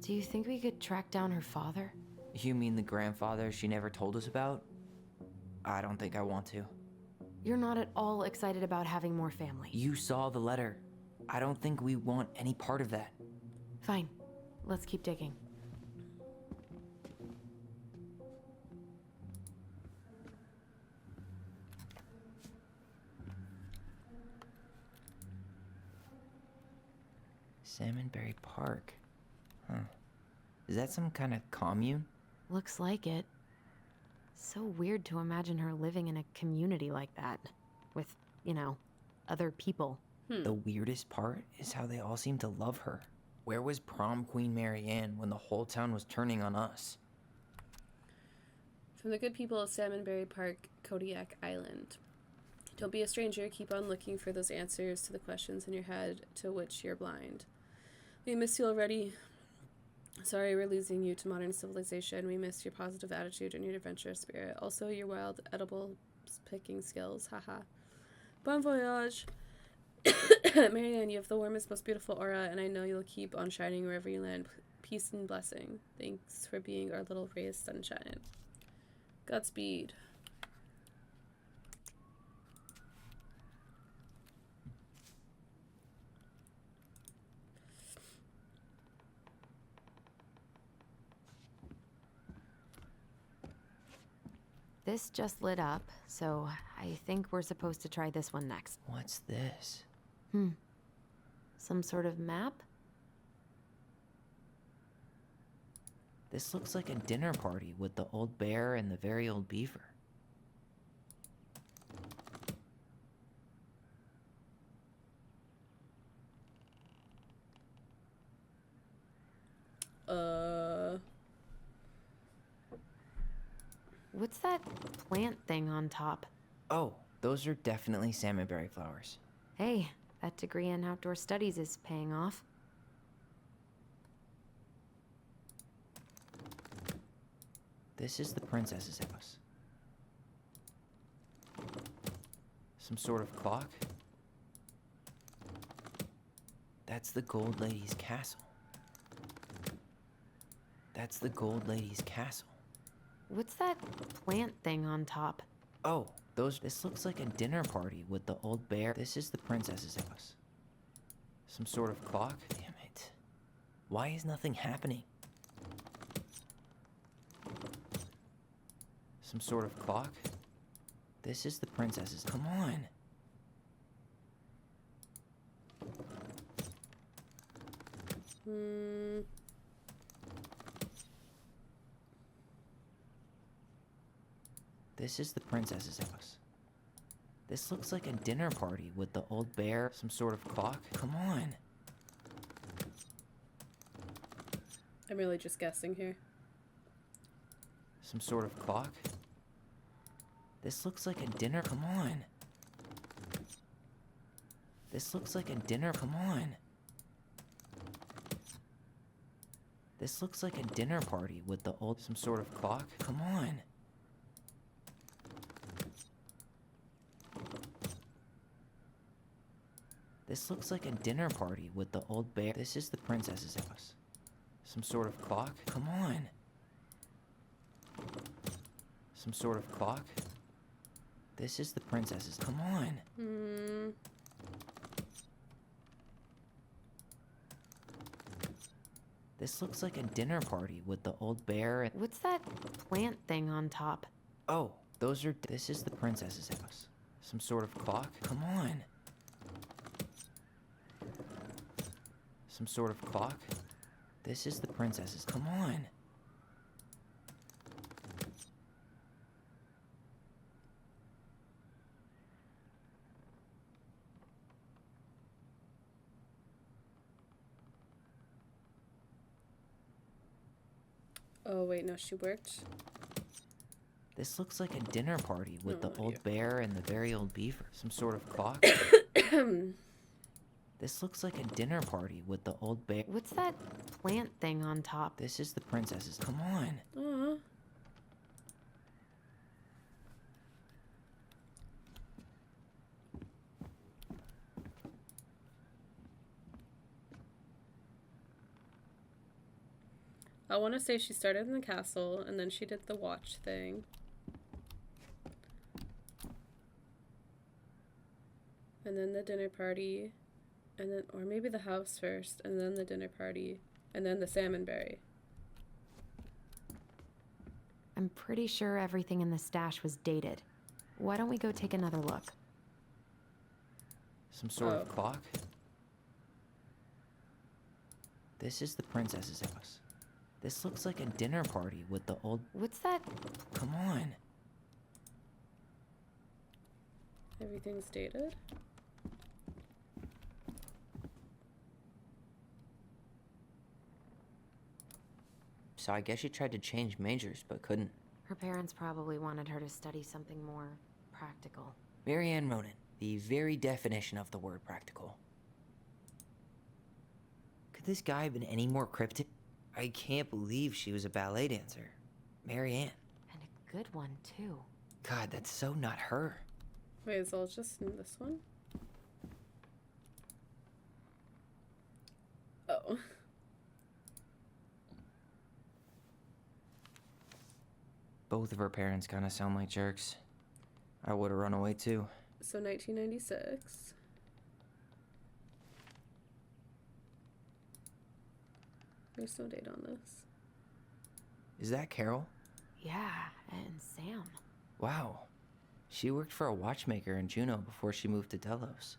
Speaker 3: Do you think we could track down her father?
Speaker 2: You mean the grandfather she never told us about? I don't think I want to.
Speaker 3: You're not at all excited about having more family.
Speaker 2: You saw the letter. I don't think we want any part of that.
Speaker 3: Fine. Let's keep digging.
Speaker 2: Salmonberry Park. Huh. Is that some kind of commune?
Speaker 3: Looks like it. So weird to imagine her living in a community like that. With, other people.
Speaker 2: The weirdest part is how they all seem to love her. Where was prom queen Marianne when the whole town was turning on us?
Speaker 1: From the good people of Salmonberry Park, Kodiak Island. Don't be a stranger. Keep on looking for those answers to the questions in your head to which you're blind. We miss you already. Sorry we're losing you to modern civilization. We miss your positive attitude and your adventurous spirit. Also your wild edible picking skills. Haha. Bon voyage. Marianne, you have the warmest, most beautiful aura, and I know you'll keep on shining wherever you land. Peace and blessing. Thanks for being our little ray of sunshine. Godspeed.
Speaker 3: This just lit up, so I think we're supposed to try this one next.
Speaker 2: What's this?
Speaker 3: Some sort of map?
Speaker 2: This looks like a dinner party with the old bear and the very old beaver.
Speaker 3: What's that plant thing on top?
Speaker 2: Oh, those are definitely salmonberry flowers.
Speaker 3: Hey, that degree in outdoor studies is paying off.
Speaker 2: This is the princess's house. Some sort of clock? That's the Gold Lady's castle. That's the Gold Lady's castle.
Speaker 3: What's that plant thing on top?
Speaker 2: Oh, this looks like a dinner party with the old bear. This is the princess's house. Some sort of clock? Damn it. Why is nothing happening? Some sort of clock? This is the princess's. Come on. This is the princess's house. This looks like a dinner party with the old bear. Some sort of clock? Come on.
Speaker 1: I'm really just guessing here.
Speaker 2: Some sort of clock? This looks like a dinner. Come on. This looks like a dinner. Come on. This looks like a dinner party with the old. Some sort of clock? Come on. This looks like a dinner party with the old bear. This is the princess's house. Some sort of clock? Come on. Some sort of clock? This is the princess's. Come on. This looks like a dinner party with the old bear and...
Speaker 3: What's that plant thing on top?
Speaker 2: Oh, those are... This is the princess's house. Some sort of clock? Come on. Some sort of clock? This is the princess's. Come on.
Speaker 1: Oh, wait, no, she worked.
Speaker 2: This looks like a dinner party with the old bear and the very old beaver. Some sort of clock? This looks like a dinner party with the old bear.
Speaker 3: What's that plant thing on top?
Speaker 2: This is the princess's. Come on.
Speaker 1: Aww. I want to say she started in the castle and then she did the watch thing. And then the dinner party. And then, or maybe the house first, and then the dinner party, and then the salmonberry.
Speaker 3: I'm pretty sure everything in the stash was dated. Why don't we go take another look?
Speaker 2: Some sort of clock? This is the princess's house. This looks like a dinner party with the old...
Speaker 3: What's that?
Speaker 2: Come on.
Speaker 1: Everything's dated?
Speaker 2: So I guess she tried to change majors, but couldn't.
Speaker 3: Her parents probably wanted her to study something more practical.
Speaker 2: Marianne Ronan, the very definition of the word practical. Could this guy have been any more cryptic? I can't believe she was a ballet dancer. Marianne.
Speaker 3: And a good one, too.
Speaker 2: God, that's so not her.
Speaker 1: Wait, is it just in this one? Oh.
Speaker 2: Both of her parents kind of sound like jerks. I would have run away too.
Speaker 1: So 1996. There's no date on this.
Speaker 2: Is that Carol?
Speaker 3: Yeah, and Sam.
Speaker 2: Wow. She worked for a watchmaker in Juneau before she moved to Delos.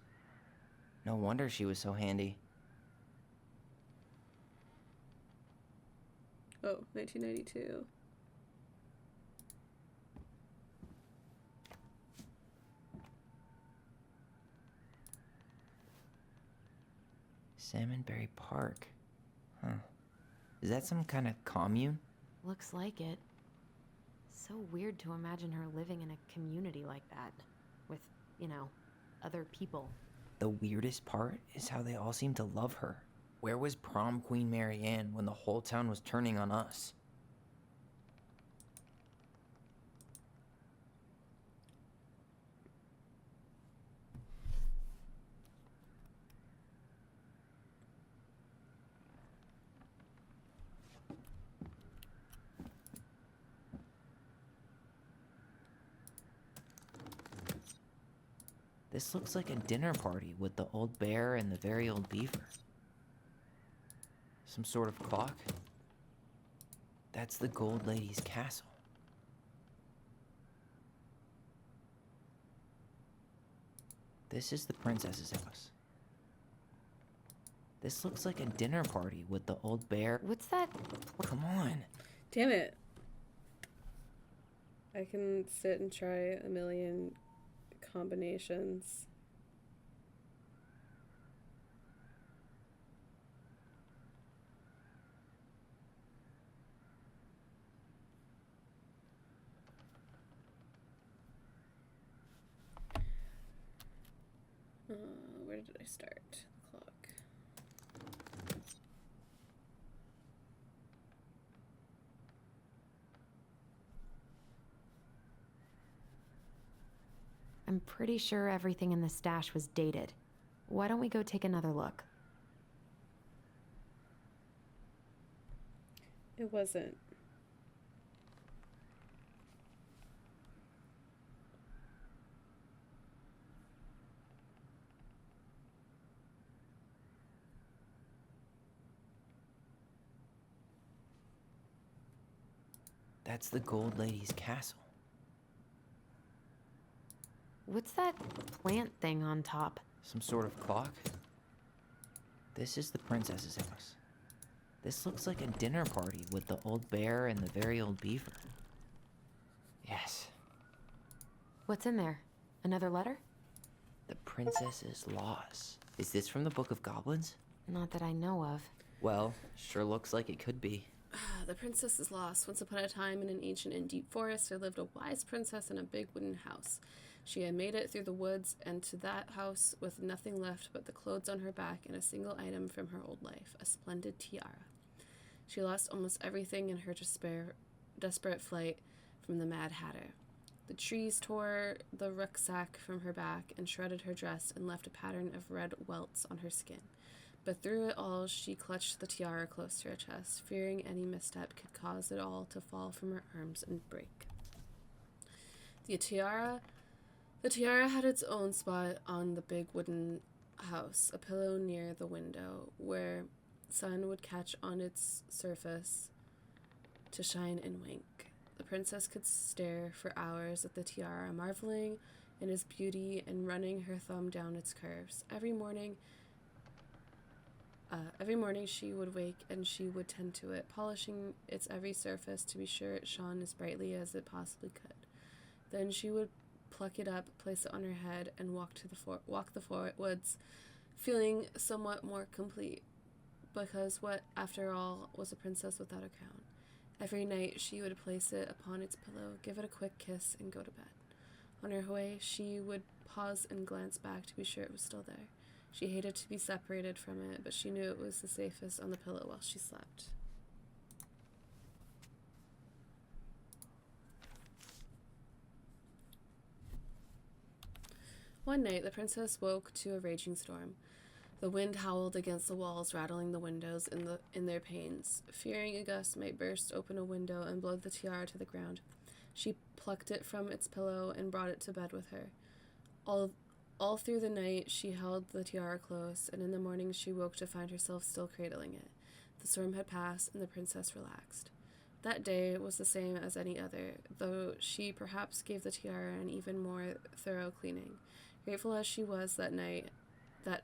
Speaker 2: No wonder she was so handy.
Speaker 1: Oh, 1992.
Speaker 2: Salmonberry Park. Huh. Is that some kind of commune?
Speaker 3: Looks like it. So weird to imagine her living in a community like that. With, you know, other people.
Speaker 2: The weirdest part is how they all seem to love her. Where was prom queen Marianne when the whole town was turning on us? This looks like a dinner party with the old bear and the very old beaver. Some sort of clock? That's the Gold Lady's castle. This is the princess's house. This looks like a dinner party with the old bear.
Speaker 3: What's that?
Speaker 2: Come on.
Speaker 1: Damn it. I can sit and try a million combinations. Where did I start? The clock.
Speaker 3: I'm pretty sure everything in the stash was dated. Why don't we go take another look?
Speaker 1: It wasn't.
Speaker 2: That's the Gold Lady's castle.
Speaker 3: What's that plant thing on top?
Speaker 2: Some sort of clock? This is the princess's house. This looks like a dinner party with the old bear and the very old beaver. Yes.
Speaker 3: What's in there? Another letter?
Speaker 2: The princess's laws. Is this from the Book of Goblins?
Speaker 3: Not that I know of.
Speaker 2: Well, sure looks like it could be.
Speaker 1: The princess is lost. Once upon a time, in an ancient and deep forest, there lived a wise princess in a big wooden house. She had made it through the woods and to that house with nothing left but the clothes on her back and a single item from her old life, a splendid tiara. She lost almost everything in her desperate flight from the Mad Hatter. The trees tore the rucksack from her back and shredded her dress and left a pattern of red welts on her skin. But through it all, she clutched the tiara close to her chest, fearing any misstep could cause it all to fall from her arms and break. The tiara had its own spot on the big wooden house, a pillow near the window, where sun would catch on its surface to shine and wink. The princess could stare for hours at the tiara, marveling in its beauty and running her thumb down its curves. Every morning she would wake and she would tend to it, polishing its every surface to be sure it shone as brightly as it possibly could. Then she would pluck it up, place it on her head, and walk the woods, feeling somewhat more complete, because what, after all, was a princess without a crown? Every night she would place it upon its pillow, give it a quick kiss, and go to bed. On her way, she would pause and glance back to be sure it was still there. She hated to be separated from it, but she knew it was the safest on the pillow while she slept. One night, the princess woke to a raging storm. The wind howled against the walls, rattling the windows in their panes. Fearing a gust might burst open a window and blow the tiara to the ground, she plucked it from its pillow and brought it to bed with her. All through the night, she held the tiara close, and in the morning she woke to find herself still cradling it. The storm had passed, and the princess relaxed. That day was the same as any other, though she perhaps gave the tiara an even more thorough cleaning. Grateful as she was that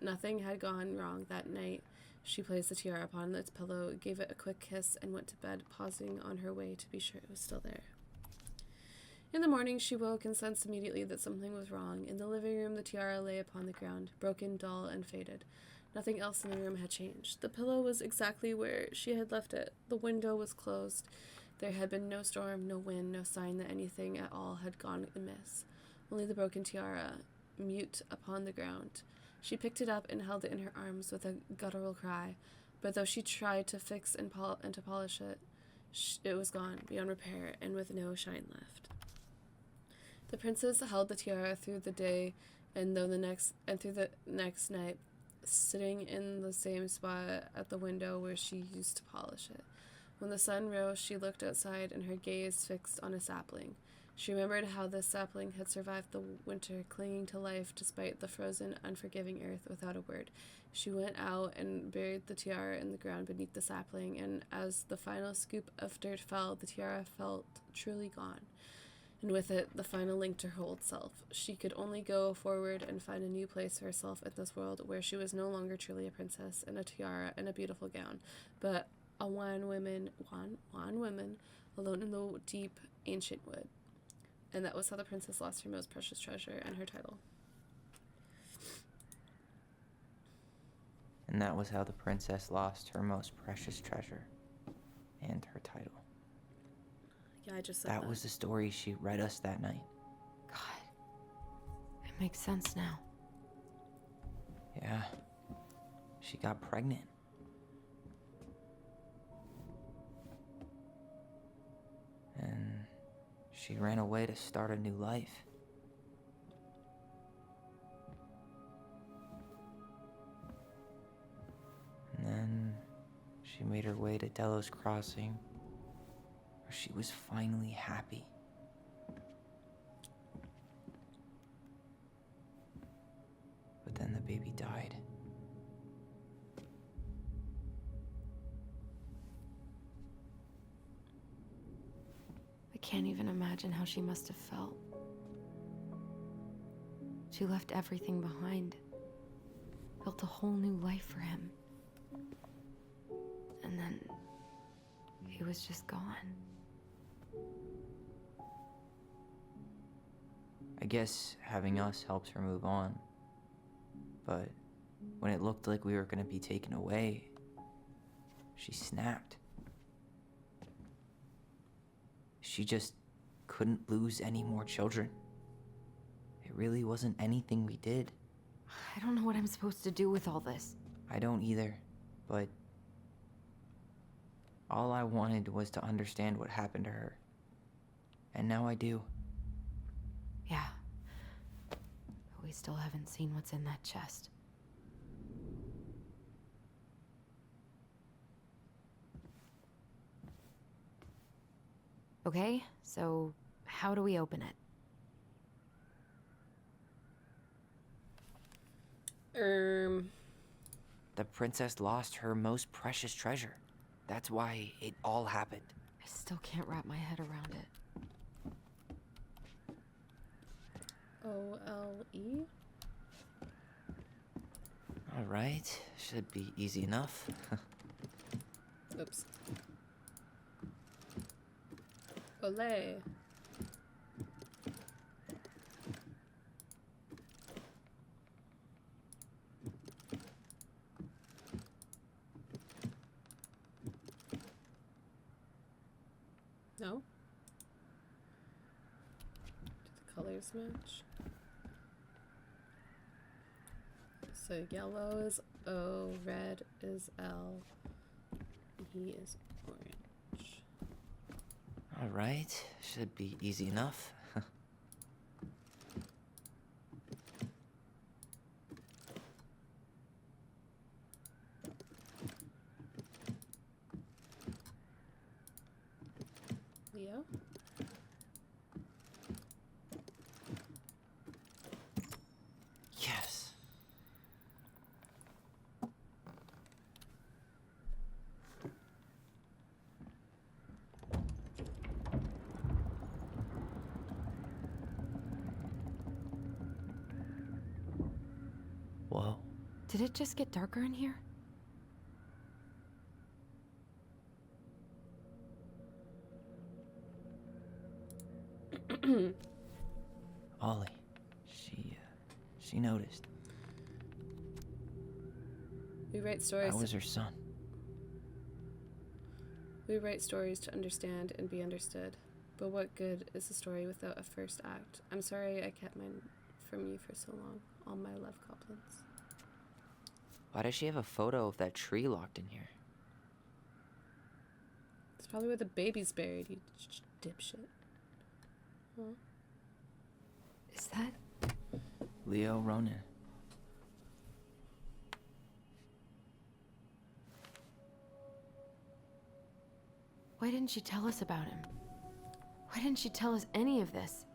Speaker 1: nothing had gone wrong that night, she placed the tiara upon its pillow, gave it a quick kiss, and went to bed, pausing on her way to be sure it was still there. In the morning, she woke and sensed immediately that something was wrong. In the living room, the tiara lay upon the ground, broken, dull, and faded. Nothing else in the room had changed. The pillow was exactly where she had left it. The window was closed. There had been no storm, no wind, no sign that anything at all had gone amiss. Only the broken tiara, mute upon the ground. She picked it up and held it in her arms with a guttural cry, but though she tried to fix and to polish it, it was gone, beyond repair, and with no shine left. The princess held the tiara through the day and through the next night, sitting in the same spot at the window where she used to polish it. When the sun rose, she looked outside and her gaze fixed on a sapling. She remembered how this sapling had survived the winter, clinging to life despite the frozen, unforgiving earth without a word. She went out and buried the tiara in the ground beneath the sapling, and as the final scoop of dirt fell, the tiara felt truly gone. and with it, the final link to her old self. She could only go forward and find a new place for herself in this world where she was no longer truly a princess in a tiara and a beautiful gown, but a wan woman alone in the deep, ancient wood. And that was how the princess lost her most precious treasure and her title.
Speaker 2: And that was how the princess lost her most precious treasure and her title.
Speaker 1: Yeah, I just said
Speaker 2: that was the story she read us that night.
Speaker 3: God. It makes sense now.
Speaker 2: Yeah. She got pregnant. And she ran away to start a new life. And then she made her way to Delos Crossing, where she was finally happy. But then the baby died.
Speaker 3: I can't even imagine how she must have felt. She left everything behind, built a whole new life for him. And then he was just gone.
Speaker 2: I guess having us helped her move on. But when it looked like we were gonna be taken away, she snapped. She just couldn't lose any more children. It really wasn't anything we did.
Speaker 3: I don't know what I'm supposed to do with all this.
Speaker 2: I don't either, but all I wanted was to understand what happened to her. And now I do.
Speaker 3: Yeah. But we still haven't seen what's in that chest. Okay, so how do we open it?
Speaker 2: The princess lost her most precious treasure. That's why it all happened.
Speaker 3: I still can't wrap my head around it.
Speaker 1: OLE?
Speaker 2: All right, should be easy enough.
Speaker 1: Oops. Olay. No? Do the colors match? So yellow is O, red is L, E is orange.
Speaker 2: All right, should be easy enough.
Speaker 1: Leo?
Speaker 2: Yes. Whoa.
Speaker 3: Did it just get darker in here?
Speaker 2: Ollie. She noticed.
Speaker 1: We write stories.
Speaker 2: I was her son.
Speaker 1: We write stories to understand and be understood. But what good is a story without a first act? I'm sorry I kept mine from you for so long. All my love goblins.
Speaker 2: Why does she have a photo of that tree locked in here?
Speaker 1: It's probably where the baby's buried, you dipshit. Huh?
Speaker 3: Is that?
Speaker 2: Leo Ronan.
Speaker 3: Why didn't she tell us about him? Why didn't she tell us any of this?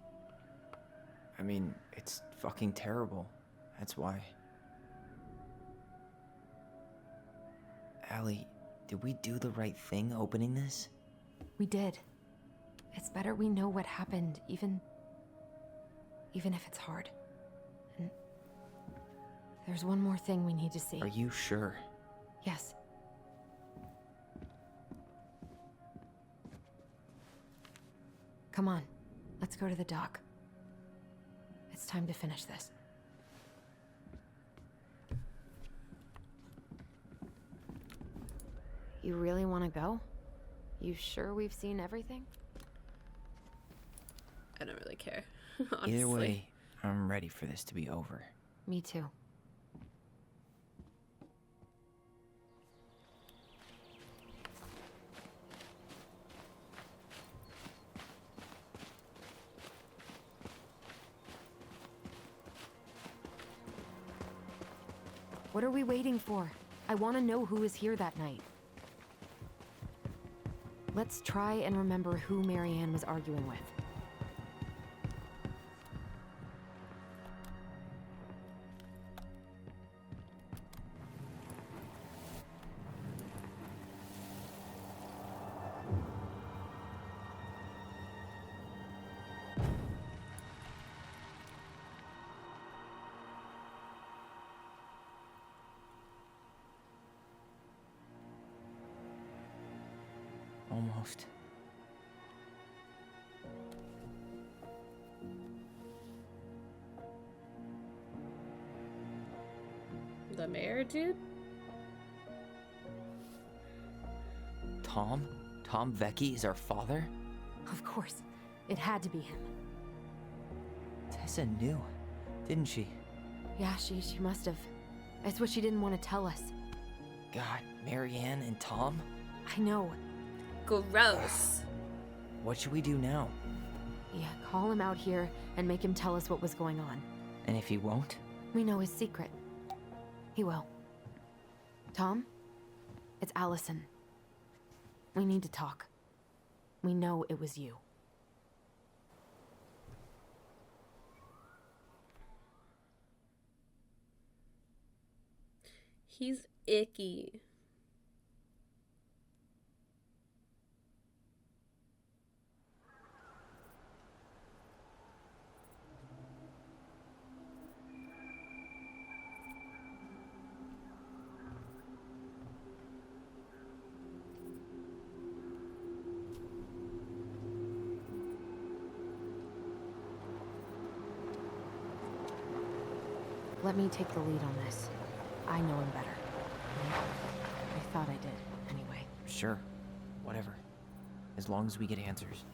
Speaker 2: I mean, it's fucking terrible. That's why. Allie, did we do the right thing opening this?
Speaker 3: We did. It's better we know what happened, even if it's hard. And there's one more thing we need to see.
Speaker 2: Are you sure?
Speaker 3: Yes. Come on, let's go to the dock. It's time to finish this. You really want to go? You sure we've seen everything?
Speaker 1: I don't really care, honestly.
Speaker 2: Either way, I'm ready for this to be over.
Speaker 3: Me too. What are we waiting for? I want to know who was here that night. Let's try and remember who Marianne was arguing with.
Speaker 2: Almost.
Speaker 1: The mayor, dude?
Speaker 2: Tom? Tom Vecchi is our father?
Speaker 3: Of course. It had to be him.
Speaker 2: Tessa knew, didn't she?
Speaker 3: Yeah, she must have. It's what she didn't want to tell us.
Speaker 2: God, Marianne and Tom?
Speaker 3: I know.
Speaker 1: Gross.
Speaker 2: What should we do now?
Speaker 3: Yeah, call him out here and make him tell us what was going on.
Speaker 2: And if he won't?
Speaker 3: We know his secret. He will. Tom? It's Allison. We need to talk. We know it was you.
Speaker 1: He's icky.
Speaker 3: Let me take the lead on this. I know him better. I thought I did, anyway.
Speaker 2: Sure. Whatever. As long as we get answers.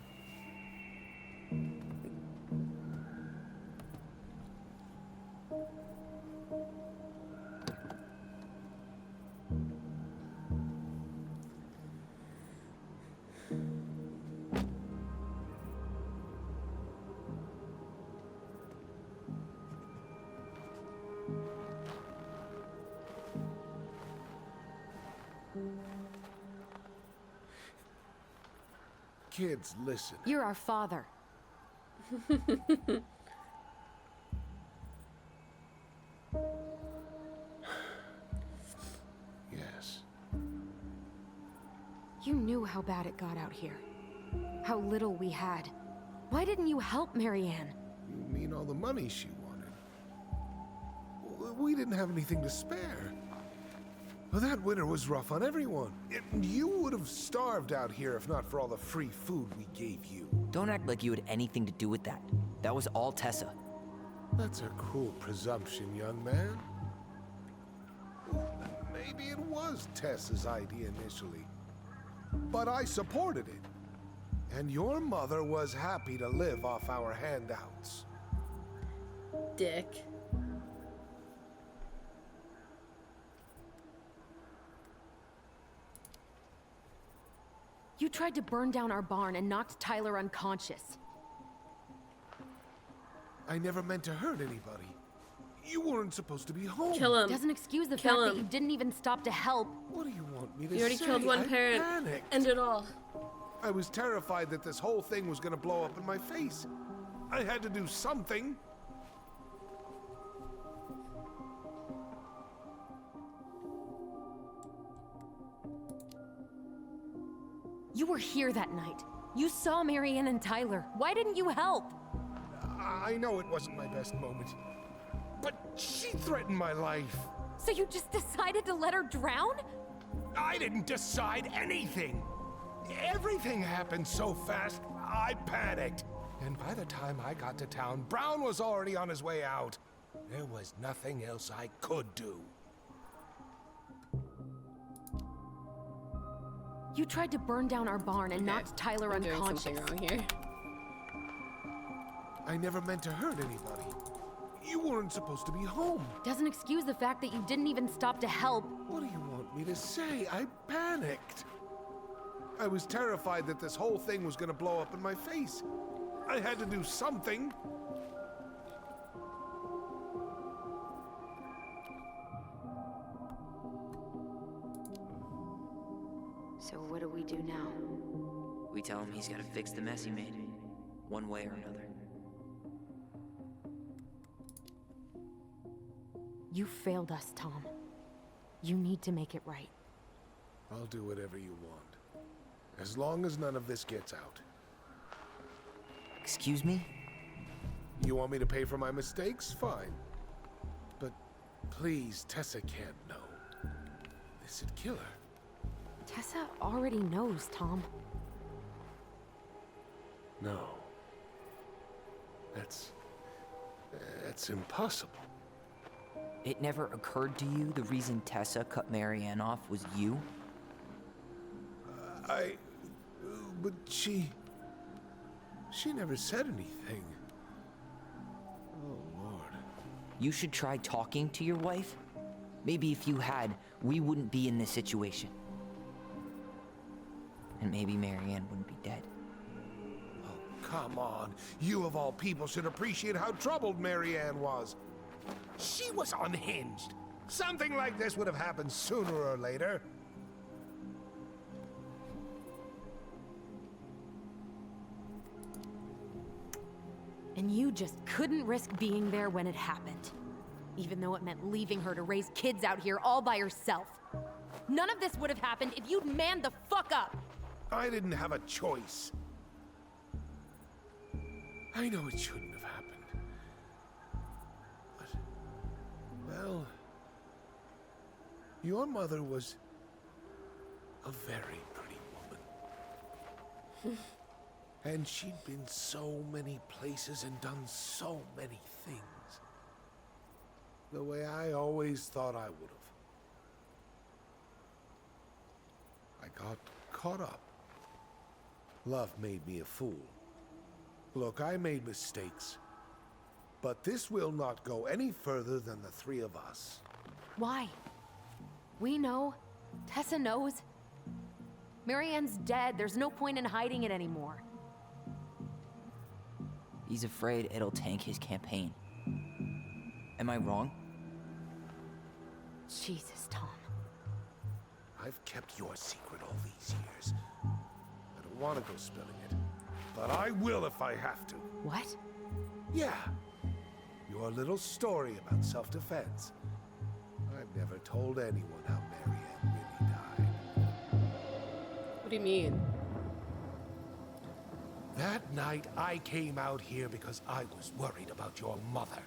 Speaker 10: Kids, listen.
Speaker 3: You're our father.
Speaker 10: Yes.
Speaker 3: You knew how bad it got out here. How little we had. Why didn't you help Marianne?
Speaker 10: You mean all the money she wanted? We didn't have anything to spare. Well, that winter was rough on everyone. You would have starved out here if not for all the free food we gave you.
Speaker 2: Don't act like you had anything to do with that. That was all Tessa.
Speaker 10: That's a cruel presumption, young man. Maybe it was Tessa's idea initially, but I supported it. And your mother was happy to live off our handouts.
Speaker 1: Dick.
Speaker 3: You tried to burn down our barn and knocked Tyler unconscious.
Speaker 10: I never meant to hurt anybody. You weren't supposed to be home.
Speaker 1: Kill him.
Speaker 3: Doesn't excuse the
Speaker 1: Kill
Speaker 3: fact
Speaker 1: him.
Speaker 3: that you didn't even stop to help.
Speaker 10: What do you want me to say?
Speaker 1: You already killed one parent.
Speaker 10: Panicked.
Speaker 1: End it all.
Speaker 10: I was terrified that this whole thing was gonna blow up in my face. I had to do something.
Speaker 3: You were here that night. You saw Marianne and Tyler. Why didn't you help?
Speaker 10: I know it wasn't my best moment, but she threatened my life.
Speaker 3: So you just decided to let her drown?
Speaker 10: I didn't decide anything. Everything happened so fast, I panicked. And by the time I got to town, Brown was already on his way out. There was nothing else I could do.
Speaker 3: You tried to burn down our barn and knocked Tyler
Speaker 1: I'm doing
Speaker 3: unconscious.
Speaker 1: something wrong here.
Speaker 10: I never meant to hurt anybody. You weren't supposed to be home.
Speaker 3: Doesn't excuse the fact that you didn't even stop to help.
Speaker 10: What do you want me to say? I panicked. I was terrified that this whole thing was gonna blow up in my face. I had to do something.
Speaker 3: So what do we do now?
Speaker 2: We tell him he's gotta fix the mess he made, one way or another.
Speaker 3: You failed us, Tom. You need to make it right.
Speaker 10: I'll do whatever you want. As long as none of this gets out.
Speaker 2: Excuse me?
Speaker 10: You want me to pay for my mistakes? Fine. But please, Tessa can't know. This'd kill her.
Speaker 3: Tessa already knows, Tom.
Speaker 10: No. That's impossible.
Speaker 2: It never occurred to you the reason Tessa cut Marianne off was you?
Speaker 10: But she never said anything. Oh, Lord.
Speaker 2: You should try talking to your wife. Maybe if you had, we wouldn't be in this situation. And maybe Marianne wouldn't be dead.
Speaker 10: Oh, come on. You of all people should appreciate how troubled Marianne was. She was unhinged. Something like this would have happened sooner or later.
Speaker 3: And you just couldn't risk being there when it happened. Even though it meant leaving her to raise kids out here all by herself. None of this would have happened if you'd manned the fuck up!
Speaker 10: I didn't have a choice. I know it shouldn't have happened. But, well, your mother was a very pretty woman. And she'd been so many places and done so many things. The way I always thought I would have. I got caught up. Love made me a fool. Look, I made mistakes. But this will not go any further than the three of us.
Speaker 3: Why? We know. Tessa knows. Marianne's dead. There's no point in hiding it anymore.
Speaker 2: He's afraid it'll tank his campaign. Am I wrong?
Speaker 3: Jesus, Tom.
Speaker 10: I've kept your secret all these years. I don't want to go spilling it. But I will if I have to.
Speaker 3: What?
Speaker 10: Yeah. Your little story about self-defense. I've never told anyone how Marianne really died.
Speaker 1: What do you mean?
Speaker 10: That night, I came out here because I was worried about your mother.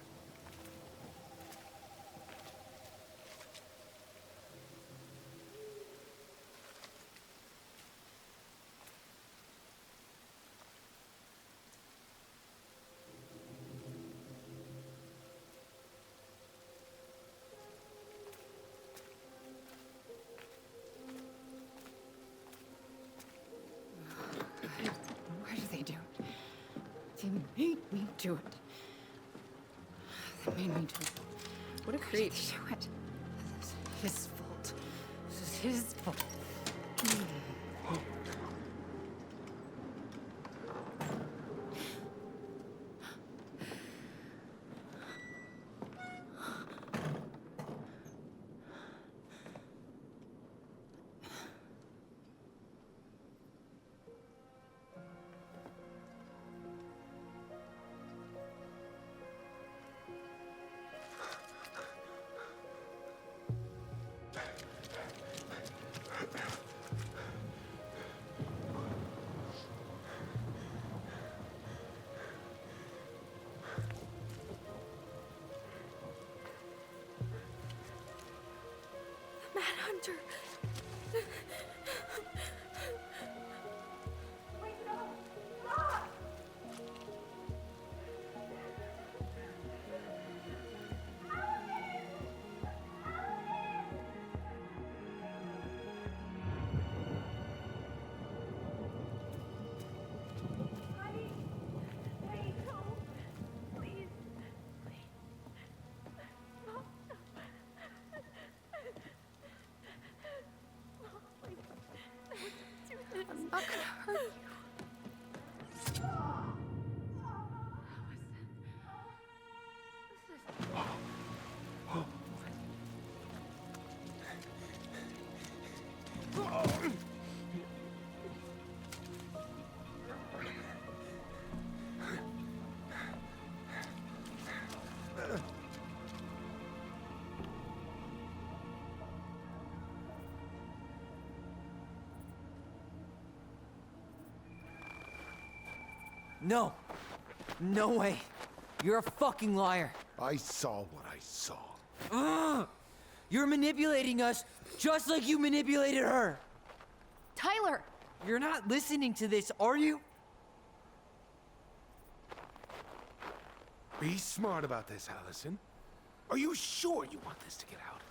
Speaker 5: Why do they do it? They made me do it. They made me do it.
Speaker 1: What a
Speaker 5: Why did
Speaker 1: creep.
Speaker 5: they do it? This is his fault. This is his fault.
Speaker 7: Doctor. Wait, no. Stop! Honey! Wait, no. Please. Please. No. I'm not gonna hurt you.
Speaker 2: No. No way. You're a fucking liar.
Speaker 10: I saw what I saw.
Speaker 2: Ugh! You're manipulating us just like you manipulated her.
Speaker 3: Tyler!
Speaker 2: You're not listening to this, are you?
Speaker 10: Be smart about this, Allison. Are you sure you want this to get out?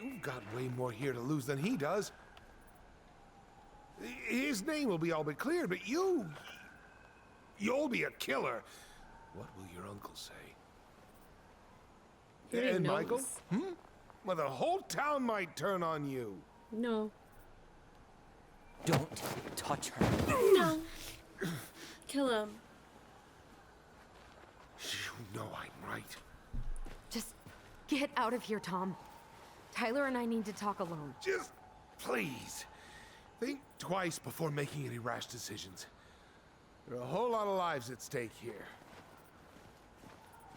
Speaker 10: You've got way more here to lose than he does. His name will be all but cleared, but you'll be a killer. What will your uncle say? And Michael? Well, the whole town might turn on you.
Speaker 1: No.
Speaker 2: Don't touch her.
Speaker 1: No. Kill him.
Speaker 10: You know I'm right.
Speaker 3: Just get out of here, Tom. Tyler and I need to talk alone.
Speaker 10: Just please. Think twice before making any rash decisions. There are a whole lot of lives at stake here.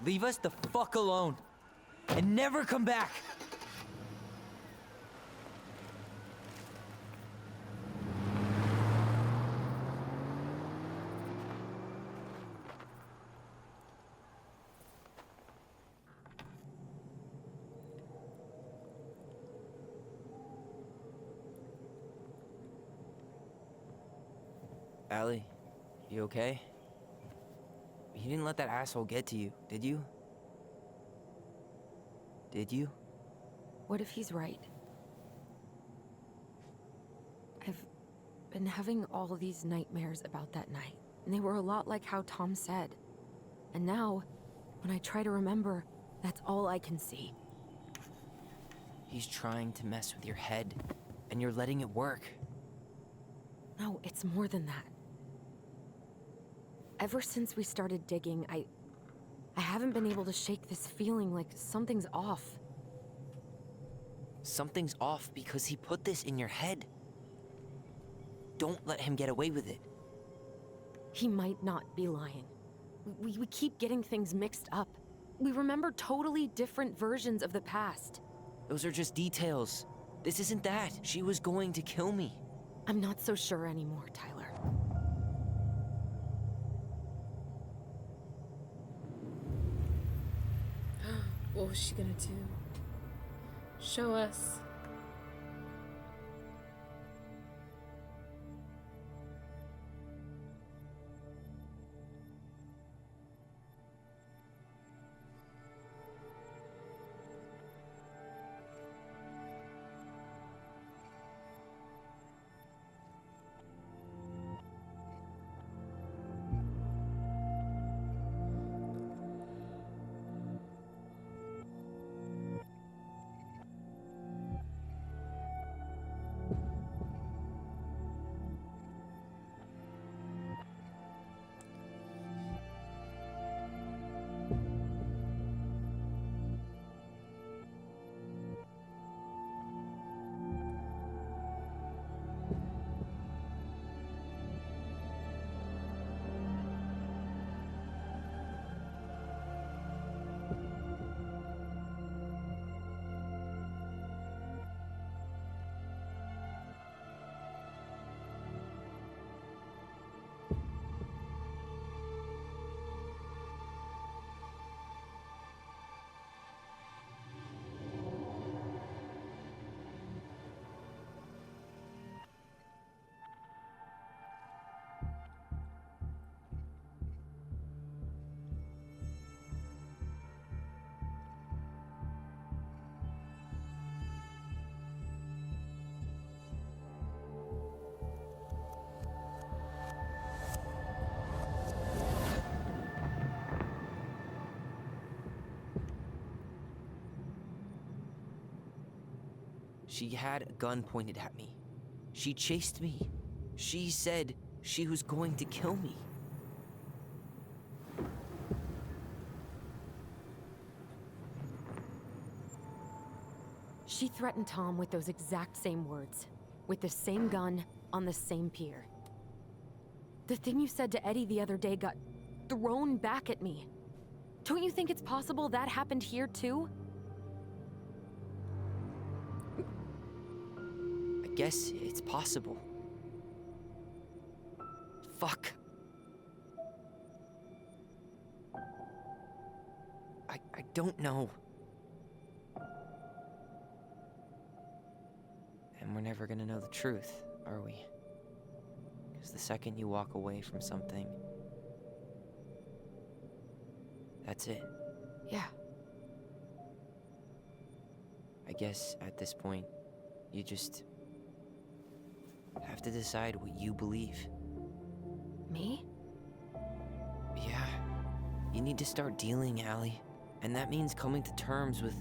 Speaker 2: Leave us the fuck alone. And never come back. Allie, you okay? You didn't let that asshole get to you, did you? Did you?
Speaker 3: What if he's right? I've been having all these nightmares about that night, and they were a lot like how Tom said. And now, when I try to remember, that's all I can see.
Speaker 2: He's trying to mess with your head, and you're letting it work.
Speaker 3: No, it's more than that. Ever since we started digging, I haven't been able to shake this feeling like something's off.
Speaker 2: Something's off because he put this in your head. Don't let him get away with it.
Speaker 3: He might not be lying. We keep getting things mixed up. We remember totally different versions of the past.
Speaker 2: Those are just details. This isn't that. She was going to kill me.
Speaker 3: I'm not so sure anymore, Tyler.
Speaker 1: What was she gonna do? Show us.
Speaker 2: She had a gun pointed at me. She chased me. She said she was going to kill me.
Speaker 3: She threatened Tom with those exact same words, with the same gun, on the same pier. The thing you said to Eddie the other day got thrown back at me. Don't you think it's possible that happened here too?
Speaker 2: I guess it's possible. Fuck. I don't know. And we're never gonna know the truth, are we? Because the second you walk away from something, that's it.
Speaker 3: Yeah.
Speaker 2: I guess at this point, you just have to decide what you believe.
Speaker 3: Me?
Speaker 2: Yeah. You need to start dealing, Allie. And that means coming to terms with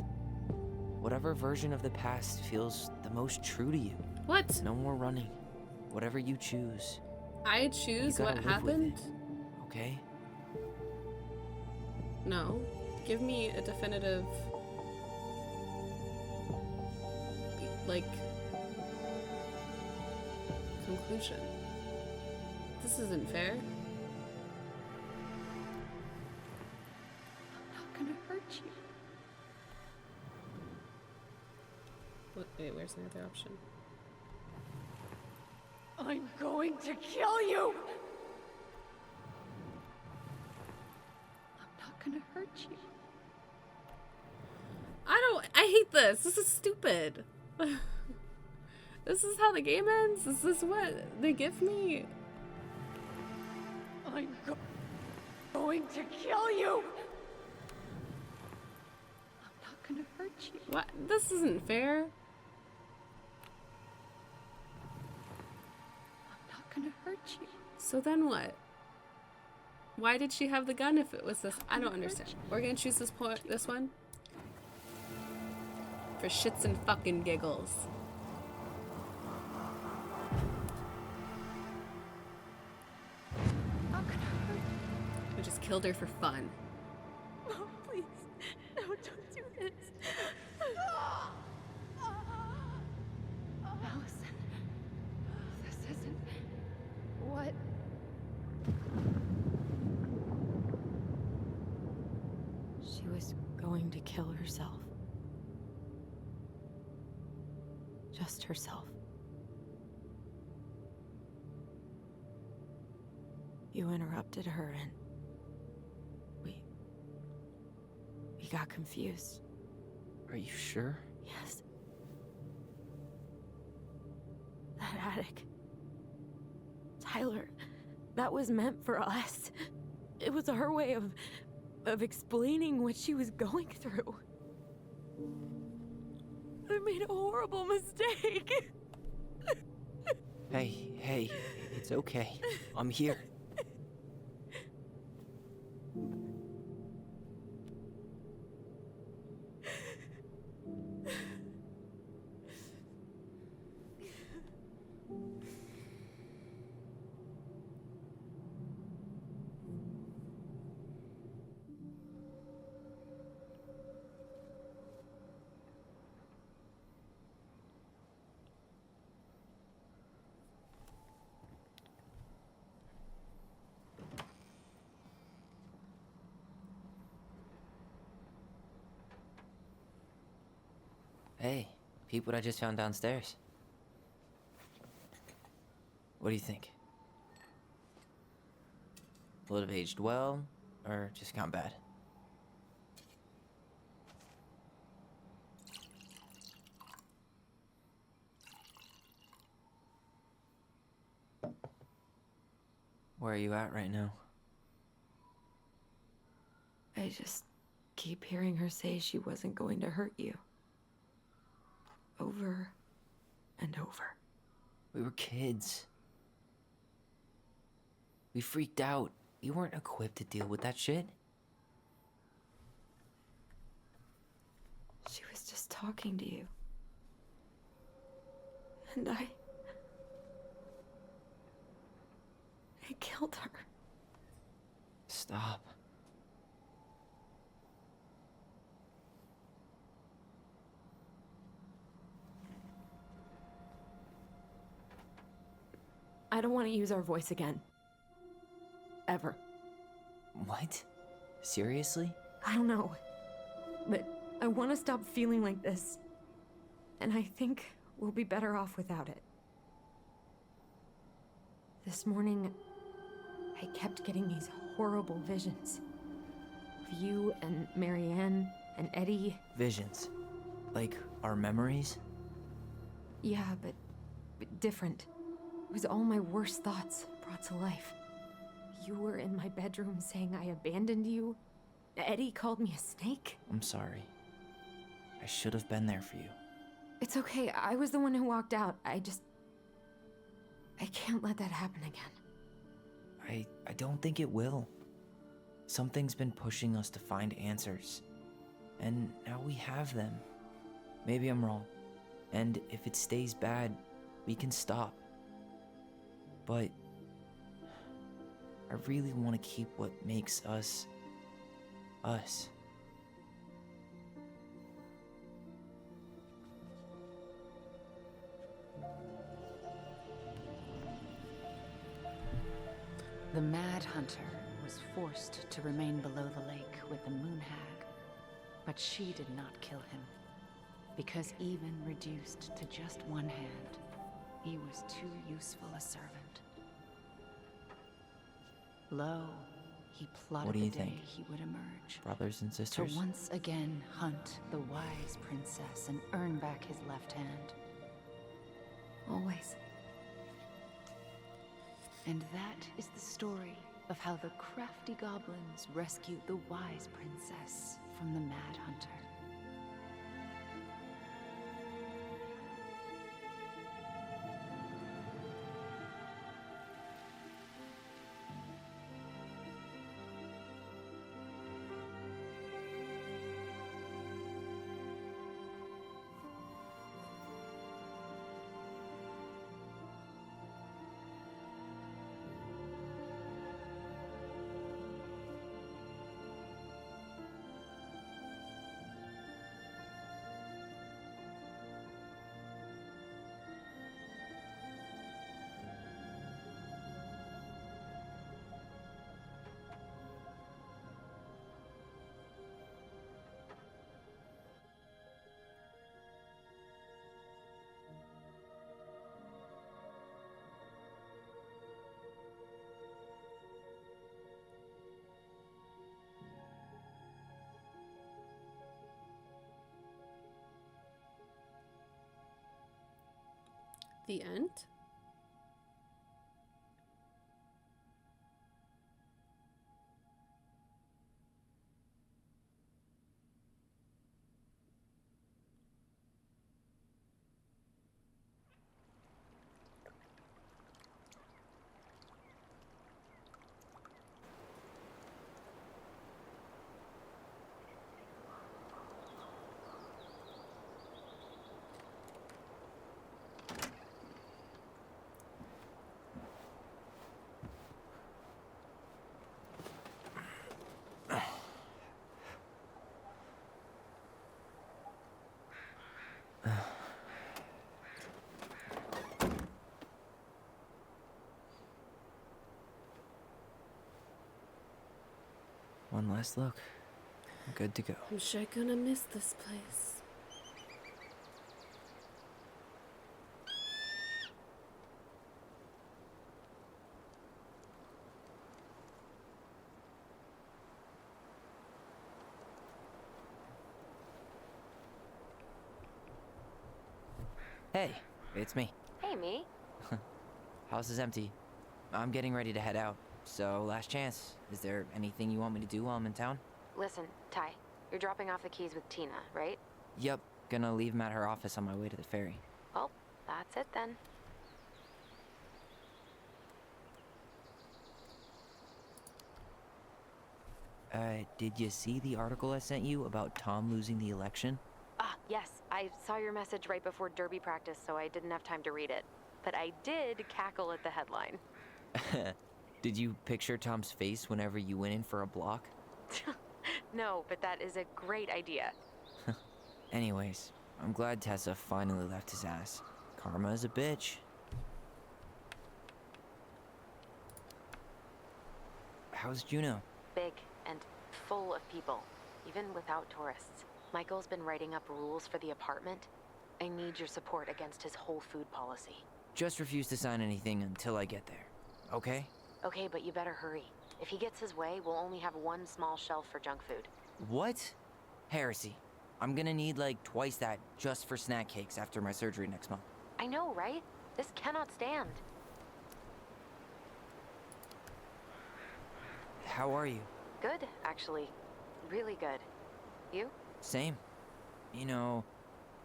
Speaker 2: whatever version of the past feels the most true to you.
Speaker 1: What?
Speaker 2: No more running. Whatever you choose.
Speaker 1: I choose
Speaker 2: you
Speaker 1: what
Speaker 2: gotta live with
Speaker 1: happened?
Speaker 2: it, okay?
Speaker 1: No. Give me a definitive... like... conclusion. This isn't fair.
Speaker 7: I'm not gonna hurt you.
Speaker 1: Wait, where's the other option?
Speaker 7: I'm going to kill you! I'm not gonna hurt you.
Speaker 1: I hate this. This is stupid. This is how the game ends? Is this what they give me?
Speaker 7: I'm going to kill you! I'm not gonna hurt you.
Speaker 1: What? This isn't fair.
Speaker 7: I'm not gonna hurt you.
Speaker 1: So then what? Why did she have the gun if it was this? I don't understand. We're gonna choose this one? For shits and fucking giggles. We just killed her for fun.
Speaker 7: Oh, please. No, don't do this. Allison. This isn't... What?
Speaker 3: She was going to kill herself. Just herself. You interrupted her and we got confused.
Speaker 2: Are you sure?
Speaker 3: Yes. That attic. Tyler, that was meant for us. It was her way of explaining what she was going through. I made a horrible mistake.
Speaker 2: Hey, it's okay. I'm here. Hey, peep what I just found downstairs. What do you think? Will it have aged well, or just gone bad? Where are you at right now?
Speaker 3: I just keep hearing her say she wasn't going to hurt you. Over and over.
Speaker 2: We were kids. We freaked out. You weren't equipped to deal with that shit.
Speaker 3: She was just talking to you. And I killed her.
Speaker 2: Stop.
Speaker 3: I don't want to use our voice again. Ever.
Speaker 2: What? Seriously?
Speaker 3: I don't know. But I want to stop feeling like this. And I think we'll be better off without it. This morning, I kept getting these horrible visions. Of you and Marianne and Eddie.
Speaker 2: Visions. Like our memories?
Speaker 3: Yeah, but different. It was all my worst thoughts brought to life. You were in my bedroom saying I abandoned you. Eddie called me a snake.
Speaker 2: I'm sorry. I should have been there for you.
Speaker 3: It's okay, I was the one who walked out. I can't let that happen again.
Speaker 2: I don't think it will. Something's been pushing us to find answers. And now we have them. Maybe I'm wrong. And if it stays bad, we can stop. But I really want to keep what makes us, us.
Speaker 5: The Mad Hunter was forced to remain below the lake with the Moon Hag, but she did not kill him, because even reduced to just one hand, he was too useful a servant. Lo, he plotted
Speaker 2: What do you
Speaker 5: the day
Speaker 2: think?
Speaker 5: he would emerge.
Speaker 2: Brothers and
Speaker 5: To
Speaker 2: sisters?
Speaker 5: once again hunt the wise princess and earn back his left hand.
Speaker 3: Always.
Speaker 5: And that is the story of how the crafty goblins rescued the wise princess from the Mad Hunter.
Speaker 1: The end?
Speaker 2: One last look. I'm good to go.
Speaker 1: I'm sure gonna miss this place.
Speaker 2: Hey, it's me.
Speaker 3: Hey, me.
Speaker 2: House is empty. I'm getting ready to head out. So, last chance. Is there anything you want me to do while I'm in town?
Speaker 3: Listen, Ty, you're dropping off the keys with Tina, right?
Speaker 2: Yep, gonna leave them at her office on my way to the ferry.
Speaker 3: Well, that's it then.
Speaker 2: Did you see the article I sent you about Tom losing the election?
Speaker 3: Ah, yes,
Speaker 15: I saw your message right before derby practice, so I didn't have time to read it. But I did cackle at the headline.
Speaker 2: Did you picture Tom's face whenever you went in for a block?
Speaker 15: No, but that is a great idea.
Speaker 2: Anyways, I'm glad Tessa finally left his ass. Karma is a bitch. How's Juno?
Speaker 15: Big and full of people, even without tourists. Michael's been writing up rules for the apartment. I need your support against his whole food policy.
Speaker 2: Just refuse to sign anything until I get there, okay?
Speaker 15: Okay, but you better hurry. If he gets his way, we'll only have one small shelf for junk food.
Speaker 2: What? Heresy. I'm gonna need like twice that just for snack cakes after my surgery next month.
Speaker 15: I know, right? This cannot stand.
Speaker 2: How are you?
Speaker 15: Good, actually. Really good. You?
Speaker 2: Same. You know,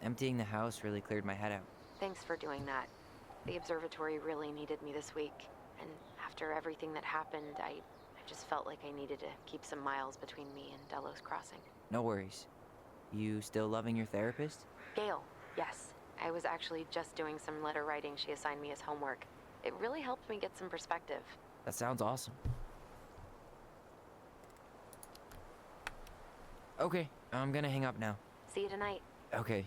Speaker 2: emptying the house really cleared my head out.
Speaker 15: Thanks for doing that. The observatory really needed me this week. And after everything that happened, I just felt like I needed to keep some miles between me and Delos Crossing.
Speaker 2: No worries. You still loving your therapist?
Speaker 15: Gail, yes. I was actually just doing some letter writing she assigned me as homework. It really helped me get some perspective.
Speaker 2: That sounds awesome. Okay, I'm gonna hang up now.
Speaker 15: See you tonight.
Speaker 2: Okay.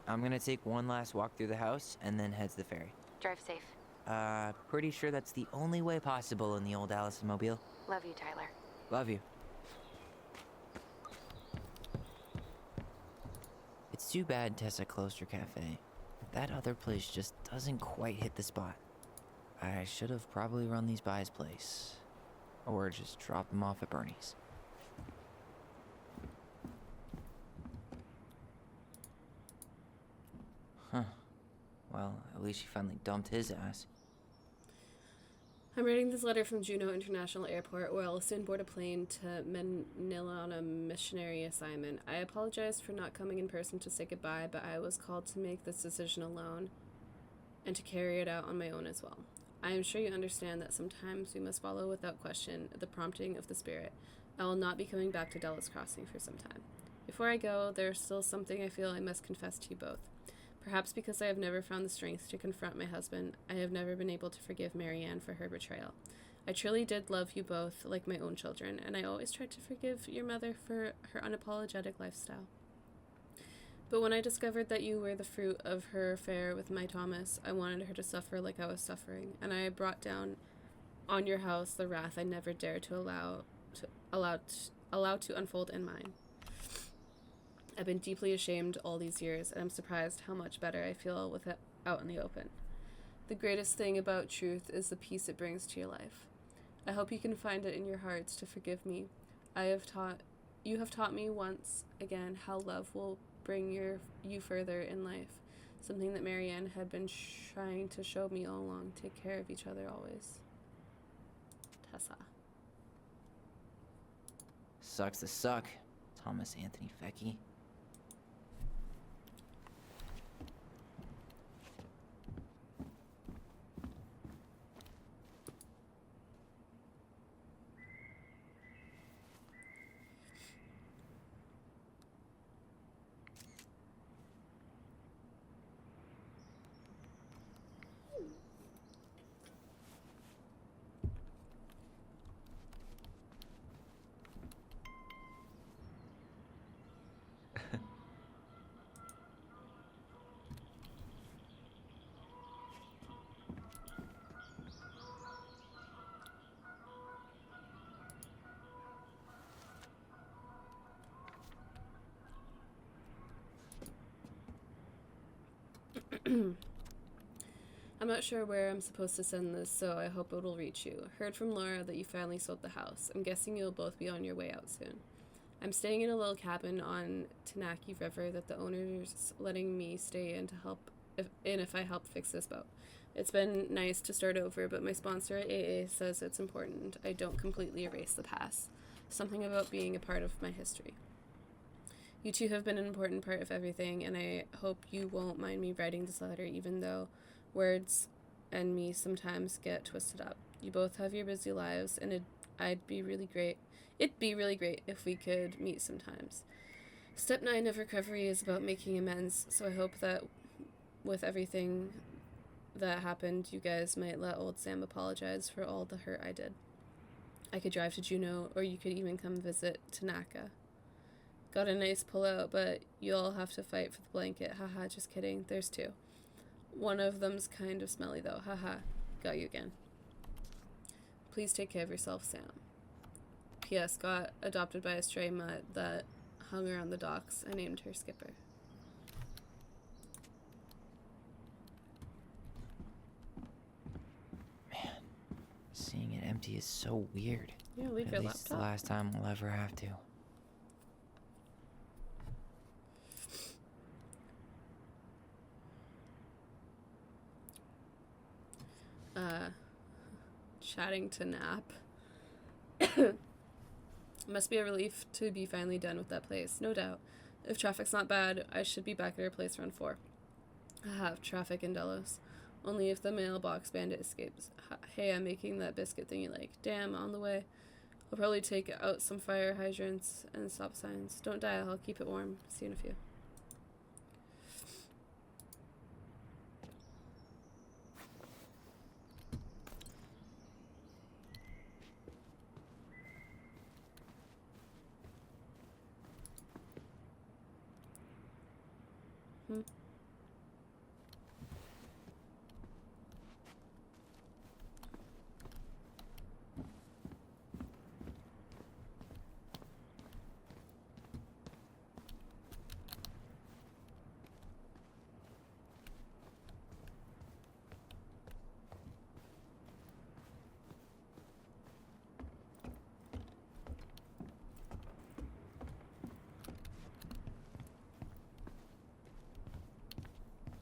Speaker 2: I'm gonna take one last walk through the house and then head to the ferry.
Speaker 15: Drive safe.
Speaker 2: Pretty sure that's the only way possible in the old Allison Mobile.
Speaker 15: Love you, Tyler.
Speaker 2: Love you. It's too bad Tessa closed her cafe. That other place just doesn't quite hit the spot. I should have probably run these by his place. Or just drop them off at Bernie's. Huh. Well, at least she finally dumped his ass.
Speaker 1: I'm writing this letter from Juneau International Airport, where I'll soon board a plane to Manila on a missionary assignment. I apologize for not coming in person to say goodbye, but I was called to make this decision alone and to carry it out on my own as well. I am sure you understand that sometimes we must follow without question the prompting of the Spirit. I will not be coming back to Delos Crossing for some time. Before I go, there is still something I feel I must confess to you both. Perhaps because I have never found the strength to confront my husband, I have never been able to forgive Marianne for her betrayal. I truly did love you both like my own children, and I always tried to forgive your mother for her unapologetic lifestyle. But when I discovered that you were the fruit of her affair with my Thomas, I wanted her to suffer like I was suffering, and I brought down on your house the wrath I never dared to allow to unfold in mine. I've been deeply ashamed all these years, and I'm surprised how much better I feel with it out in the open. The greatest thing about truth is the peace it brings to your life. I hope you can find it in your hearts to forgive me. You have taught me once again how love will bring you further in life, something that Marianne had been trying to show me all along. Take care of each other always. Tessa.
Speaker 2: Sucks to suck, Thomas Anthony Fecky.
Speaker 1: I'm not sure where I'm supposed to send this, so I hope it'll reach you. Heard from Laura that you finally sold the house. I'm guessing you'll both be on your way out soon. I'm staying in a little cabin on Tanaki River that the owner's letting me stay in to help if I help fix this boat. It's been nice to start over, but my sponsor at AA says it's important I don't completely erase the past. Something about being a part of my history. You two have been an important part of everything, and I hope you won't mind me writing this letter, even though words and me sometimes get twisted up. You both have your busy lives, and it'd be really great if we could meet sometimes. Step 9 of recovery is about making amends, so I hope that with everything that happened, you guys might let old Sam apologize for all the hurt I did. I could drive to Juneau, or you could even come visit Tanaka. Got a nice pullout, but you'll have to fight for the blanket. Haha, just kidding. There's 2. One of them's kind of smelly, though. Haha, got you again. Please take care of yourself, Sam. P.S. Got adopted by a stray mutt that hung around the docks. I named her Skipper.
Speaker 2: Man, seeing it empty is so weird.
Speaker 1: Yeah, leave
Speaker 2: At
Speaker 1: your
Speaker 2: least
Speaker 1: laptop.
Speaker 2: the last time we'll ever have to.
Speaker 1: Chatting to Nap. Must be a relief to be finally done with that place, no doubt. If traffic's not bad, I should be back at her place around 4. I have traffic in Delos. Only if the mailbox bandit escapes. Hey, I'm making that biscuit thing you like. Damn, on the way. I'll probably take out some fire hydrants and stop signs. Don't die, I'll keep it warm. See you in a few.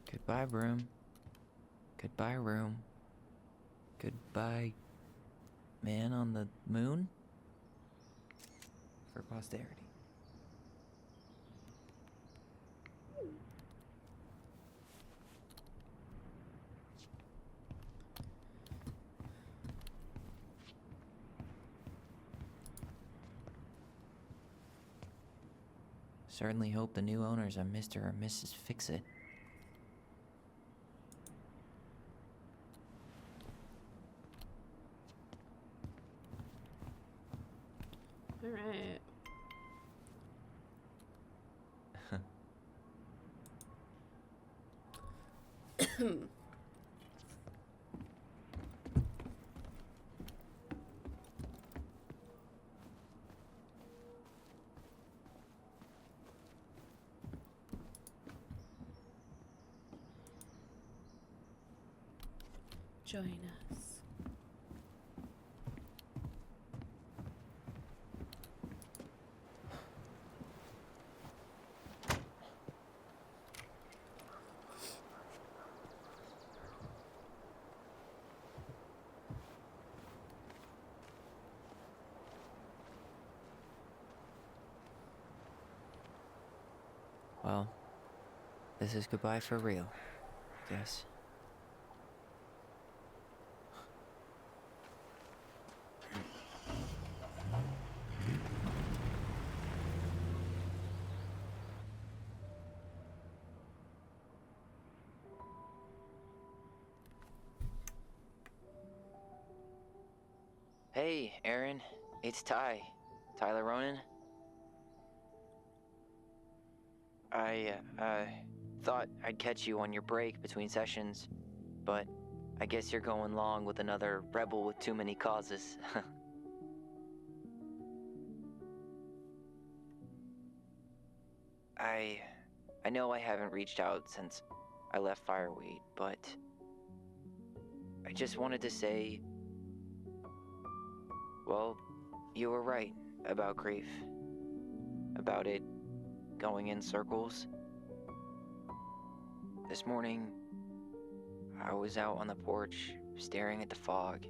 Speaker 2: Goodbye, room. Goodbye, room. Goodbye, man on the moon? For posterity. Certainly hope the new owners are Mr. or Mrs. Fix-It.
Speaker 1: Alright. Join us.
Speaker 2: Well, this is goodbye for real, I guess. Hey, Aaron. It's Ty. Tyler Ronan. I thought I'd catch you on your break between sessions, but I guess you're going long with another rebel with too many causes. I know I haven't reached out since I left Fireweed, but I just wanted to say, well, you were right about grief. About it going in circles. This morning, I was out on the porch staring at the fog,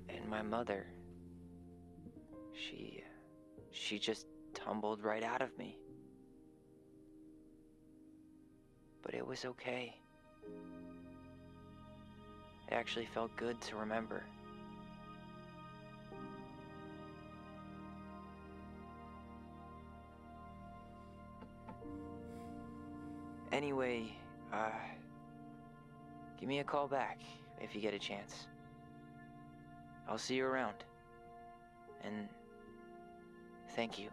Speaker 2: and my mother, she just tumbled right out of me. But it was okay. It actually felt good to remember. Anyway, give me a call back if you get a chance. I'll see you around. And thank you.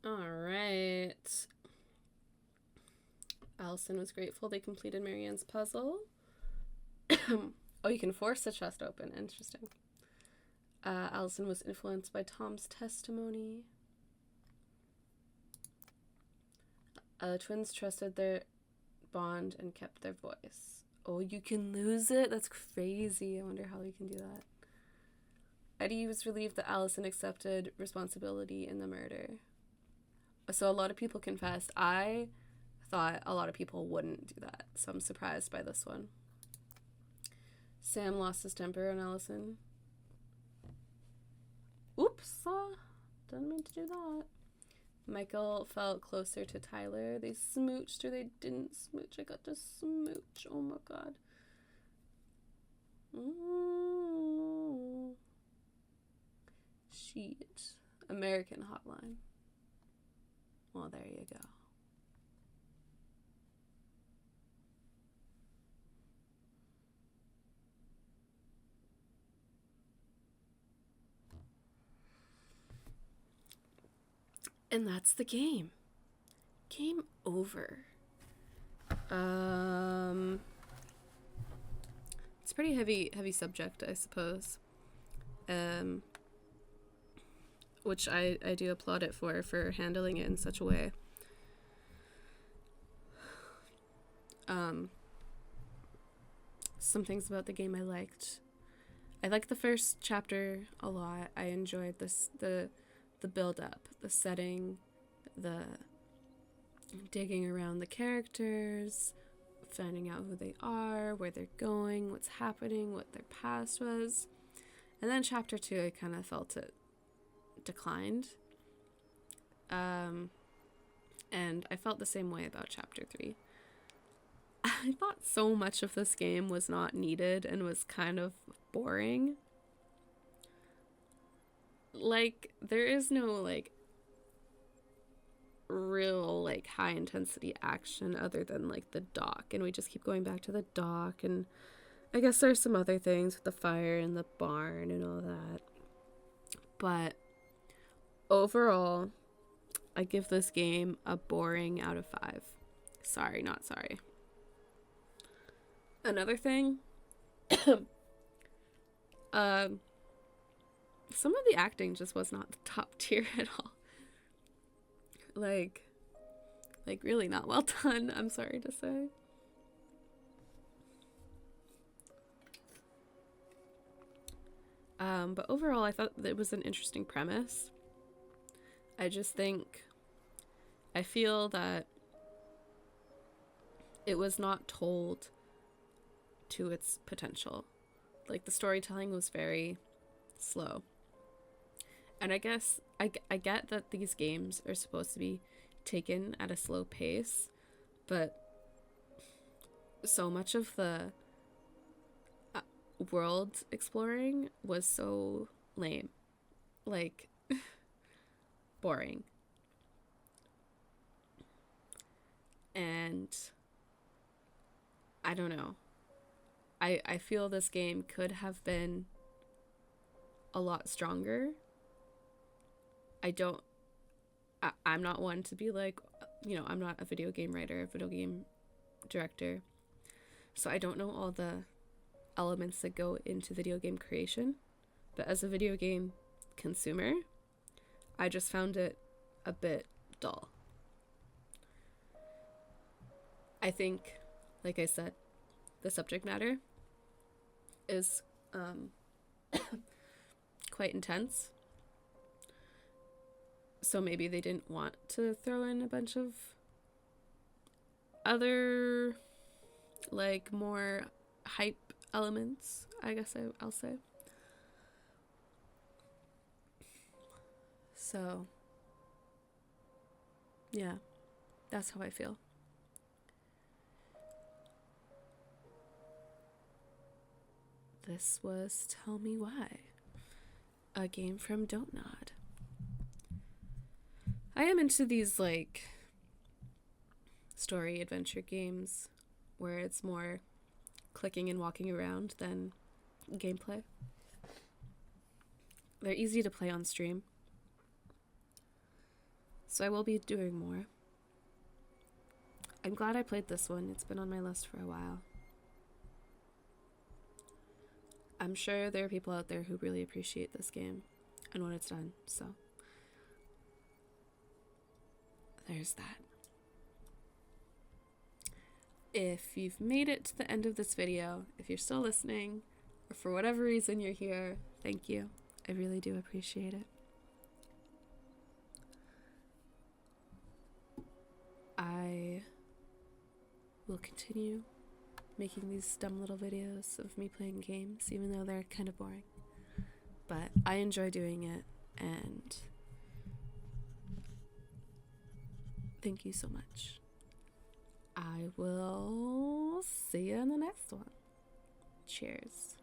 Speaker 1: Alright. Allison was grateful they completed Marianne's puzzle. Oh, you can force the chest open. Interesting. Allison was influenced by Tom's testimony. The twins trusted their bond and kept their voice. Oh, you can lose it? That's crazy. I wonder how you can do that. Eddie was relieved that Allison accepted responsibility in the murder. So a lot of people confessed. I thought a lot of people wouldn't do that, so I'm surprised by this one. Sam lost his temper on Allison. Oops, didn't mean to do that. Michael felt closer to Tyler. They smooched or they didn't smooch. I got to smooch. Oh my god. Shit. American Hotline. Well, there you go. And that's the game. Game over. It's a pretty heavy subject, I suppose. Which I do applaud it for handling it in such a way. Some things about the game I liked. I liked the first chapter a lot. I enjoyed the build up, the setting, the digging around the characters, finding out who they are, where they're going, what's happening, what their past was. And then chapter 2, I kind of felt it declined. And I felt the same way about chapter 3. I thought so much of this game was not needed and was kind of boring. Like, there is no, like, real, like, high intensity action other than, like, the dock. And we just keep going back to the dock. And I guess there's some other things with the fire and the barn and all that. But overall, I give this game a boring out of 5. Sorry, not sorry. Another thing, some of the acting just was not the top tier at all. Like really not well done, I'm sorry to say. But overall, I thought it was an interesting premise. I feel that it was not told to its potential. Like, the storytelling was very slow. And I guess I get that these games are supposed to be taken at a slow pace, but so much of the world exploring was so lame. Like, boring. And I don't know. I feel this game could have been a lot stronger. I'm not one to be like, you know, I'm not a video game writer, a video game director. So I don't know all the elements that go into video game creation. But as a video game consumer, I just found it a bit dull. I think, like I said, the subject matter is quite intense. So maybe they didn't want to throw in a bunch of other, like, more hype elements, I guess I'll say. So, yeah, that's how I feel. This was Tell Me Why, a game from Don't Nod. I am into these, like, story adventure games where it's more clicking and walking around than gameplay. They're easy to play on stream, so I will be doing more. I'm glad I played this one. It's been on my list for a while. I'm sure there are people out there who really appreciate this game and what it's done, so there's that. If you've made it to the end of this video, if you're still listening, or for whatever reason you're here, thank you. I really do appreciate it. I will continue making these dumb little videos of me playing games, even though they're kind of boring. But I enjoy doing it, and thank you so much. I will see you in the next one. Cheers.